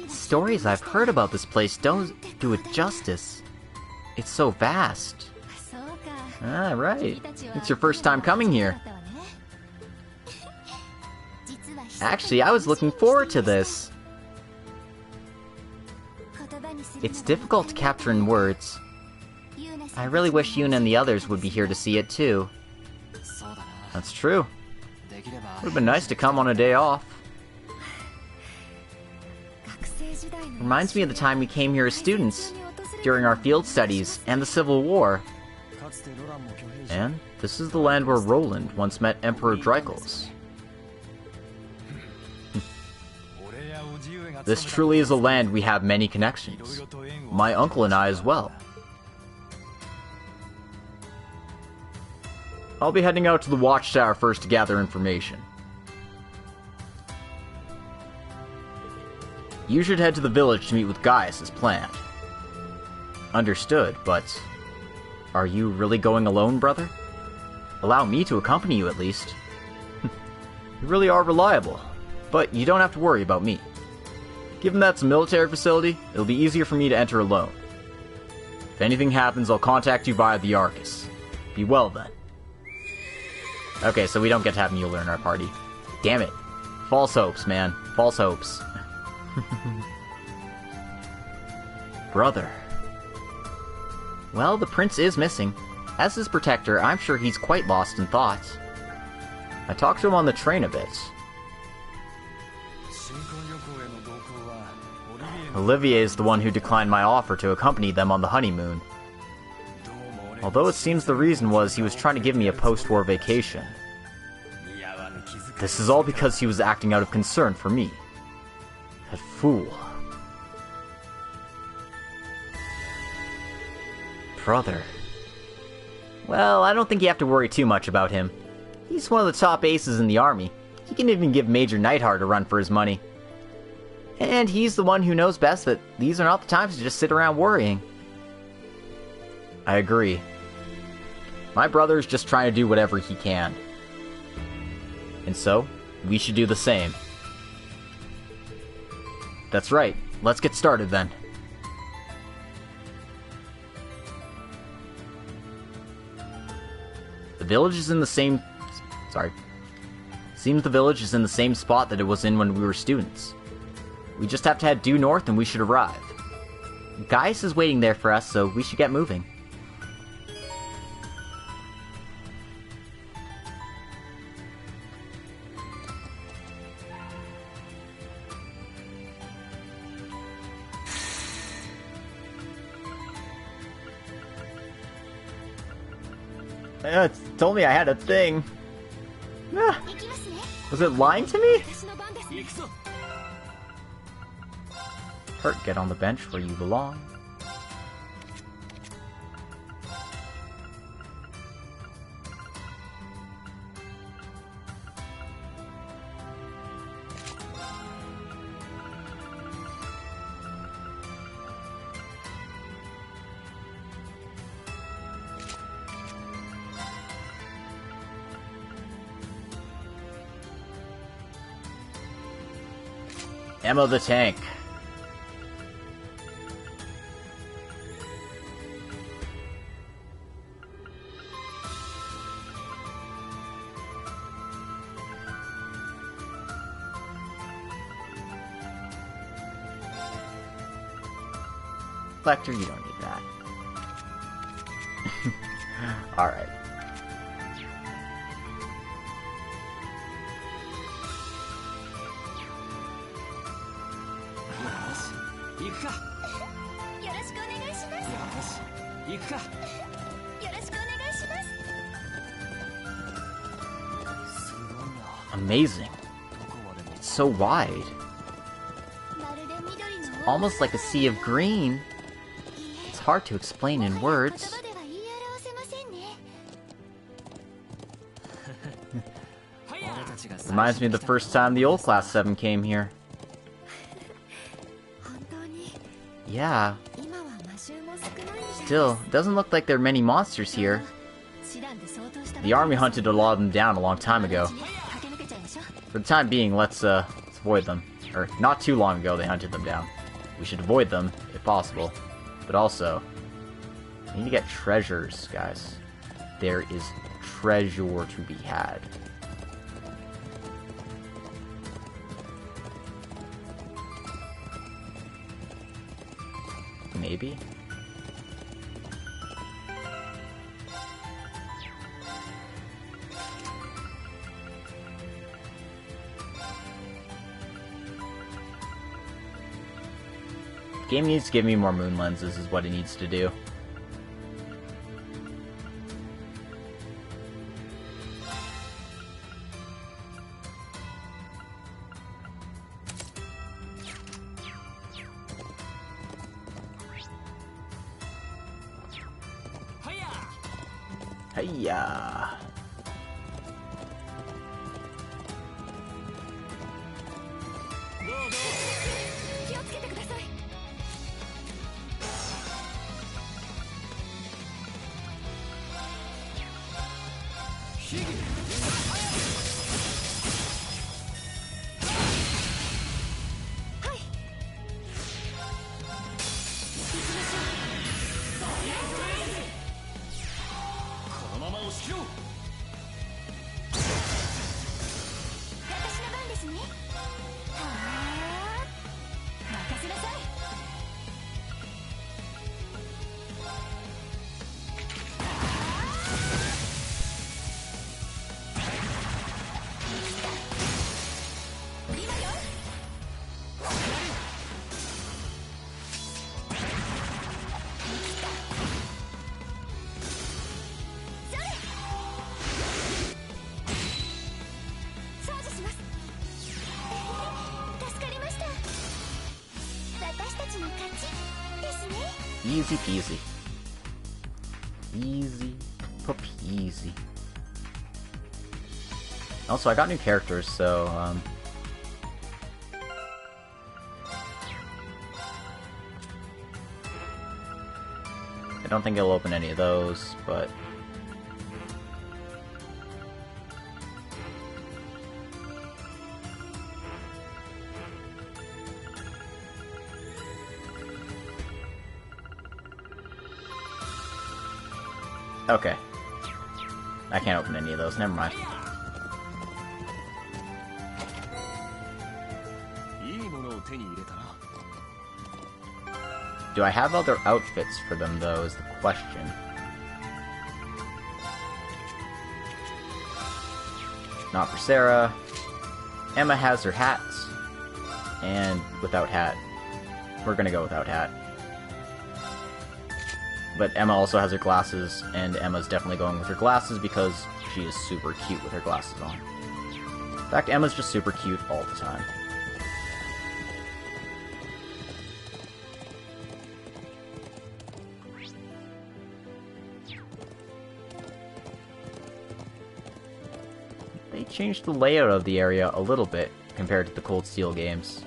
Stories I've heard about this place don't do it justice. It's so vast. Ah, right. It's your first time coming here. Actually, I was looking forward to this. It's difficult to capture in words. I really wish Yoon and the others would be here to see it too. That's true. Would have been nice to come on a day off. Reminds me of the time we came here as students, during our field studies and the Civil War. And this is the land where Roland once met Emperor Dreikels. This truly is a land we have many connections. My uncle and I as well. I'll be heading out to the watchtower first to gather information. You should head to the village to meet with Gaius as planned. Understood, but... Are you really going alone, brother? Allow me to accompany you at least. You really are reliable, but you don't have to worry about me. Given that's a military facility, it'll be easier for me to enter alone. If anything happens, I'll contact you via the Arcus. Be well then. Okay, so we don't get to have Mueller in our party. Damn it. False hopes, man. False hopes. Brother. Well, the prince is missing. As his protector, I'm sure he's quite lost in thought. I talked to him on the train a bit. Olivier is the one who declined my offer to accompany them on the honeymoon. Although it seems the reason was he was trying to give me a post-war vacation. This is all because he was acting out of concern for me. That fool. Brother. Well, I don't think you have to worry too much about him. He's one of the top aces in the army. He can even give Major Neidhart a run for his money. And he's the one who knows best that these are not the times to just sit around worrying. I agree. My brother's just trying to do whatever he can. And so, we should do the same. That's right. Let's get started then. The village is in the same... Seems the village is in the same spot that it was in when we were students. We just have to head due north and we should arrive. Gaius is waiting there for us, so we should get moving. It told me I had a thing. Ah, was it lying to me? Hurt, get on the bench where you belong. Ammo the tank. Reflector, you don't need that. Alright. Amazing. It's so wide. It's almost like a sea of green. It's hard to explain in words. Reminds me of the first time the old Class 7 came here. Yeah. Still, it doesn't look like there are many monsters here. The army hunted a lot of them down a long time ago. For the time being, let's avoid them. Or, not too long ago they hunted them down. We should avoid them, if possible. But also, we need to get treasures, guys. There is treasure to be had. Maybe? The game needs to give me more moon lenses, is what it needs to do. Hiya! Easy peasy. Easy peasy. Also, I got new characters, so, I don't think it'll open any of those, but... Okay. I can't open any of those, never mind. Do I have other outfits for them, though, is the question. Not for Sarah. Emma has her hats. And without hat. We're gonna go without hat. But Emma also has her glasses, and Emma's definitely going with her glasses because she is super cute with her glasses on. In fact, Emma's just super cute all the time. They changed the layout of the area a little bit compared to the Cold Steel games.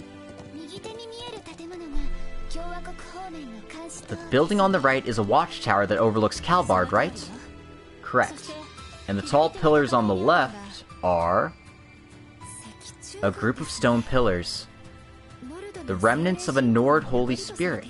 The building on the right is a watchtower that overlooks Kalbard, right? Correct. And the tall pillars on the left are a group of stone pillars, the remnants of a Nord Holy Spirit.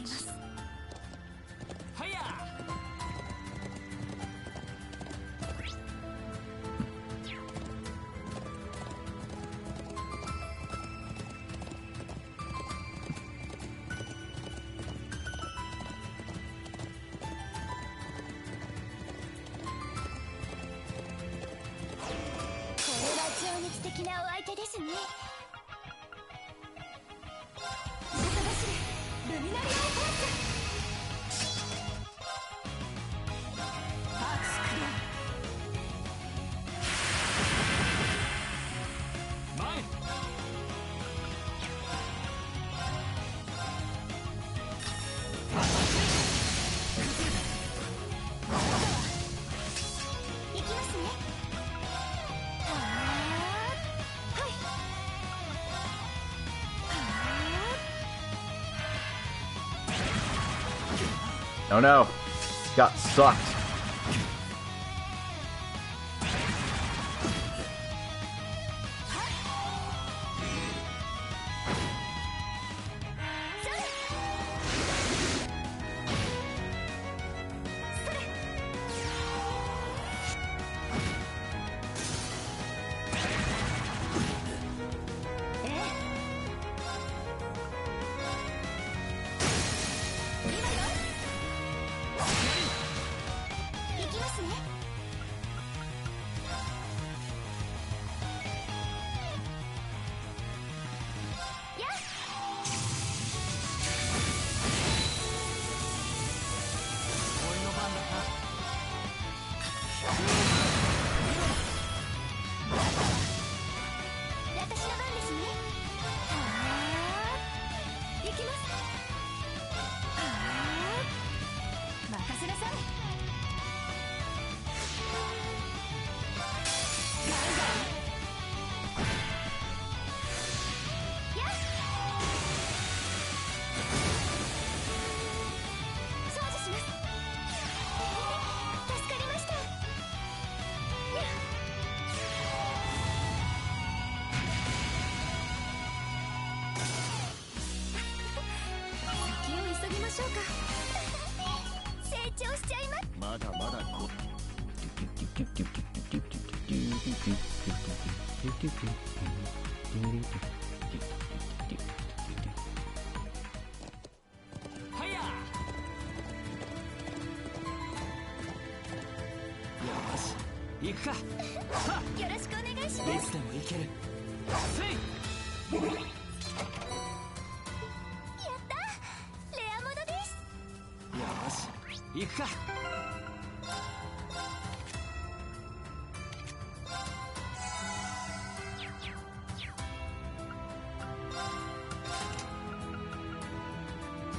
Oh no! Got sucked.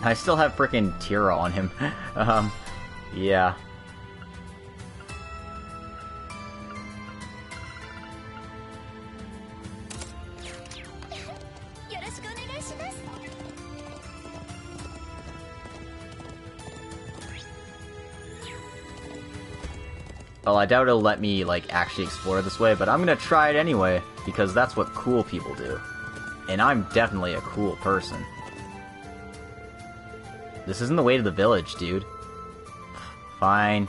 I still have frickin' Tira on him. Yeah. Well, I doubt it'll let me, like, actually explore this way, but I'm gonna try it anyway, because that's what cool people do. And I'm definitely a cool person. This isn't the way to the village, dude. Fine.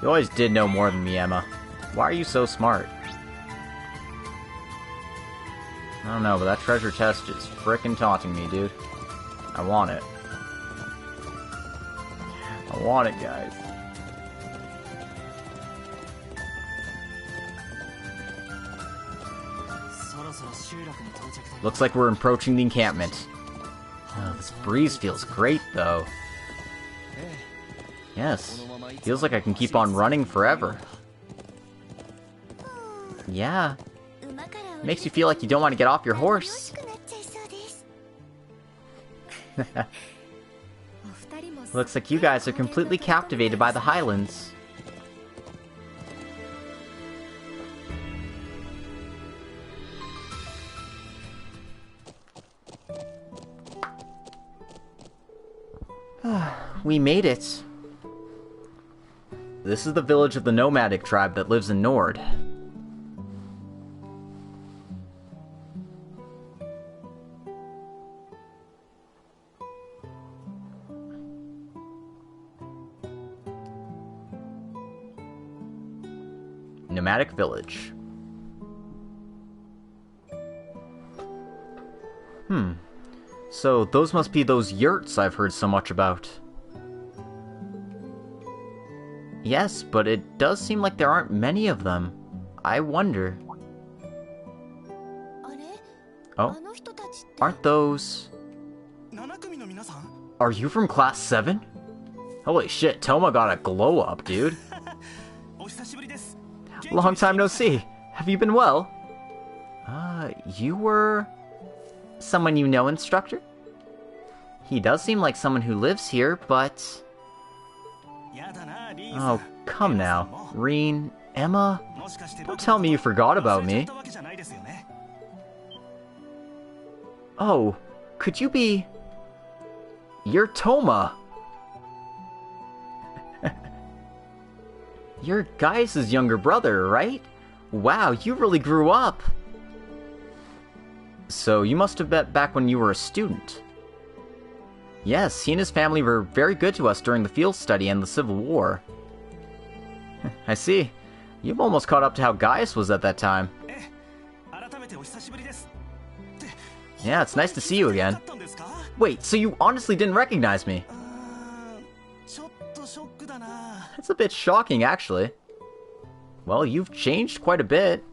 You always did know more than me, Emma. Why are you so smart? I don't know, but that treasure chest is frickin' taunting me, dude. I want it. I want it, guys. Looks like we're approaching the encampment. Oh, this breeze feels great, though. Yeah, Yes, feels like I can keep on running forever. Yeah, makes you feel like you don't want to get off your horse. Looks like you guys are completely captivated by the Highlands. We made it. This is the village of the nomadic tribe that lives in Nord. Nomadic village. So those must be those yurts I've heard so much about. Yes, but it does seem like there aren't many of them. I wonder. Oh, aren't those... Are you from class 7? Holy shit, Toma got a glow up, dude. Long time no see. Have you been well? You were... someone you know, instructor? He does seem like someone who lives here, but... Oh, come now. Rean, Emma, don't tell me you forgot about me. Oh, could you be... You're Toma. You're Gaius' younger brother, right? Wow, you really grew up. So you must have met back when you were a student. Yes, he and his family were very good to us during the field study and the Civil War. I see. You've almost caught up to how Gaius was at that time. Yeah, it's nice to see you again. Wait, so you honestly didn't recognize me? It's a bit shocking, actually. Well, you've changed quite a bit.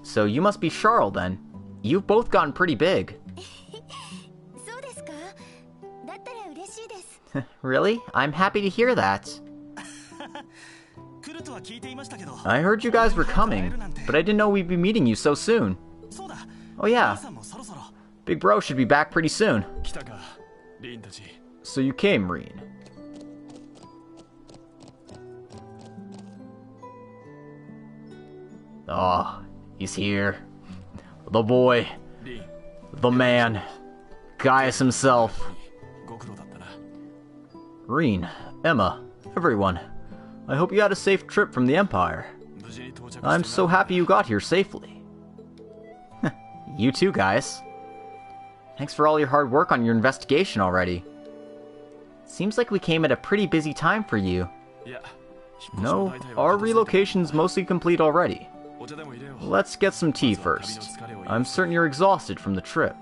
So you must be Charles, then. You've both gotten pretty big. Really? I'm happy to hear that. I heard you guys were coming, but I didn't know we'd be meeting you so soon. Oh yeah. Big bro should be back pretty soon. So you came, Rean. Oh, he's here. The boy. The man. Gaius himself. Rean, Emma, everyone. I hope you had a safe trip from the Empire. I'm so happy you got here safely. You too, Gaius. Thanks for all your hard work on your investigation already. Seems like we came at a pretty busy time for you. No, our relocation's mostly complete already. Let's get some tea first. I'm certain you're exhausted from the trip.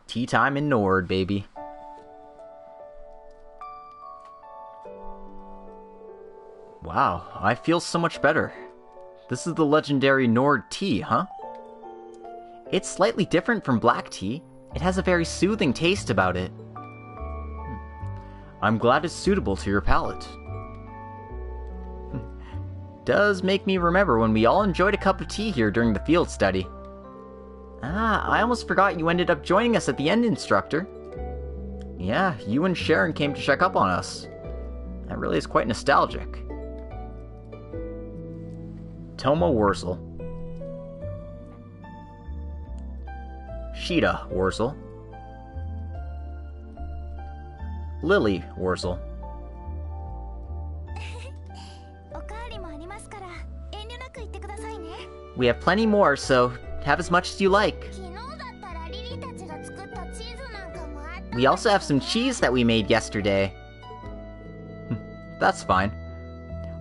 Tea time in Nord, baby. Wow, I feel so much better. This is the legendary Nord tea, huh? It's slightly different from black tea. It has a very soothing taste about it. I'm glad it's suitable to your palate. Does make me remember when we all enjoyed a cup of tea here during the field study. Ah, I almost forgot you ended up joining us at the end, instructor. Yeah, you and Sharon came to check up on us. That really is quite nostalgic. Toma Wurzel. Sheeta Wurzel. Lily Wurzel. We have plenty more, so have as much as you like. We also have some cheese that we made yesterday. That's fine.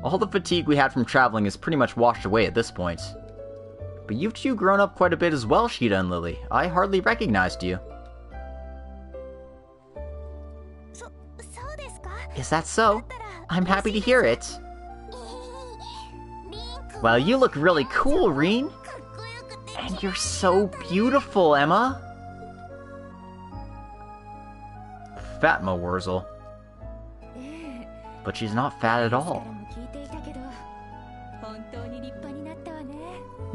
All the fatigue we had from traveling is pretty much washed away at this point. But you've two grown up quite a bit as well, Sheeta and Lily. I hardly recognized you. Is that so? I'm happy to hear it. Well, you look really cool, Rean. And you're so beautiful, Emma! Fatma Wurzel. But she's not fat at all.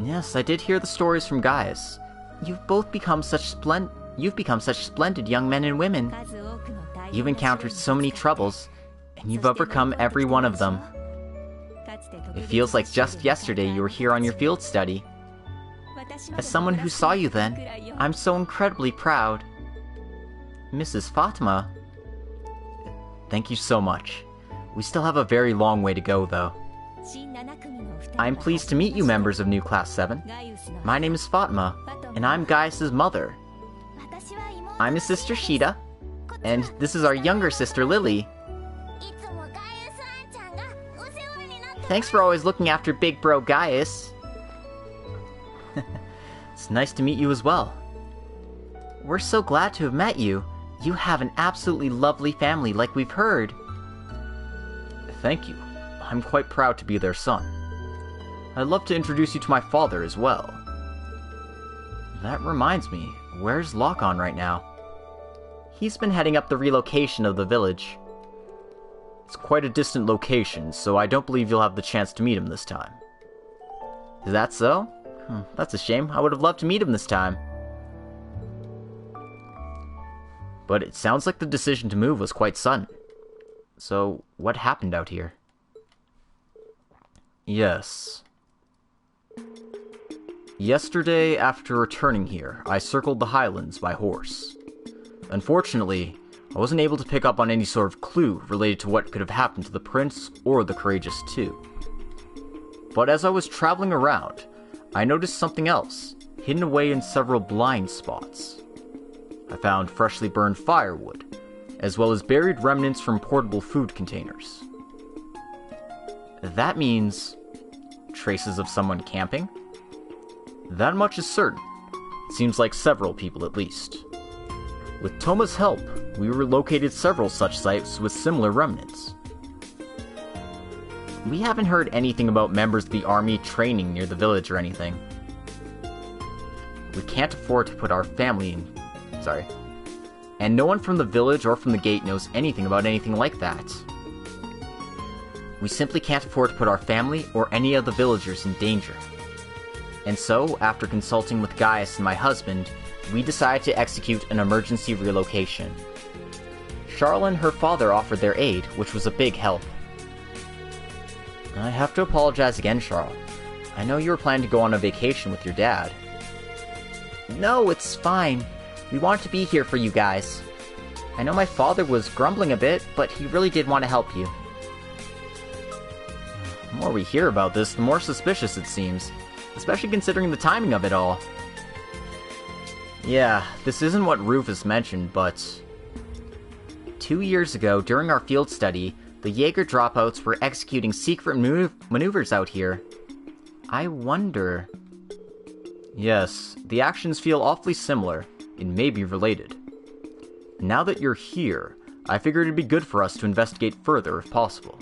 Yes, I did hear the stories from Gaius. You've become such splendid young men and women. You've encountered so many troubles, and you've overcome every one of them. It feels like just yesterday you were here on your field study. As someone who saw you then, I'm so incredibly proud. Mrs. Fatima. Thank you so much. We still have a very long way to go, though. I'm pleased to meet you, members of New Class 7. My name is Fatima, and I'm Gaius' mother. I'm his sister Shida, and this is our younger sister Lily. Thanks for always looking after big bro Gaius. It's nice to meet you as well. We're so glad to have met you. You have an absolutely lovely family, like we've heard. Thank you. I'm quite proud to be their son. I'd love to introduce you to my father as well. That reminds me, where's Lock-On right now? He's been heading up the relocation of the village. It's quite a distant location, so I don't believe you'll have the chance to meet him this time. Is that so? That's a shame. I would have loved to meet him this time. But it sounds like the decision to move was quite sudden. So, what happened out here? Yes. Yesterday, after returning here, I circled the highlands by horse. Unfortunately, I wasn't able to pick up on any sort of clue related to what could have happened to the prince or the courageous too. But as I was traveling around, I noticed something else, hidden away in several blind spots. I found freshly burned firewood, as well as buried remnants from portable food containers. That means traces of someone camping? That much is certain. It seems like several people at least. With Toma's help, we relocated several such sites with similar remnants. We haven't heard anything about members of the army training near the village or anything. We can't afford to put our family in... And no one from the village or from the gate knows anything about anything like that. We simply can't afford to put our family or any of the villagers in danger. And so, after consulting with Gaius and my husband, we decided to execute an emergency relocation. Charla and her father offered their aid, which was a big help. I have to apologize again, Charla. I know you were planning to go on a vacation with your dad. No, it's fine. We wanted to be here for you guys. I know my father was grumbling a bit, but he really did want to help you. The more we hear about this, the more suspicious it seems, especially considering the timing of it all. Yeah, this isn't what Rufus mentioned, but... 2 years ago, during our field study, the Jaeger dropouts were executing secret maneuvers out here. I wonder... Yes, the actions feel awfully similar, and may be related. Now that you're here, I figured it'd be good for us to investigate further if possible.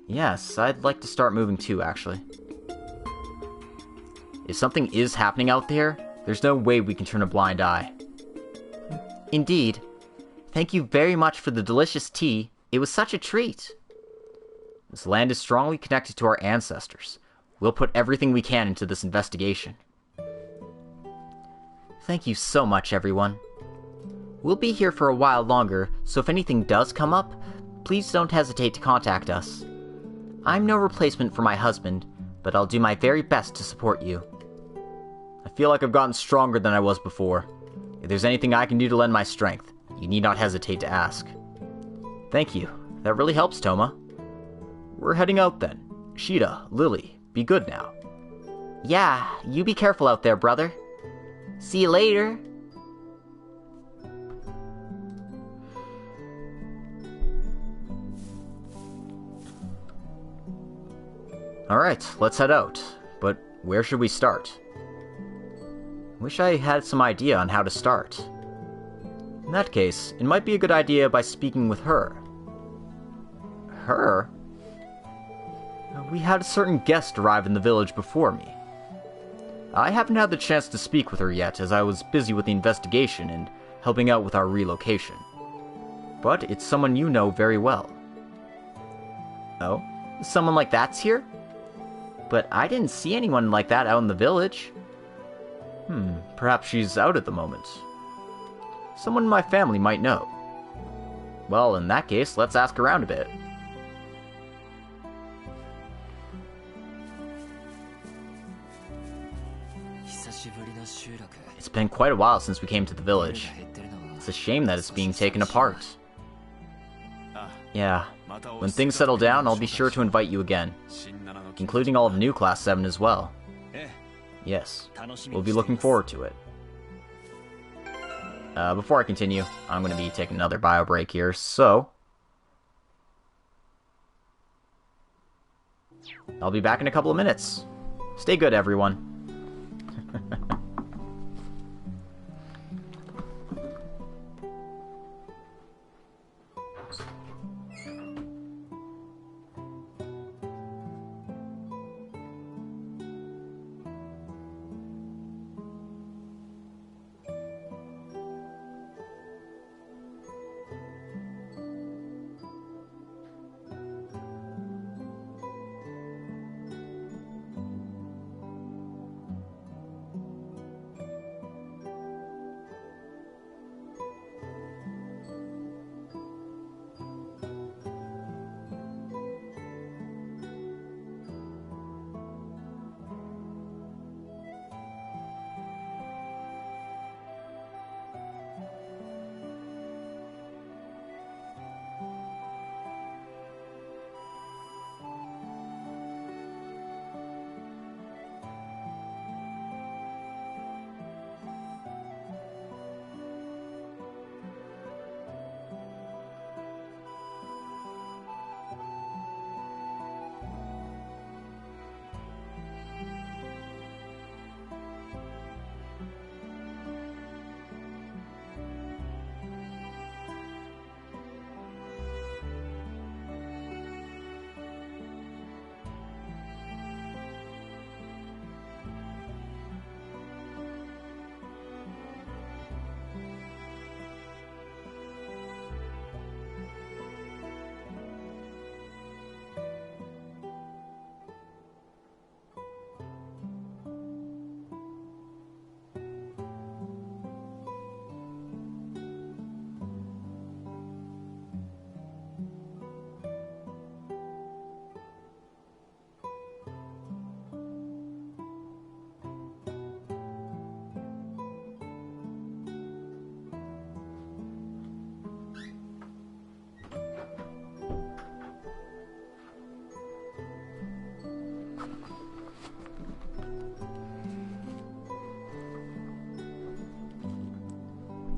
Yes, I'd like to start moving too, actually. If something is happening out there, there's no way we can turn a blind eye. Indeed. Thank you very much for the delicious tea. It was such a treat. This land is strongly connected to our ancestors. We'll put everything we can into this investigation. Thank you so much, everyone. We'll be here for a while longer, so if anything does come up, please don't hesitate to contact us. I'm no replacement for my husband, but I'll do my very best to support you. I feel like I've gotten stronger than I was before. If there's anything I can do to lend my strength, you need not hesitate to ask. Thank you. That really helps, Toma. We're heading out then. Shida, Lily, be good now. Yeah, you be careful out there, brother. See you later. Alright, let's head out. But where should we start? Wish I had some idea on how to start. In that case, it might be a good idea by speaking with her. Her? We had a certain guest arrive in the village before me. I haven't had the chance to speak with her yet, as I was busy with the investigation and helping out with our relocation. But it's someone you know very well. Oh? Someone like that's here? But I didn't see anyone like that out in the village. Perhaps she's out at the moment. Someone in my family might know. Well, in that case, let's ask around a bit. It's been quite a while since we came to the village. It's a shame that it's being taken apart. Yeah, when things settle down, I'll be sure to invite you again, including all of New Class 7 as well. Yes, we'll be looking forward to it. Before I continue, I'm going to be taking another bio break here, so I'll be back in a couple of minutes. Stay good, everyone.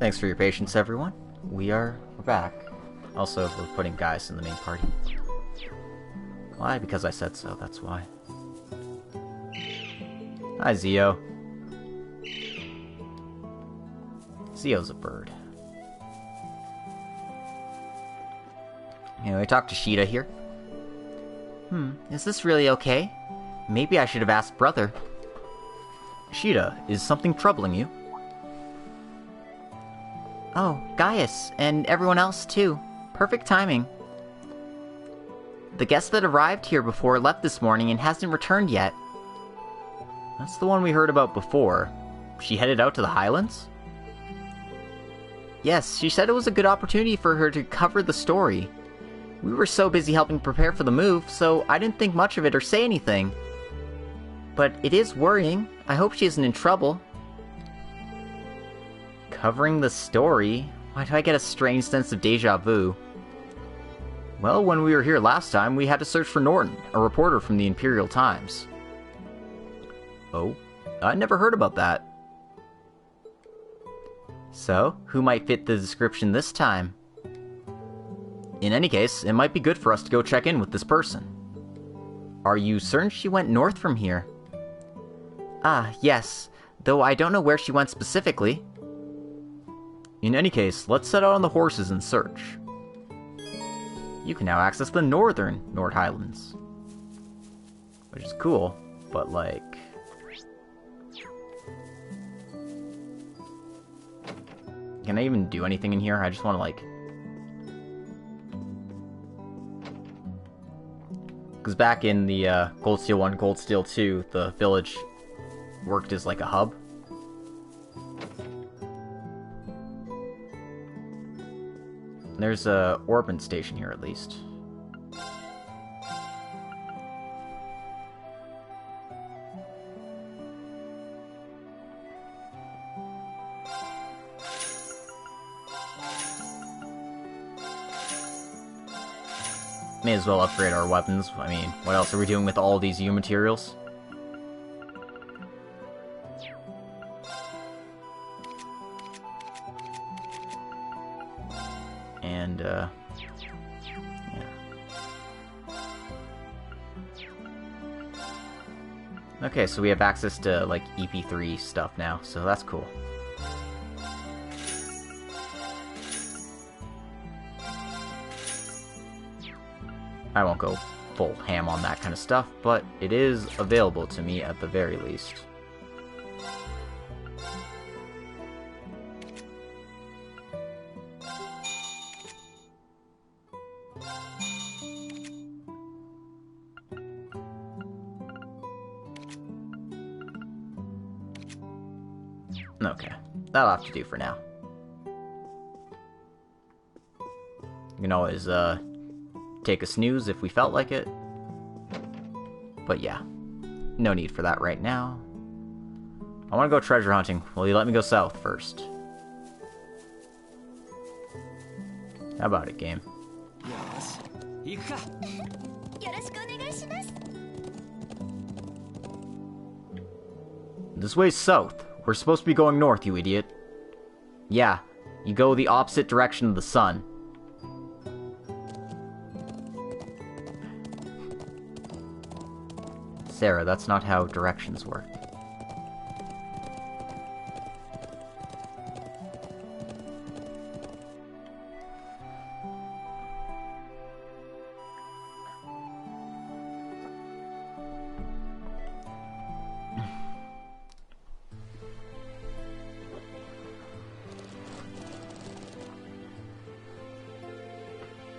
Thanks for your patience, everyone. We're back. Also, we're putting guys in the main party. Why? Because I said so, that's why. Hi, Zio. Zio's a bird. Anyway, talk to Shida here. Is this really okay? Maybe I should have asked Brother. Shida, is something troubling you? Oh, Gaius, and everyone else too. Perfect timing. The guest that arrived here before left this morning and hasn't returned yet. That's the one we heard about before. She headed out to the Highlands? Yes, she said it was a good opportunity for her to cover the story. We were so busy helping prepare for the move, so I didn't think much of it or say anything. But it is worrying. I hope she isn't in trouble. Covering the story? Why do I get a strange sense of deja vu? Well, when we were here last time, we had to search for Norton, a reporter from the Imperial Times. Oh? I never heard about that. So, who might fit the description this time? In any case, it might be good for us to go check in with this person. Are you certain she went north from here? Ah, yes, though I don't know where she went specifically. In any case, let's set out on the horses and search. You can now access the northern Nord Highlands. Which is cool, but like... can I even do anything in here? I just want to, like... Because back in the Gold Steel 1, Gold Steel 2, the village worked as, like, a hub. There's a Orban station here, at least. May as well upgrade our weapons. I mean, what else are we doing with all these U materials? And, yeah. Okay, so we have access to, like, EP3 stuff now, so that's cool. I won't go full ham on that kind of stuff, but it is available to me at the very least. Okay, that'll have to do for now. You can always, take a snooze if we felt like it. But yeah, no need for that right now. I want to go treasure hunting. Will you let me go south first? How about it, game? This way's south. We're supposed to be going north, you idiot. Yeah, you go the opposite direction of the sun. Sarah, that's not how directions work.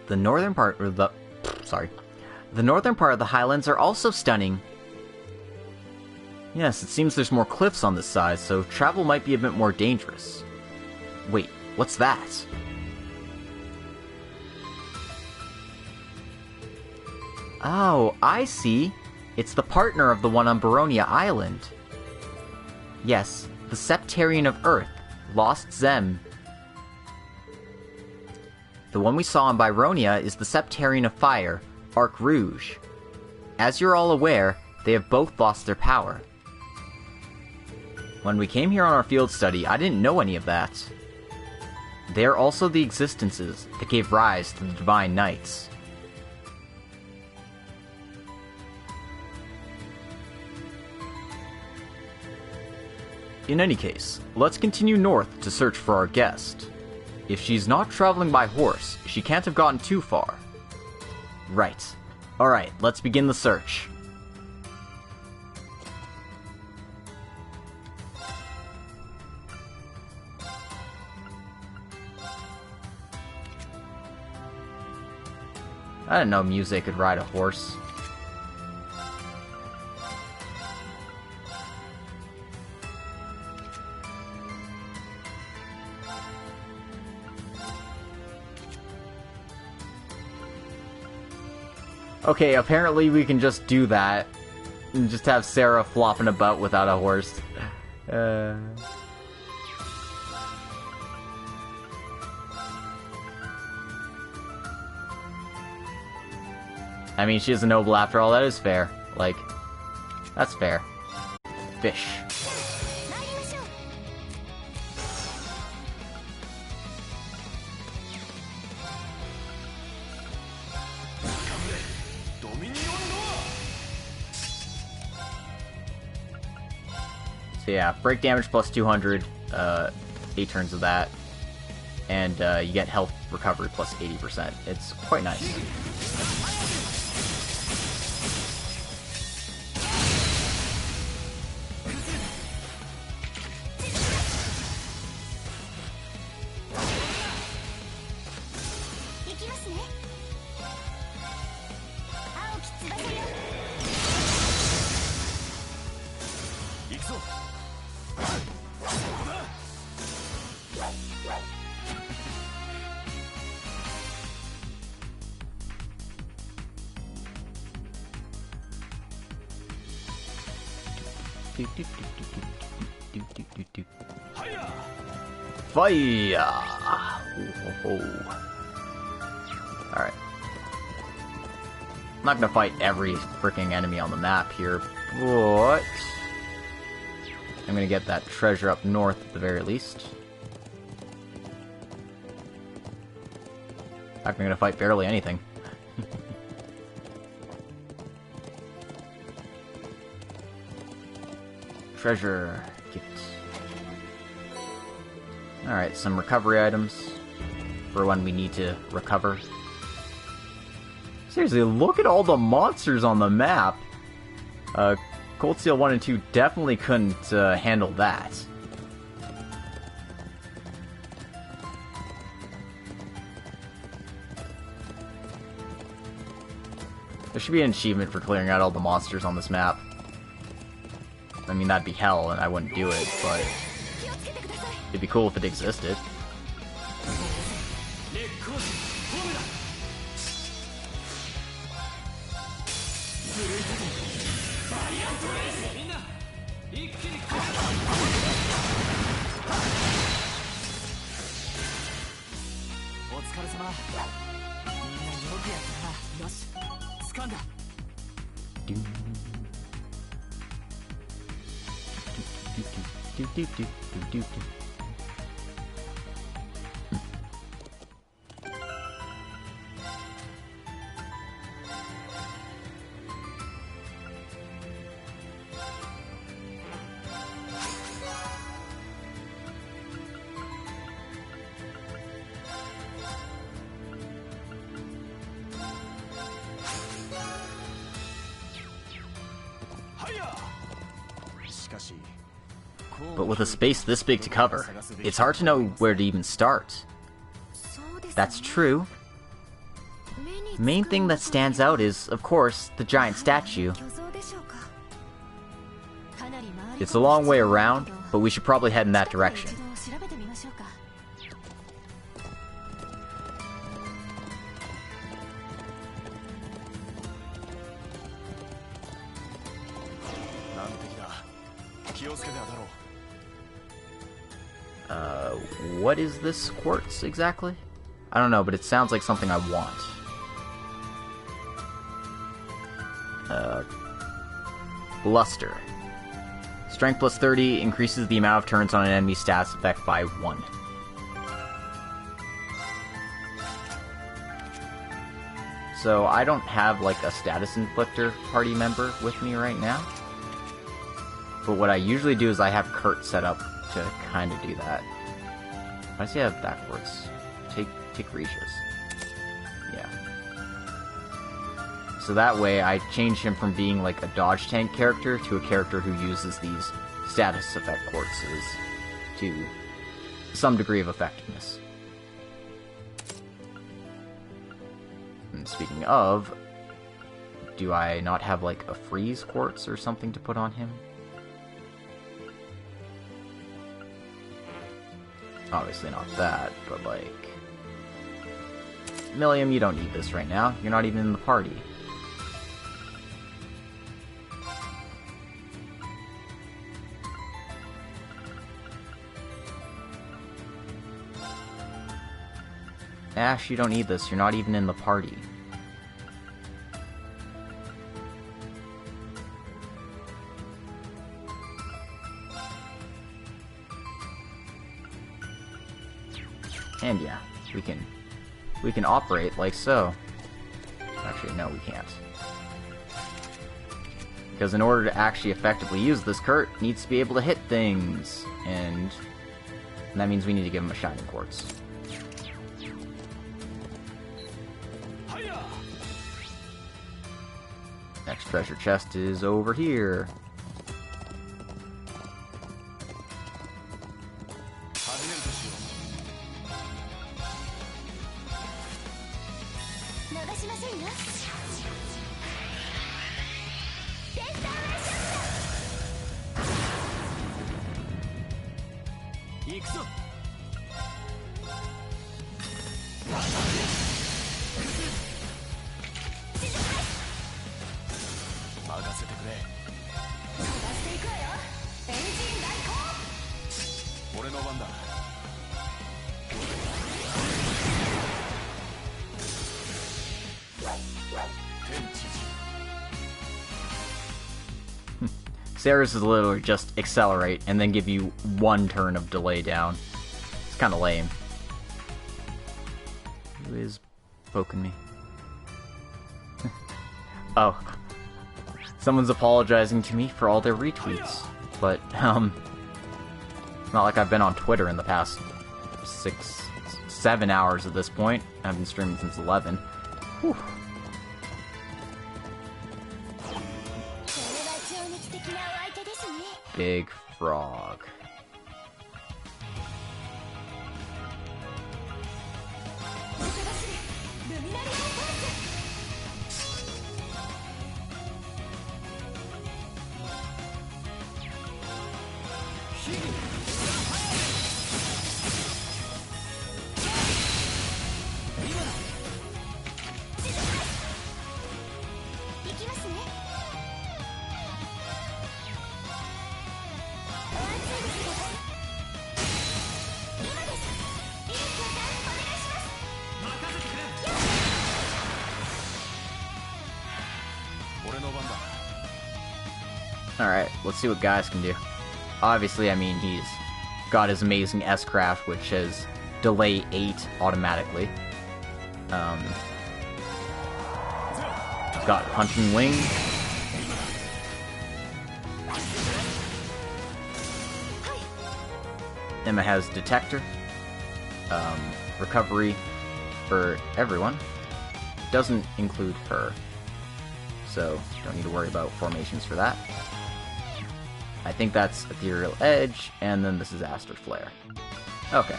The northern part of the... The northern part of the highlands are also stunning. Yes, it seems there's more cliffs on this side, so travel might be a bit more dangerous. Wait, what's that? Oh, I see. It's the partner of the one on Baronia Island. Yes, the Septarian of Earth, Lost Zem. The one we saw on Byronia is the Septarian of Fire, Arc Rouge. As you're all aware, they have both lost their power. When we came here on our field study, I didn't know any of that. They are also the existences that gave rise to the Divine Knights. In any case, let's continue north to search for our guest. If she's not traveling by horse, she can't have gotten too far. Right. Alright, let's begin the search. I didn't know Muse could ride a horse. Okay, apparently we can just do that. And just have Sarah flopping about without a horse. I mean, she is a noble after all, that is fair. Like, that's fair. Fish. So yeah, break damage plus 200, 8 turns of that. And you get health recovery plus 80%. It's quite nice. Fire! Alright. I'm not gonna fight every freaking enemy on the map here, but I'm gonna get that treasure up north at the very least. In fact, I'm gonna fight barely anything. Treasure. Get. Alright, some recovery items for when we need to recover. Seriously, look at all the monsters on the map! Cold Steel 1 and 2 definitely couldn't handle that. There should be an achievement for clearing out all the monsters on this map. I mean, that'd be hell, and I wouldn't do it, but it'd be cool if it existed. But with a space this big to cover, it's hard to know where to even start. That's true. The main thing that stands out is, of course, the giant statue. It's a long way around, but we should probably head in that direction. What is this quartz exactly? I don't know, but it sounds like something I want. Bluster. Strength plus 30 increases the amount of turns on an enemy stats effect by 1. So I don't have like a status inflictor party member with me right now. But what I usually do is I have Kurt set up to kind of do that. Why does he have backwards? Take Regis. Yeah. So that way I change him from being like a dodge tank character to a character who uses these status effect quartzes to some degree of effectiveness. And speaking of, do I not have like a freeze quartz or something to put on him? Obviously not that, but like... Millium, you don't need this right now. You're not even in the party. Ash, you don't need this. You're not even in the party. And yeah, we can operate like so. Actually, no, we can't. Because in order to actually effectively use this, Kurt needs to be able to hit things, and that means we need to give him a shining quartz. Next treasure chest is over here. Sarah's is literally just accelerate and then give you one turn of delay down. It's kind of lame. Who is poking me? Oh. Someone's apologizing to me for all their retweets. But, it's not like I've been on Twitter in the past 7 hours at this point. I've been streaming since 11. Whew. Big frog. Alright, let's see what guys can do. Obviously, I mean, he's got his amazing S-Craft, which has delay 8 automatically. He's got Punching Wing. Emma has Detector. Recovery for everyone. Doesn't include her. So, don't need to worry about formations for that. I think that's Ethereal Edge, and then this is Aster Flare. Okay.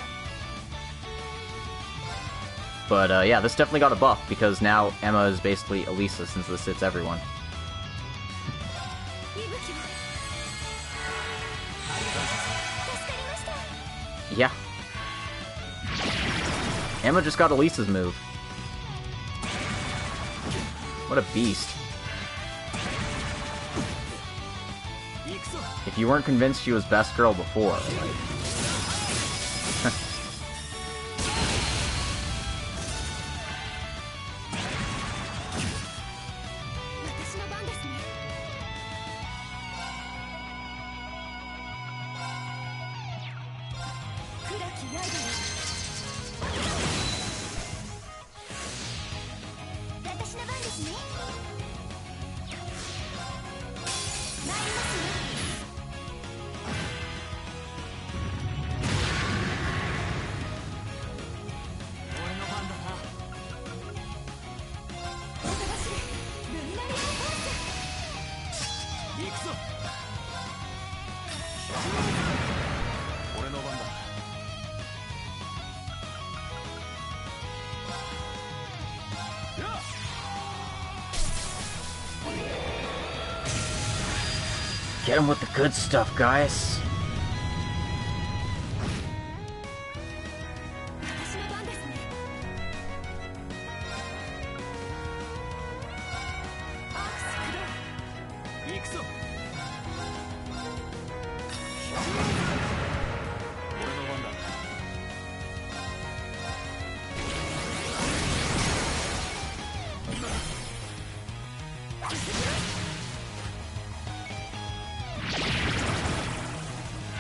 But, yeah, this definitely got a buff, because now Emma is basically Elisa, since this hits everyone. Yeah. Emma just got Elisa's move. What a beast. If you weren't convinced she was best girl before, like... Get him with the good stuff, guys.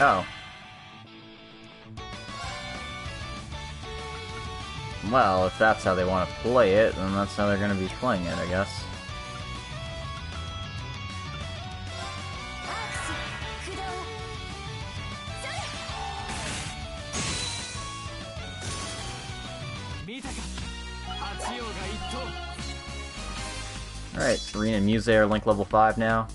Oh. Well, if that's how they want to play it, then that's how they're going to be playing it, I guess. Alright, Rean and Muse are link level 5 now.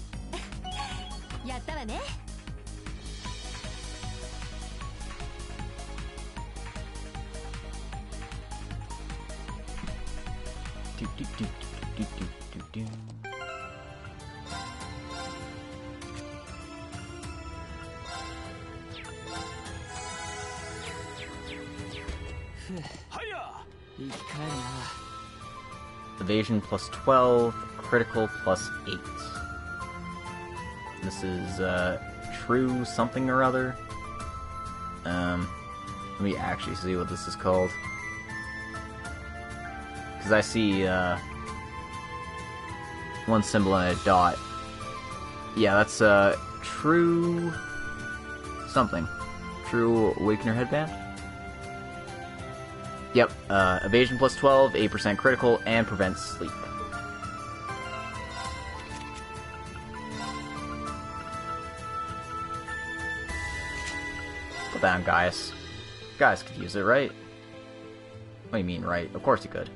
Evasion plus 12, critical plus 8. This is, true something or other. Let me actually see what this is called. Because I see, one symbol and a dot. Yeah, that's, true something. True Awakener headband? Yep, evasion plus 12, 8% critical, and prevents sleep. Go down, guys. Guys could use it, right? What do you mean, right? Of course you could.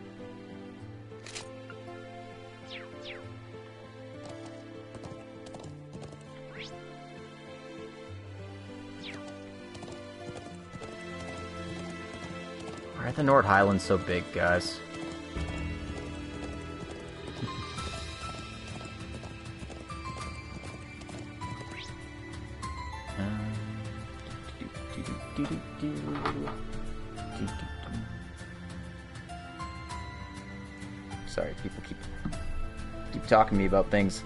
Why are the North Highlands so big, guys? Sorry, people keep talking to me about things.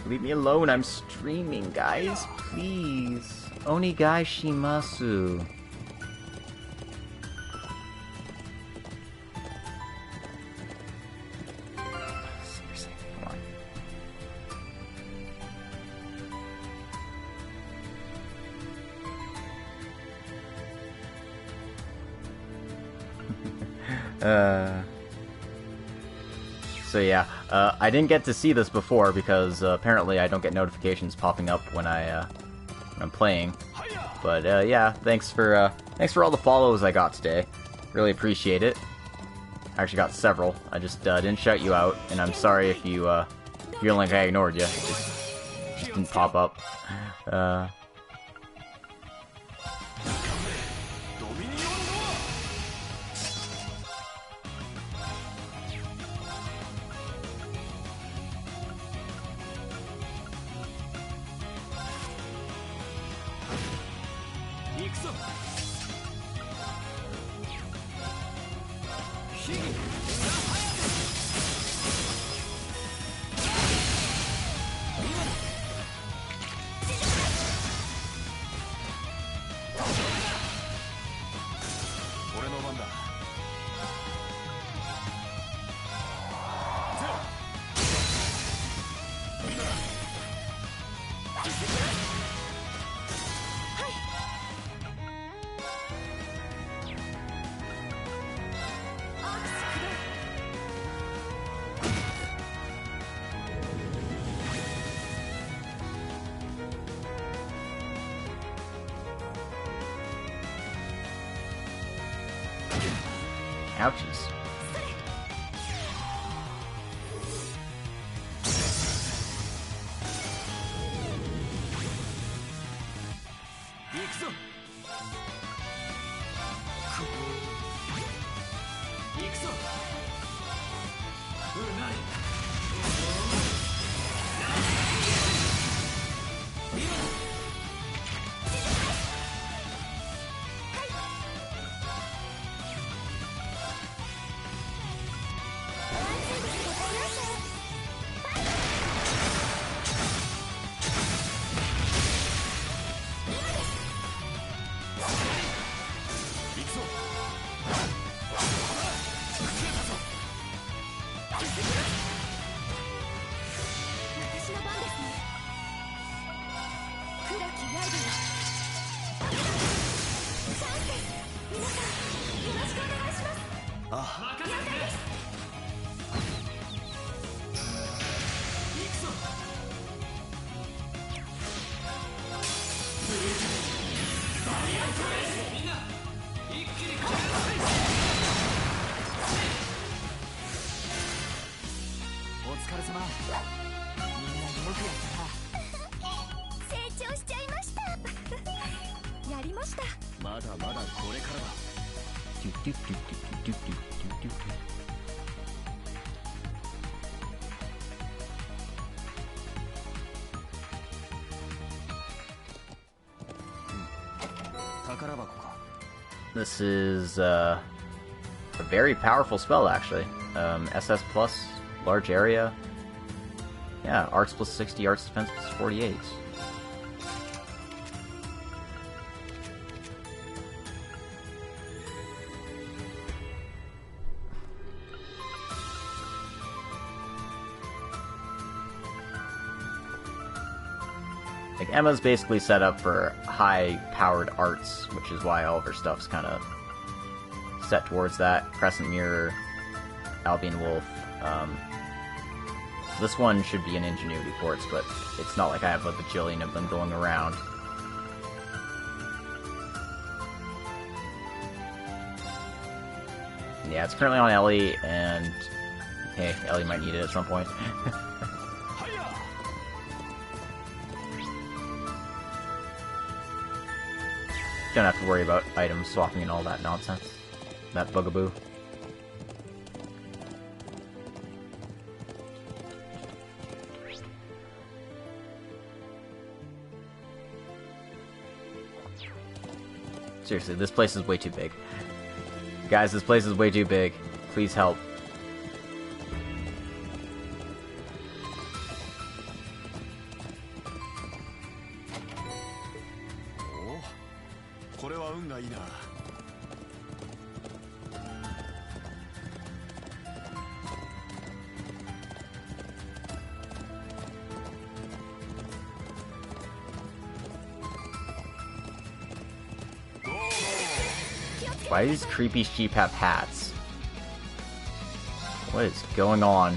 Leave me alone, I'm streaming, guys, please. Onigai shimasu. Seriously, come on. So yeah, I didn't get to see this before because apparently I don't get notifications popping up when I'm playing. But yeah, thanks for all the follows I got today. Really appreciate it. I actually got several. I just didn't shout you out, and I'm sorry if you feel like I ignored you. It just didn't pop up. Ouchies. This is, A very powerful spell, actually. SS plus, large area. Yeah, arts plus 60, arts defense plus 48. Like, Emma's basically set up for high-powered arts, which is why all of her stuff's kind of set towards that. Crescent Mirror, Albion Wolf. This one should be an Ingenuity ports, but it's not like I have a bajillion of them going around. Yeah, it's currently on Ellie, and hey, Ellie might need it at some point. Don't have to worry about items swapping and all that nonsense. That bugaboo. Seriously, this place is way too big. Guys, this place is way too big. Please help. Why do these creepy sheep have hats? What is going on?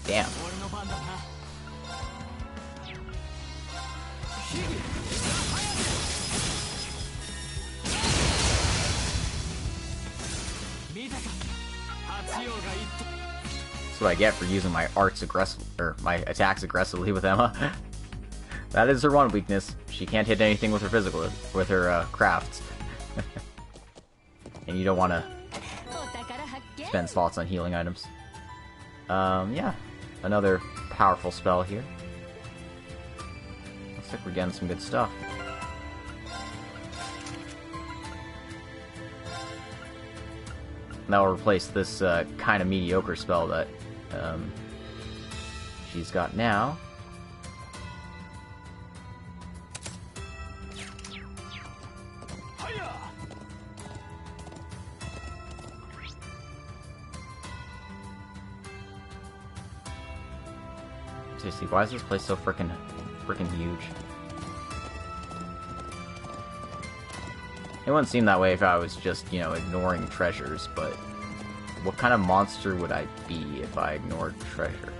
Damn. That's what I get for using my my attacks aggressively with Emma. That is her one weakness. She can't hit anything with her crafts. And you don't want to spend slots on healing items. Yeah. Another powerful spell here. Looks like we're getting some good stuff. That will replace this kind of mediocre spell that she's got now. Seriously, why is this place so frickin' huge? It wouldn't seem that way if I was just, you know, ignoring treasures, but what kind of monster would I be if I ignored treasure?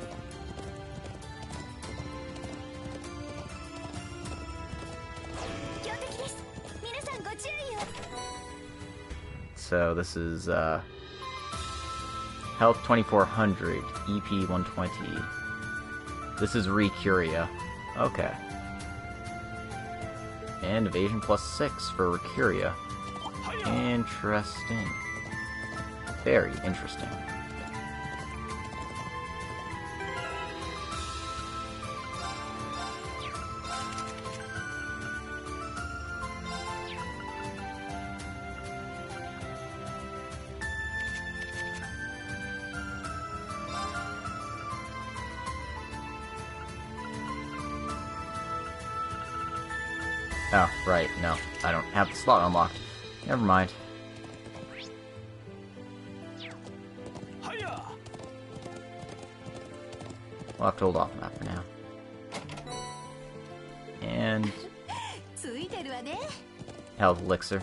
So this is health 2400, EP 120. This is Recuria. Okay. And evasion plus 6 for Recuria. Interesting. Very interesting. Oh, right, no. I don't have the slot unlocked. Never mind. We'll have to hold off on that for now. And health elixir.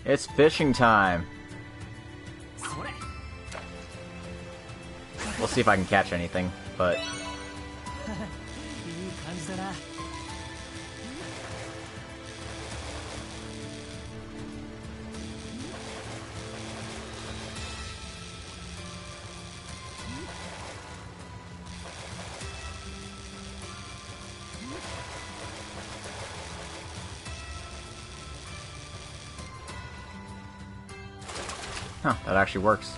It's fishing time. We'll see if I can catch anything, but... Huh, that actually works.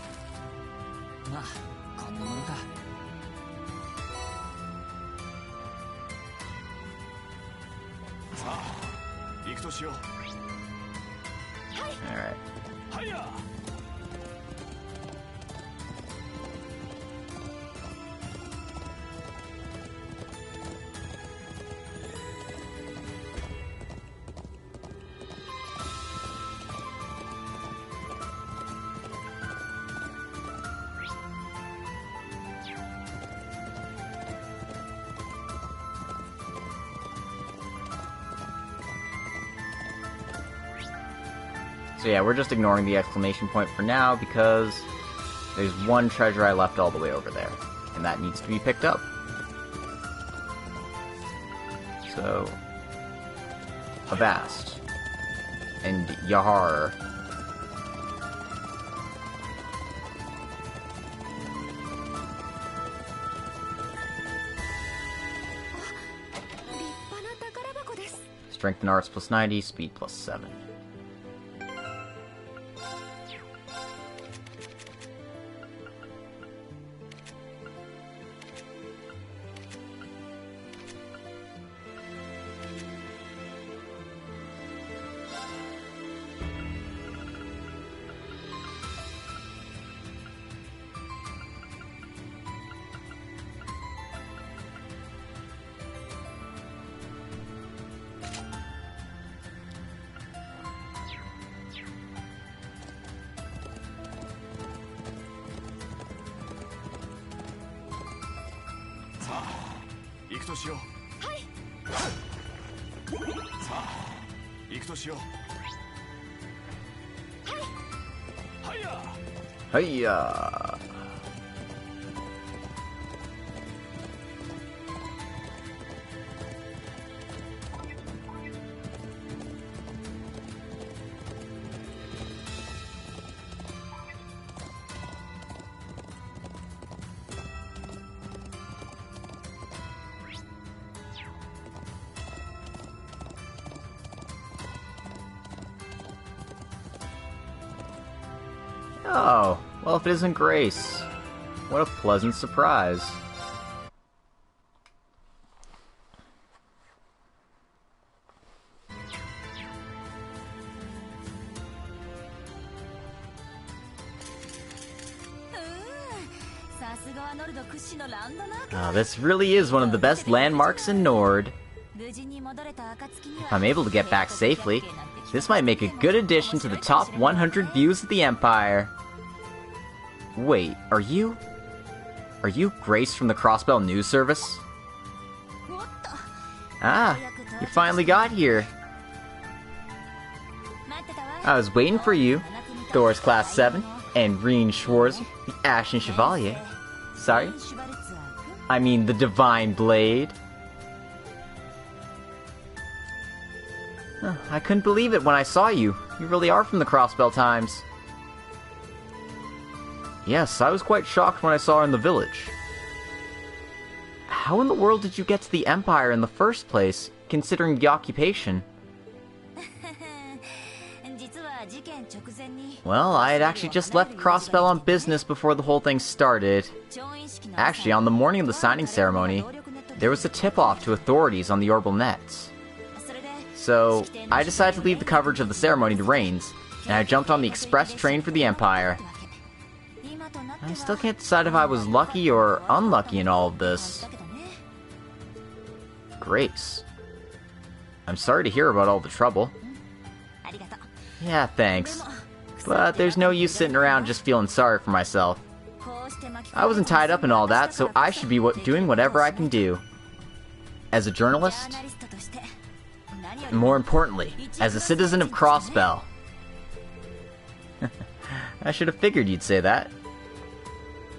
Alright. So yeah, we're just ignoring the exclamation point for now because there's one treasure I left all the way over there, and that needs to be picked up. So, Avast and Yahar. Strength and Arts plus 90, Speed plus 7. Hiya! Oh, well, if it isn't Grace. What a pleasant surprise. This really is one of the best landmarks in Nord. If I'm able to get back safely, this might make a good addition to the top 100 views of the Empire. Wait, are you Grace from the Crossbell News Service? Ah, you finally got here. I was waiting for you, Thor's Class 7, and Rean Schwarz, the Ashen Chevalier. Sorry? I mean the Divine Blade. I couldn't believe it when I saw you. You really are from the Crossbell Times. Yes, I was quite shocked when I saw her in the village. How in the world did you get to the Empire in the first place, considering the occupation? Well, I had actually just left Crossbell on business before the whole thing started. Actually, on the morning of the signing ceremony, there was a tip-off to authorities on the Orbital Nets. So, I decided to leave the coverage of the ceremony to Reigns, and I jumped on the express train for the Empire. I still can't decide if I was lucky or unlucky in all of this. Grace. I'm sorry to hear about all the trouble. Yeah, thanks. But there's no use sitting around just feeling sorry for myself. I wasn't tied up in all that, so I should be doing whatever I can do. As a journalist, and more importantly, as a citizen of Crossbell. I should have figured you'd say that.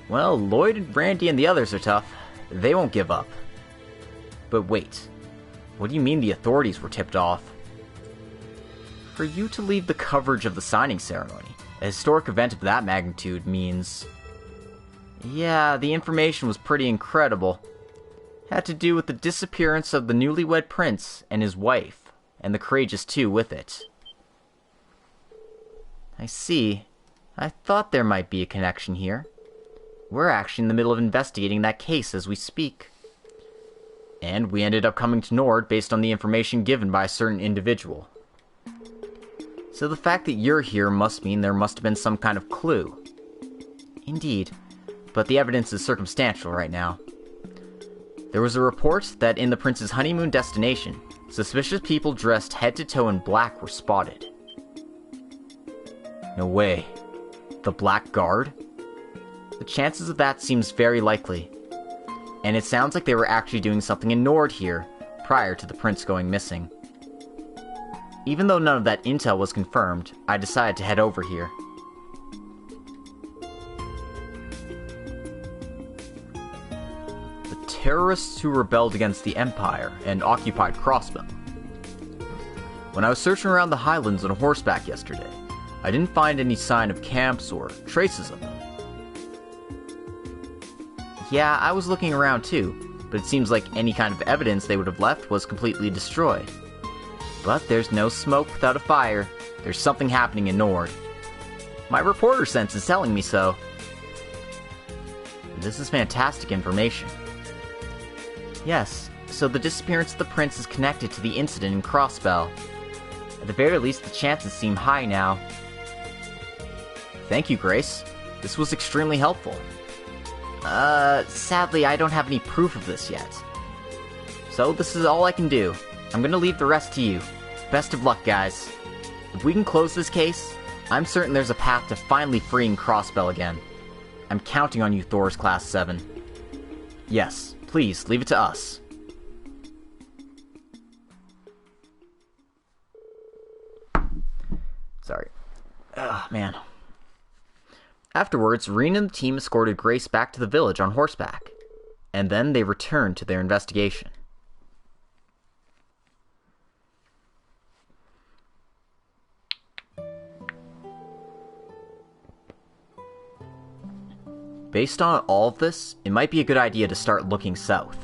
Well, Lloyd, Randy, and the others are tough. They won't give up. But wait. What do you mean the authorities were tipped off? For you to leave the coverage of the signing ceremony, a historic event of that magnitude means... Yeah, the information was pretty incredible. Had to do with the disappearance of the newlywed prince and his wife, and the courageous two with it. I see. I thought there might be a connection here. We're actually in the middle of investigating that case as we speak. And we ended up coming to Nord based on the information given by a certain individual. So the fact that you're here must mean there must have been some kind of clue. Indeed, but the evidence is circumstantial right now. There was a report that in the prince's honeymoon destination, suspicious people dressed head to toe in black were spotted. No way. The Black Guard? The chances of that seems very likely. And it sounds like they were actually doing something in Nord here, prior to the prince going missing. Even though none of that intel was confirmed, I decided to head over here. The terrorists who rebelled against the Empire and occupied Crossbow. When I was searching around the highlands on horseback yesterday, I didn't find any sign of camps or traces of them. Yeah, I was looking around too, but it seems like any kind of evidence they would have left was completely destroyed. But there's no smoke without a fire. There's something happening in Nord. My reporter sense is telling me so. This is fantastic information. Yes, so the disappearance of the prince is connected to the incident in Crossbell. At the very least, the chances seem high now. Thank you, Grace. This was extremely helpful. Sadly, I don't have any proof of this yet. So this is all I can do. I'm gonna leave the rest to you. Best of luck, guys. If we can close this case, I'm certain there's a path to finally freeing Crossbell again. I'm counting on you, Thor's Class 7. Yes, please, leave it to us. Sorry. Ugh, man. Afterwards, Rean and the team escorted Grace back to the village on horseback, and then they returned to their investigation. Based on all of this, it might be a good idea to start looking south.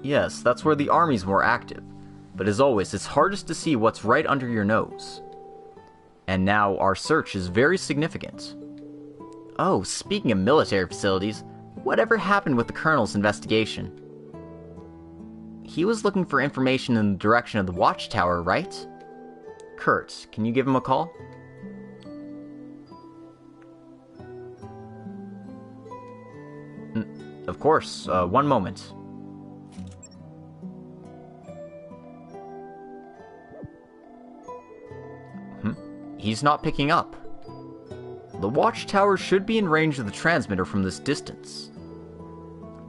Yes, that's where the army's more active, but as always, it's hardest to see what's right under your nose. And now our search is very significant. Oh, speaking of military facilities, whatever happened with the Colonel's investigation? He was looking for information in the direction of the watchtower, right? Kurt, can you give him a call? Of course, one moment. He's not picking up. The watchtower should be in range of the transmitter from this distance.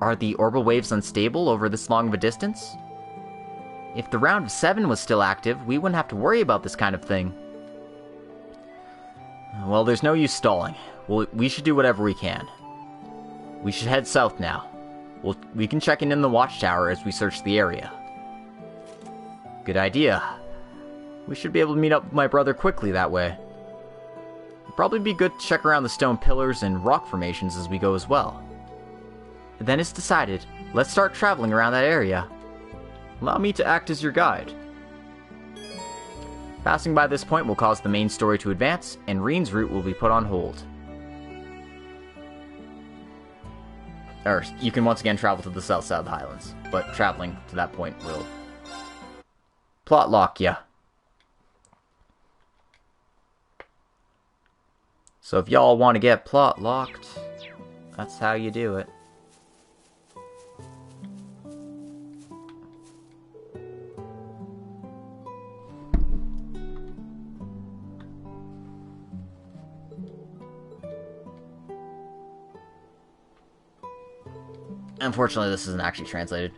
Are the orbital waves unstable over this long of a distance? If the round of 7 was still active, we wouldn't have to worry about this kind of thing. Well, there's no use stalling. We should do whatever we can. We should head south now. We can check in the watchtower as we search the area. Good idea. We should be able to meet up with my brother quickly that way. It'd probably be good to check around the stone pillars and rock formations as we go as well. Then it's decided, let's start traveling around that area. Allow me to act as your guide. Passing by this point will cause the main story to advance, and Rean's route will be put on hold. Or, you can once again travel to the south side of the Highlands, but traveling to that point will plot lock ya. So if y'all want to get plot locked, that's how you do it. Unfortunately, this isn't actually translated.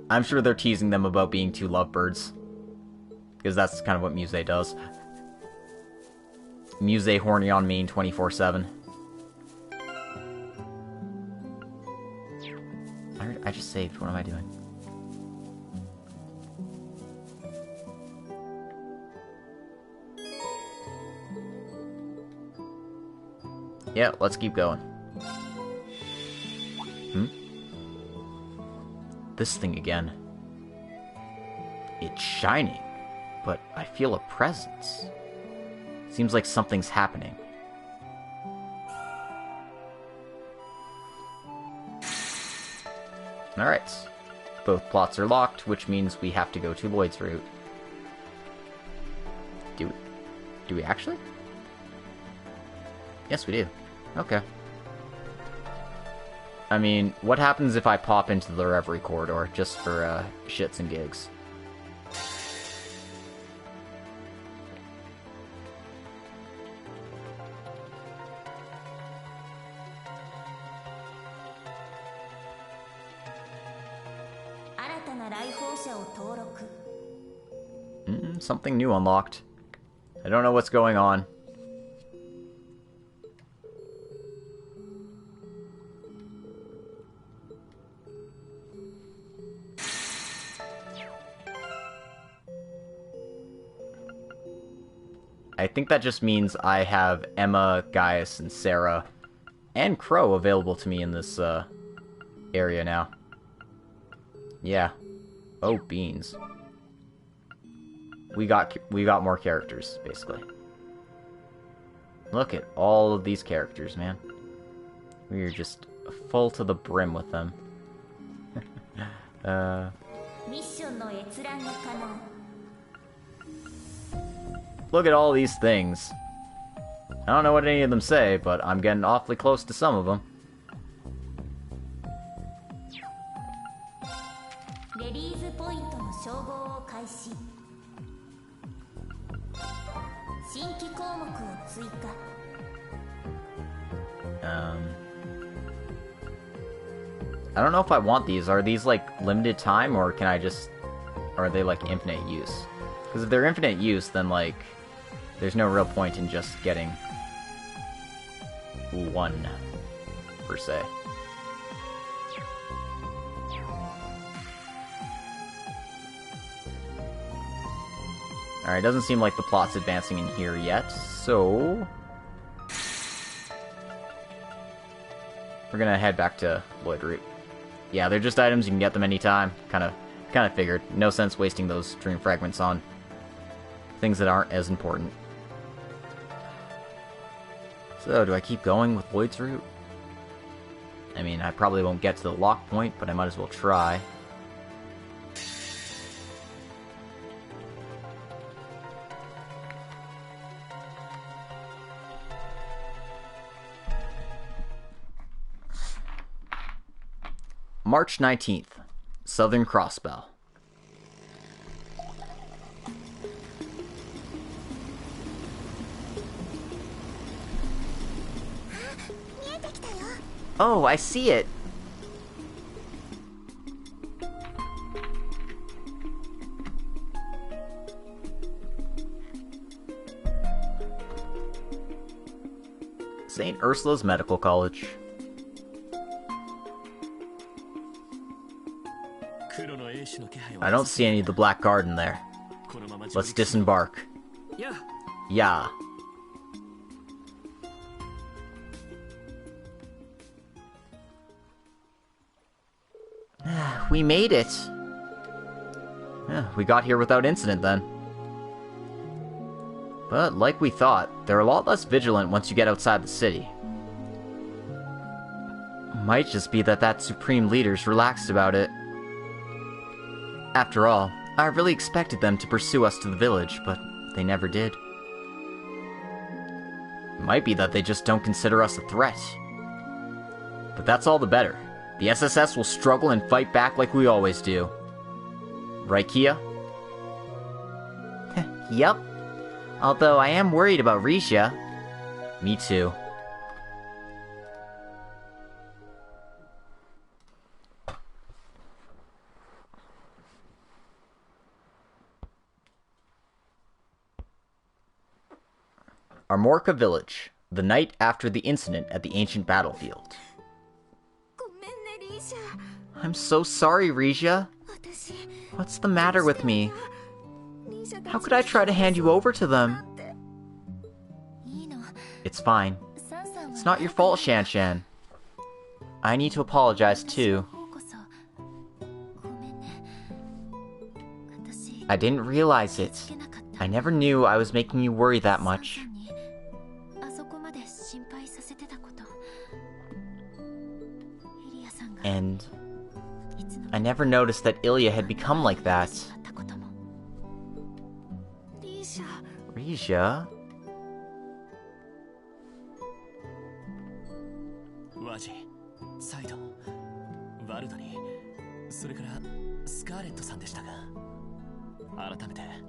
I'm sure they're teasing them about being two lovebirds. Because that's kind of what Muse does. Muse horny on main 24/7. I just saved. What am I doing? Yeah, let's keep going. This thing again. It's shining, but I feel a presence. Seems like something's happening. Alright. Both plots are locked, which means we have to go to Lloyd's route. Do we actually? Yes, we do. Okay. I mean, what happens if I pop into the Reverie Corridor, just for, shits and gigs? Something new unlocked. I don't know what's going on. I think that just means I have Emma, Gaius, and Sarah, and Crow available to me in this, area now. Yeah. Oh, beans. We got more characters, basically. Look at all of these characters, man. We are just full to the brim with them. Look at all these things. I don't know what any of them say, but I'm getting awfully close to some of them. I don't know if I want these. Are these, like, limited time, or can I just... Or are they, like, infinite use? Because if they're infinite use, then, like, there's no real point in just getting one, per se. Alright, doesn't seem like the plot's advancing in here yet, so... We're gonna head back to Lloyd route. Yeah, they're just items, you can get them anytime. Kinda figured. No sense wasting those dream fragments on things that aren't as important. So, do I keep going with Lloyd's route? I mean, I probably won't get to the lock point, but I might as well try. March 19th, Southern Crossbell. Oh, I see it! St. Ursula's Medical College. I don't see any of the Black Guard in there. Let's disembark. Yeah. We made it. Yeah, we got here without incident then. But like we thought, they're a lot less vigilant once you get outside the city. Might just be that Supreme Leader's relaxed about it. After all, I really expected them to pursue us to the village, but they never did. It might be that they just don't consider us a threat. But that's all the better. The SSS will struggle and fight back like we always do. Right, Kia? Yup. Although I am worried about Risha. Me too. Marmorka Village, the night after the incident at the ancient battlefield. I'm so sorry, Rija. What's the matter with me? How could I try to hand you over to them? It's fine. It's not your fault, Shan-Shan. I need to apologize too. I didn't realize it. I never knew I was making you worry that much. And I never noticed that Ilya had become like that. Rija?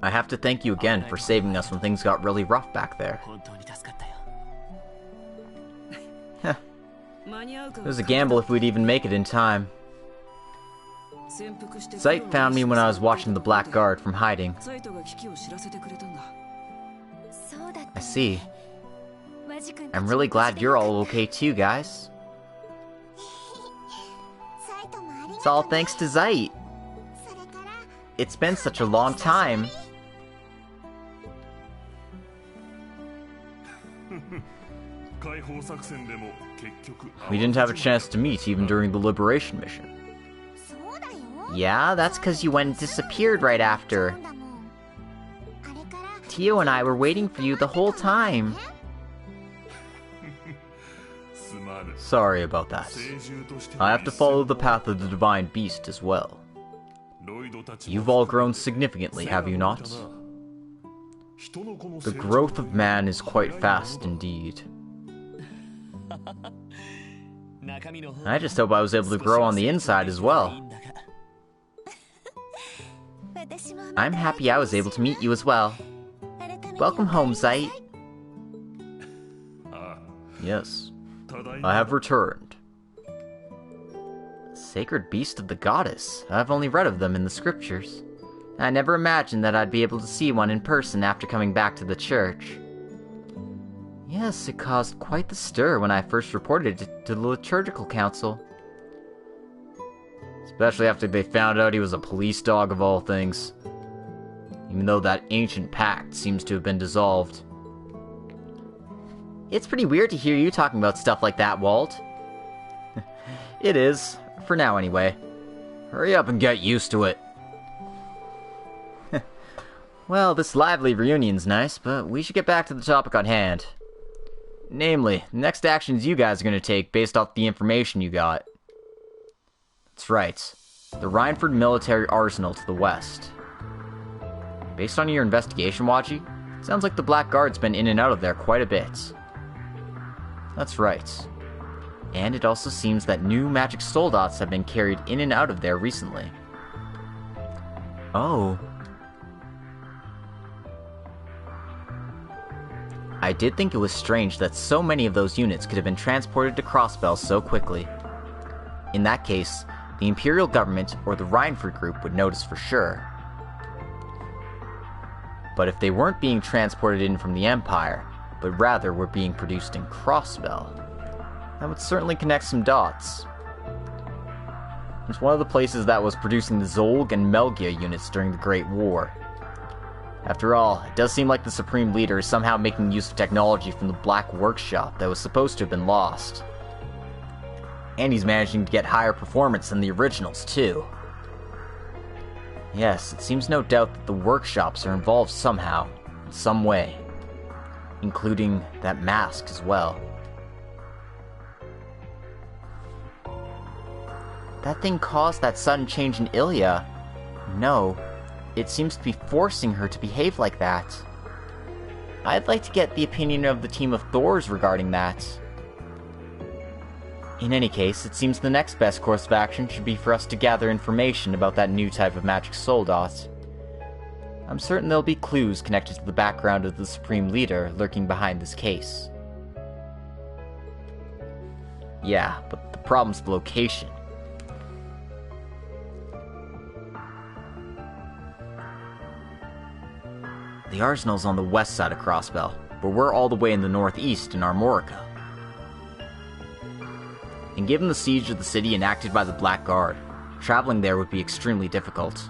I have to thank you again for saving us when things got really rough back there. It was a gamble if we'd even make it in time. Zeit found me when I was watching the Black Guard from hiding. I see. I'm really glad you're all okay too, guys. It's all thanks to Zeit. It's been such a long time. We didn't have a chance to meet even during the Liberation mission. Yeah, that's because you went and disappeared right after. Tio and I were waiting for you the whole time. Sorry about that. I have to follow the path of the Divine Beast as well. You've all grown significantly, have you not? The growth of man is quite fast indeed. I just hope I was able to grow on the inside as well. I'm happy I was able to meet you as well. Welcome home, Zeit. Yes, I have returned. Sacred beast of the goddess. I've only read of them in the scriptures. I never imagined that I'd be able to see one in person after coming back to the church. Yes, it caused quite the stir when I first reported it to the liturgical council. Especially after they found out he was a police dog of all things. Even though that ancient pact seems to have been dissolved. It's pretty weird to hear you talking about stuff like that, Walt. It is, for now anyway. Hurry up and get used to it. Well, this lively reunion's nice, but we should get back to the topic on hand. Namely, the next actions you guys are going to take based off the information you got. That's right. The Rhineford military arsenal to the west. Based on your investigation, Waji, sounds like the Black Guard's been in and out of there quite a bit. That's right. And it also seems that new magic soldats have been carried in and out of there recently. Oh. I did think it was strange that so many of those units could have been transported to Crossbell so quickly. In that case, the Imperial government or the Rhineford group would notice for sure. But if they weren't being transported in from the Empire, but rather were being produced in Crossbell, that would certainly connect some dots. It's one of the places that was producing the Zolg and Melgia units during the Great War. After all, it does seem like the Supreme Leader is somehow making use of technology from the Black Workshop that was supposed to have been lost. And he's managing to get higher performance than the originals, too. Yes, it seems no doubt that the workshops are involved somehow, in some way. Including that mask as well. That thing caused that sudden change in Ilya. No, it seems to be forcing her to behave like that. I'd like to get the opinion of the team of Thors regarding that. In any case, it seems the next best course of action should be for us to gather information about that new type of magic soldat. I'm certain there'll be clues connected to the background of the Supreme Leader lurking behind this case. Yeah, but the problem's the location. The arsenal's on the west side of Crossbell, but we're all the way in the northeast in Armorica. And given the siege of the city enacted by the Black Guard, traveling there would be extremely difficult.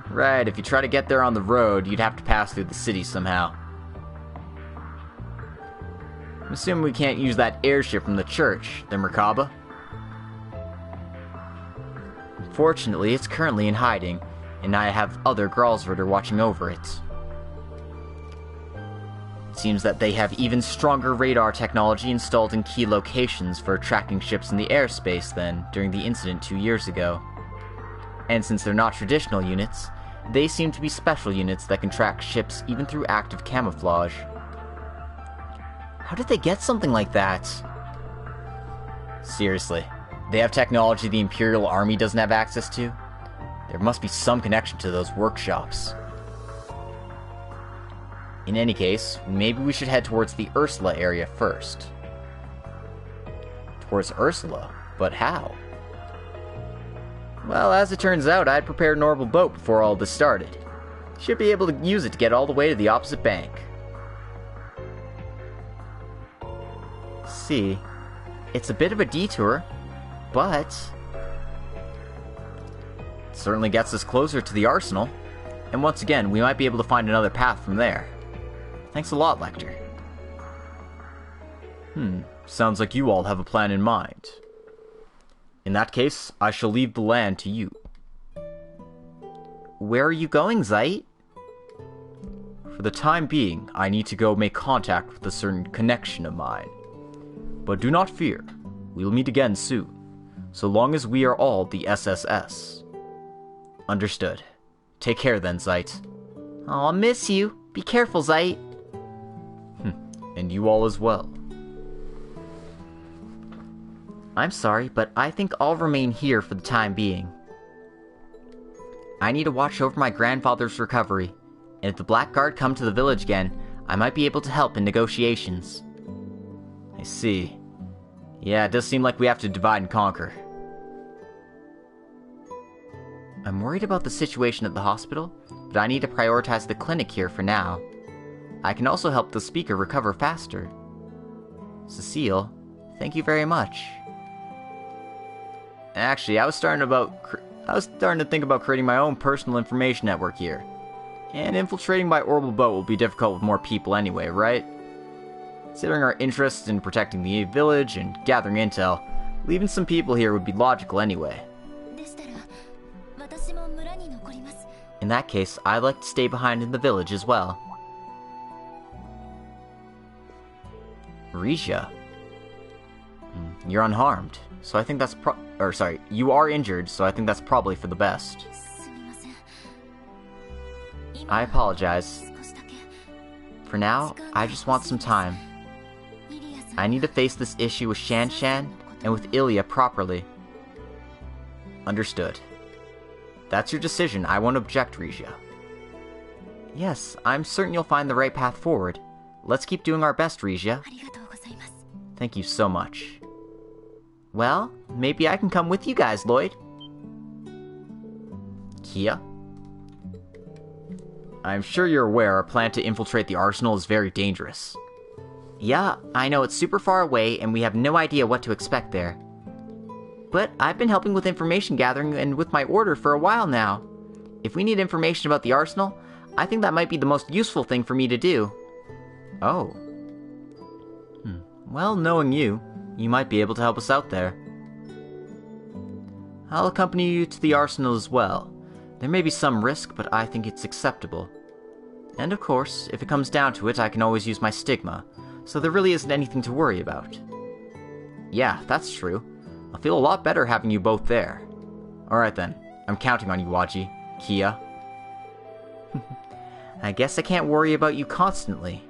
Right, if you try to get there on the road, you'd have to pass through the city somehow. I'm assuming we can't use that airship from the church, the Merkaba. Unfortunately, it's currently in hiding, and I have other Gralsritter watching over it. It seems that they have even stronger radar technology installed in key locations for tracking ships in the airspace than during the incident 2 years ago. And since they're not traditional units, they seem to be special units that can track ships even through active camouflage. How did they get something like that? Seriously, they have technology the Imperial Army doesn't have access to? There must be some connection to those workshops. In any case, maybe we should head towards the Ursula area first. Towards Ursula? But how? Well, as it turns out, I had prepared an orbital boat before all this started. Should be able to use it to get all the way to the opposite bank. See, it's a bit of a detour, but it certainly gets us closer to the arsenal, and once again, we might be able to find another path from there. Thanks a lot, Lecter. Sounds like you all have a plan in mind. In that case, I shall leave the land to you. Where are you going, Zeit? For the time being, I need to go make contact with a certain connection of mine. But do not fear, we'll meet again soon, so long as we are all the SSS. Understood. Take care then, Zeit. I'll miss you. Be careful, Zeit. And you all as well. I'm sorry, but I think I'll remain here for the time being. I need to watch over my grandfather's recovery, and if the Black Guard come to the village again, I might be able to help in negotiations. I see. Yeah, it does seem like we have to divide and conquer. I'm worried about the situation at the hospital, but I need to prioritize the clinic here for now. I can also help the speaker recover faster. Cecile, thank you very much. Actually, I was starting to think about creating my own personal information network here. And infiltrating by orbital boat will be difficult with more people anyway, right? Considering our interests in protecting the village and gathering intel, leaving some people here would be logical anyway. In that case, I'd like to stay behind in the village as well. Risha? You're unharmed, so I think that's you are injured, so I think that's probably for the best. I apologize. For now, I just want some time. I need to face this issue with Shan Shan and with Ilya properly. Understood. That's your decision. I won't object, Risha. Yes, I'm certain you'll find the right path forward. Let's keep doing our best, Risha. Thank you so much. Well, maybe I can come with you guys, Lloyd. Kia? I'm sure you're aware our plan to infiltrate the arsenal is very dangerous. Yeah, I know it's super far away and we have no idea what to expect there. But I've been helping with information gathering and with my order for a while now. If we need information about the arsenal, I think that might be the most useful thing for me to do. Oh. Well, knowing you might be able to help us out there. I'll accompany you to the arsenal as well. There may be some risk, but I think it's acceptable. And of course, if it comes down to it, I can always use my stigma, so there really isn't anything to worry about. Yeah, that's true. I'll feel a lot better having you both there. Alright then, I'm counting on you, Waji. Kia. I guess I can't worry about you constantly.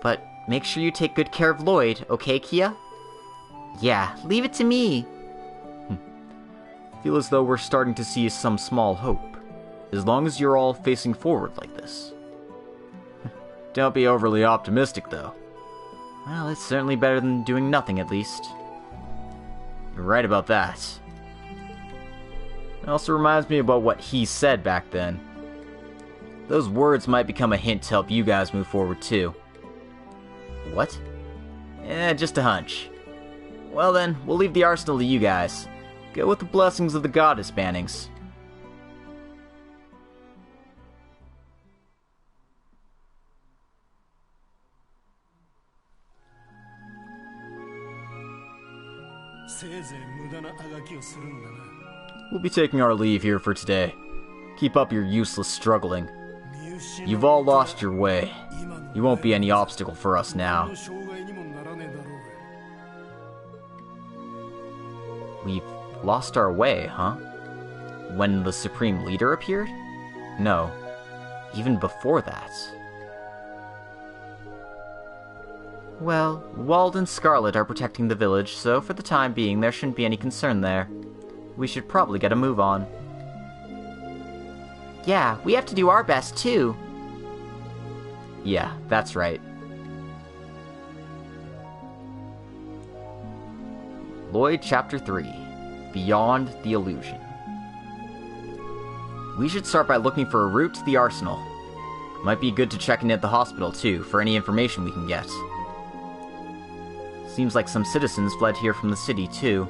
But make sure you take good care of Lloyd, okay, Kia? Yeah, leave it to me. Feel as though we're starting to see some small hope. As long as you're all facing forward like this. Don't be overly optimistic, though. Well, it's certainly better than doing nothing, at least. You're right about that. It also reminds me about what he said back then. Those words might become a hint to help you guys move forward too. What? Just a hunch. Well then, we'll leave the arsenal to you guys. Go with the blessings of the goddess, Bannings. We'll be taking our leave here for today. Keep up your useless struggling. You've all lost your way. You won't be any obstacle for us now. We've lost our way, huh? When the Supreme Leader appeared? No. Even before that. Well, Wald and Scarlet are protecting the village, so for the time being there shouldn't be any concern there. We should probably get a move on. Yeah, we have to do our best too. Yeah, that's right. Lloyd Chapter 3, Beyond the Illusion. We should start by looking for a route to the arsenal. Might be good to check in at the hospital too, for any information we can get. Seems like some citizens fled here from the city too.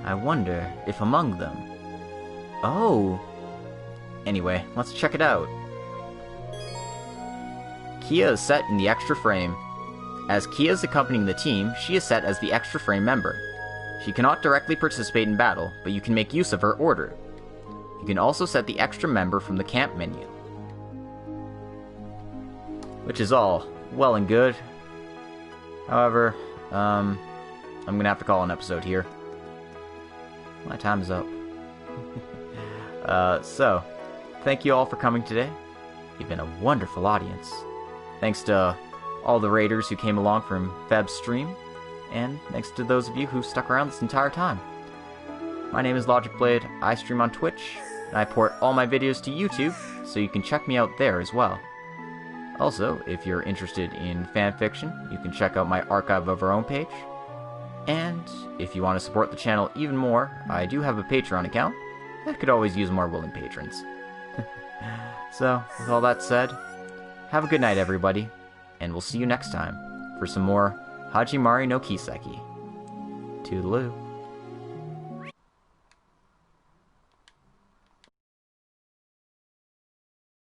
I wonder if among them... Oh! Anyway, let's check it out. Kia is set in the extra frame. As Kia is accompanying the team, she is set as the extra frame member. She cannot directly participate in battle, but you can make use of her order. You can also set the extra member from the camp menu. Which is all well and good. However, I'm gonna have to call an episode here. My time is up. So, thank you all for coming today. You've been a wonderful audience. Thanks to all the raiders who came along from Feb's stream, and thanks to those of you who stuck around this entire time. My name is Logic Blade, I stream on Twitch, and I port all my videos to YouTube, so you can check me out there as well. Also, if you're interested in fanfiction, you can check out my Archive of Our Own page. And if you want to support the channel even more, I do have a Patreon account that could always use more willing patrons. So, with all that said, have a good night everybody, and we'll see you next time for some more Hajimari no Kiseki. Toodaloo.